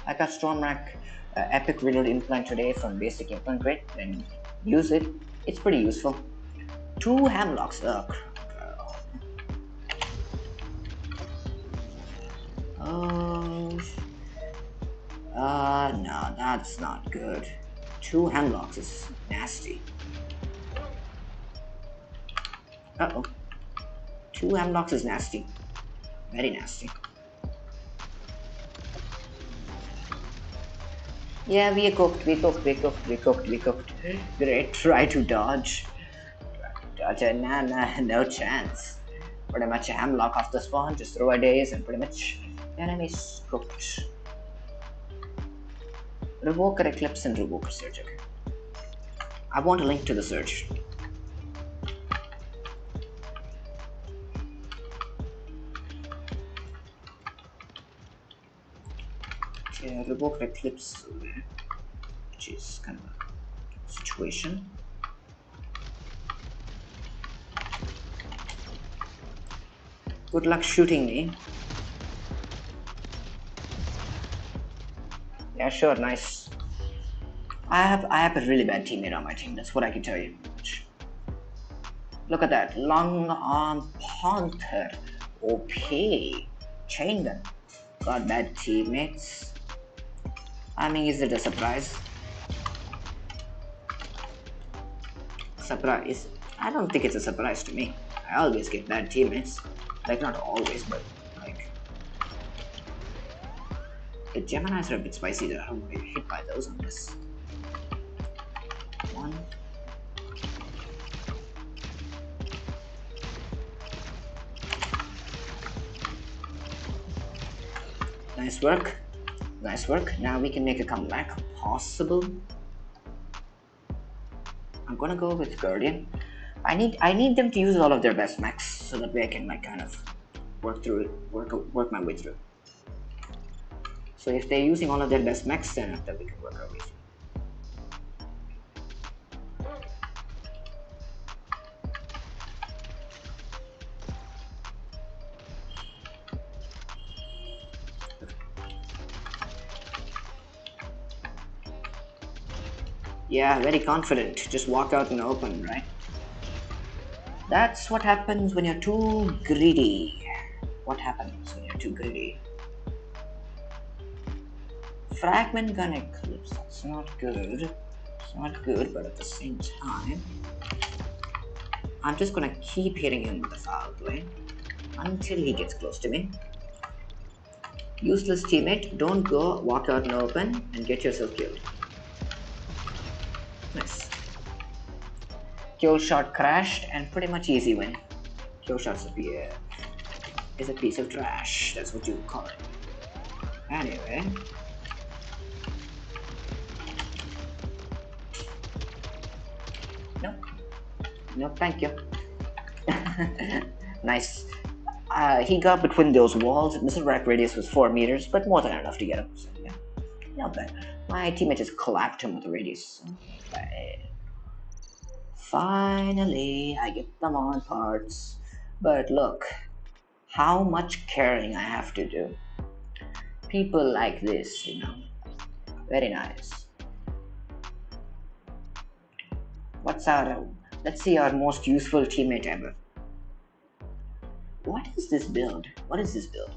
I got Stormrack Epic Reload implant today from Basic Implant Grid and use it. It's pretty useful. 2 Hemlocks. No, that's not good. 2 Hemlocks is nasty. Uh-oh. 2 Hemlocks is nasty. Very nasty. Yeah, we cooked. Great, try to dodge. Nah, no chance. Pretty much a Hemlock off the spawn, just throw a daze and pretty much enemies cooked. Revoker Eclipse and Revoker Surge. Okay. I want a link to the Surge. Okay, Revoker Eclipse, which is kind of a situation. Good luck shooting me. Yeah, sure, nice. I have a really bad teammate on my team, that's what I can tell you. Look at that, Long Arm Panther. Okay. Chain gun. Got bad teammates. I mean, is it a surprise? Surprise? I don't think it's a surprise to me. I always get bad teammates. Like, not always, but like... The Geminis are a bit spicy there. I don't want to get hit by those on this. One. Nice work. Nice work. Now we can make a comeback. Possible. I'm gonna go with Guardian. I need them to use all of their best mechs so that way I can like kind of work my way through. So if they're using all of their best mechs, then after we can work our way through. Yeah, very confident. Just walk out in the open, right? That's what happens when you're too greedy. What happens when you're too greedy? Fragment gun eclipse. That's not good. It's not good, but at the same time, I'm just gonna keep hitting him with the foul play until he gets close to me. Useless teammate, don't go walk out in the open and get yourself killed. Nice. Kill shot crashed and pretty much easy win. Kill shots is a piece of trash. That's what you call it. Anyway. No, thank you. Nice. He got between those walls. Mr. Rack radius was 4 meters, but more than enough to get him. So, yeah, not bad. My teammate just clapped him with the radius. Finally, I get them on parts. But look, how much caring I have to do. People like this, very nice. What's our, let's see our most useful teammate ever. What is this build? What is this build?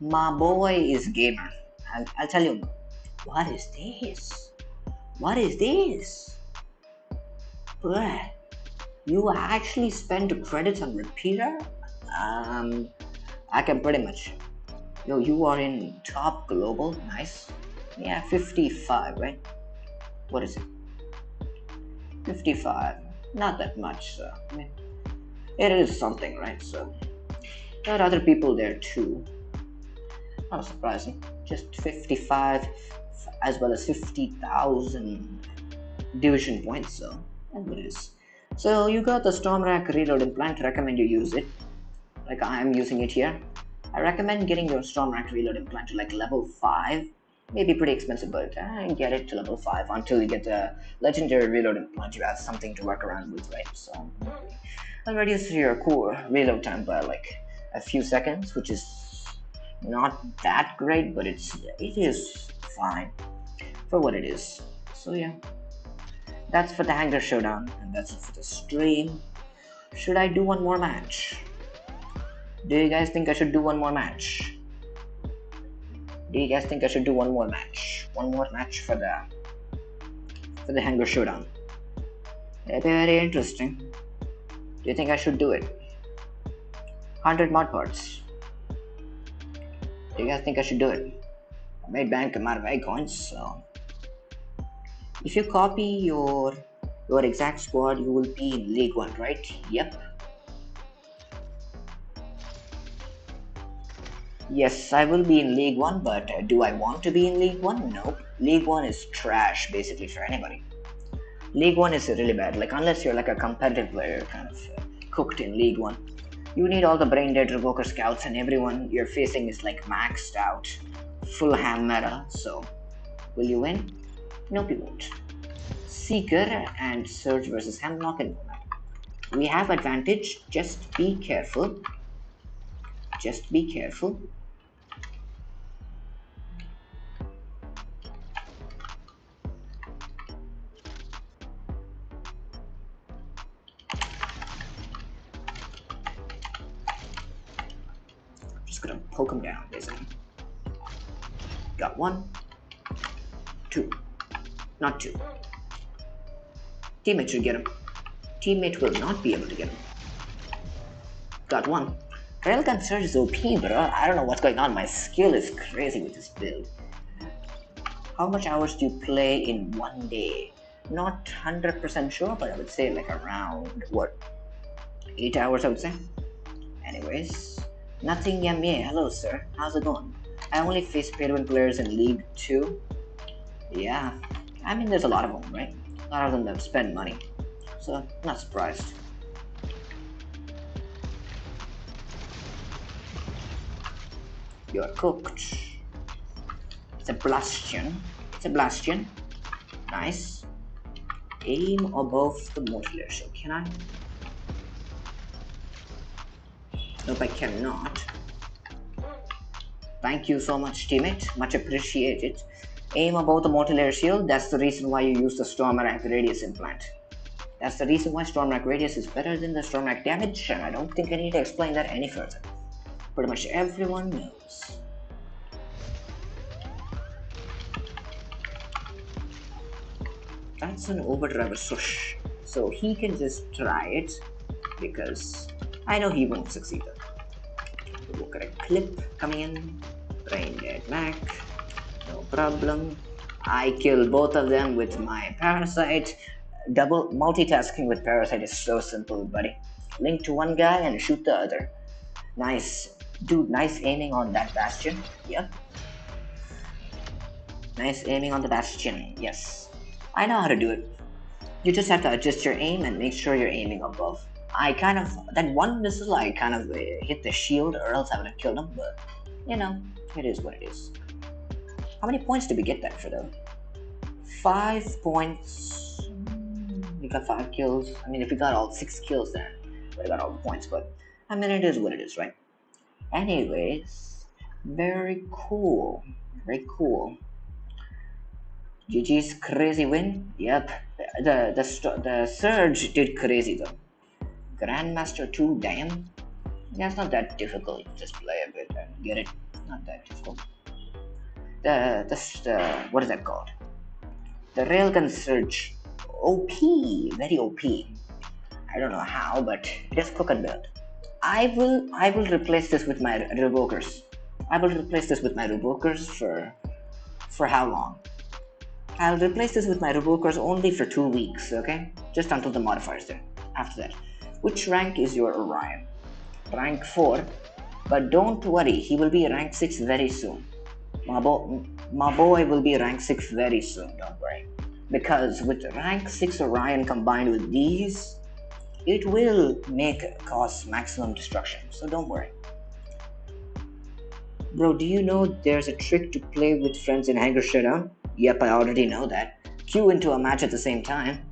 My boy is gamer. I'll tell you, what is this? What is this? Bruh, you actually spent credits on repeater? I can pretty much. Yo, you are in top global, nice. Yeah, 55, right? What is it? 55. Not that much, so I mean, it is something, right? So there are other people there too. Not surprising. Just 55 as well as 50,000 division points, so that's what it is. So you got the Stormrack reload implant. Recommend you use it. Like I am using it here. I recommend getting your Stormrack reload implant to like level 5. Maybe pretty expensive, but get it to level 5 until you get the legendary reload implant. You have something to work around with, right? So I'll reduce your core reload time by like a few seconds, which is not that great, but it is fine for what it is. So yeah, that's for the Hangar Showdown, and that's it for the stream. Should I do one more match? Do you guys think I should do one more match? Do you guys think I should do one more match? One more match for the Hangar Showdown. That'd be very interesting. Do you think I should do it? 100 mod parts. Do you guys think I should do it? I made bank amount of icons, so if you copy your exact squad, you will be in League 1, right? Yep. Yes, I will be in League 1, but do I want to be in League 1? Nope. League 1 is trash, basically, for anybody. League 1 is really bad, like unless you're like a competitive player, kind of cooked in League 1. You need all the brain dead revoker scouts, and everyone you're facing is like maxed out, full ham meta, so will you win? Nope, you won't. Seeker and Surge versus Hemlock and Nomad. We have advantage, just be careful. Just be careful. Just gonna poke him down, basically. Got 1, 2. Not 2. Teammate should get him. Teammate will not be able to get him. Got 1. Railgun Surge is OP, bro. I don't know what's going on. My skill is crazy with this build. How much hours do you play in one day? Not 100% sure, but I would say like around, 8 hours, I would say. Anyways, nothing yummy. Hello, sir. How's it going? I only face Plarium players in League 2. Yeah, I mean, there's a lot of them, right? A lot of them that spend money. So, not surprised. You're cooked. It's a Bastion. It's a Bastion. Nice. Aim above the mortar shell. Can I? Nope, I cannot. Thank you so much, teammate. Much appreciated. Aim above the mortar shield. That's the reason why you use the Stormrack Radius implant. That's the reason why Stormrack Radius is better than the Stormrack damage, and I don't think I need to explain that any further. Pretty much everyone knows. That's an overdriver swoosh, so he can just try it because I know he won't succeed. Look at a clip coming in. Brain dead Mech. No problem. I kill both of them with my parasite. Double multitasking with parasite is so simple, buddy. Link to one guy and shoot the other. Nice. Dude, nice aiming on that Bastion. Yep. Nice aiming on the Bastion. Yes. I know how to do it. You just have to adjust your aim and make sure you're aiming above. That one missile, I kind of hit the shield, or else I would have killed him, but, it is what it is. How many points did we get that for, though? 5 points. We got 5 kills. I mean, if we got all 6 kills, then we got all the points. But I mean, it is what it is, right? Anyways, very cool. Very cool. GG's crazy win. Yep. The Surge did crazy though. Grandmaster 2, damn. Yeah, it's not that difficult. You just play a bit and get it. Not that difficult. What is that called? The Railgun Surge. OP, very OP. I don't know how, but it is cook and build. I will replace this with my revokers. I will replace this with my revokers for how long? I'll replace this with my revokers only for 2 weeks, okay? Just until the modifier's there. After that. Which rank is your Orion? Rank 4. But don't worry, he will be rank 6 very soon. My boy will be rank 6 very soon, don't worry. Because with rank 6 Orion combined with these, it will cause maximum destruction, so don't worry. Bro, do you know there's a trick to play with friends in Hangar Showdown? Yep, I already know that. Queue into a match at the same time.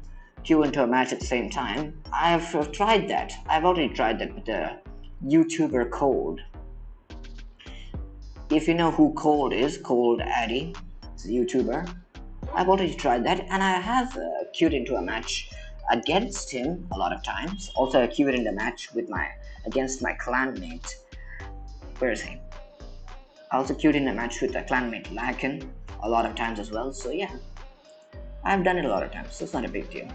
I've tried that. I've already tried that with the YouTuber Cold. If you know who Cold is, Cold Addy, it's a YouTuber. I've already tried that, and I have queued into a match against him a lot of times. Also, I queued in the match against my clanmate. Where is he? I also queued in a match with a clanmate Lakin a lot of times as well. So yeah, I've done it a lot of times, so it's not a big deal.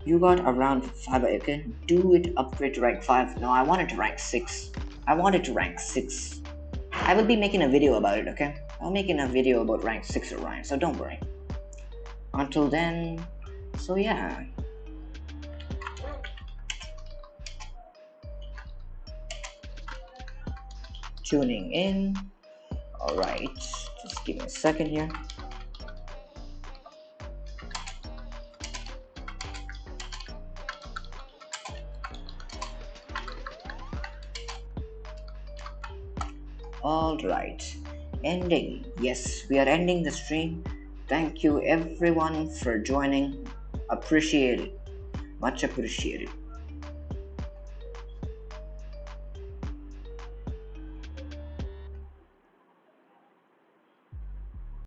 You got around 5, okay? Do it upgrade to rank 5. No, I wanted to rank 6. I will be making a video about it, okay? I'm making a video about rank 6 Orion, so don't worry. Until then, so yeah. Tuning in. Alright, just give me a second here. Alright, ending. Yes, we are ending the stream. Thank you everyone for joining. Appreciate it. Much appreciated.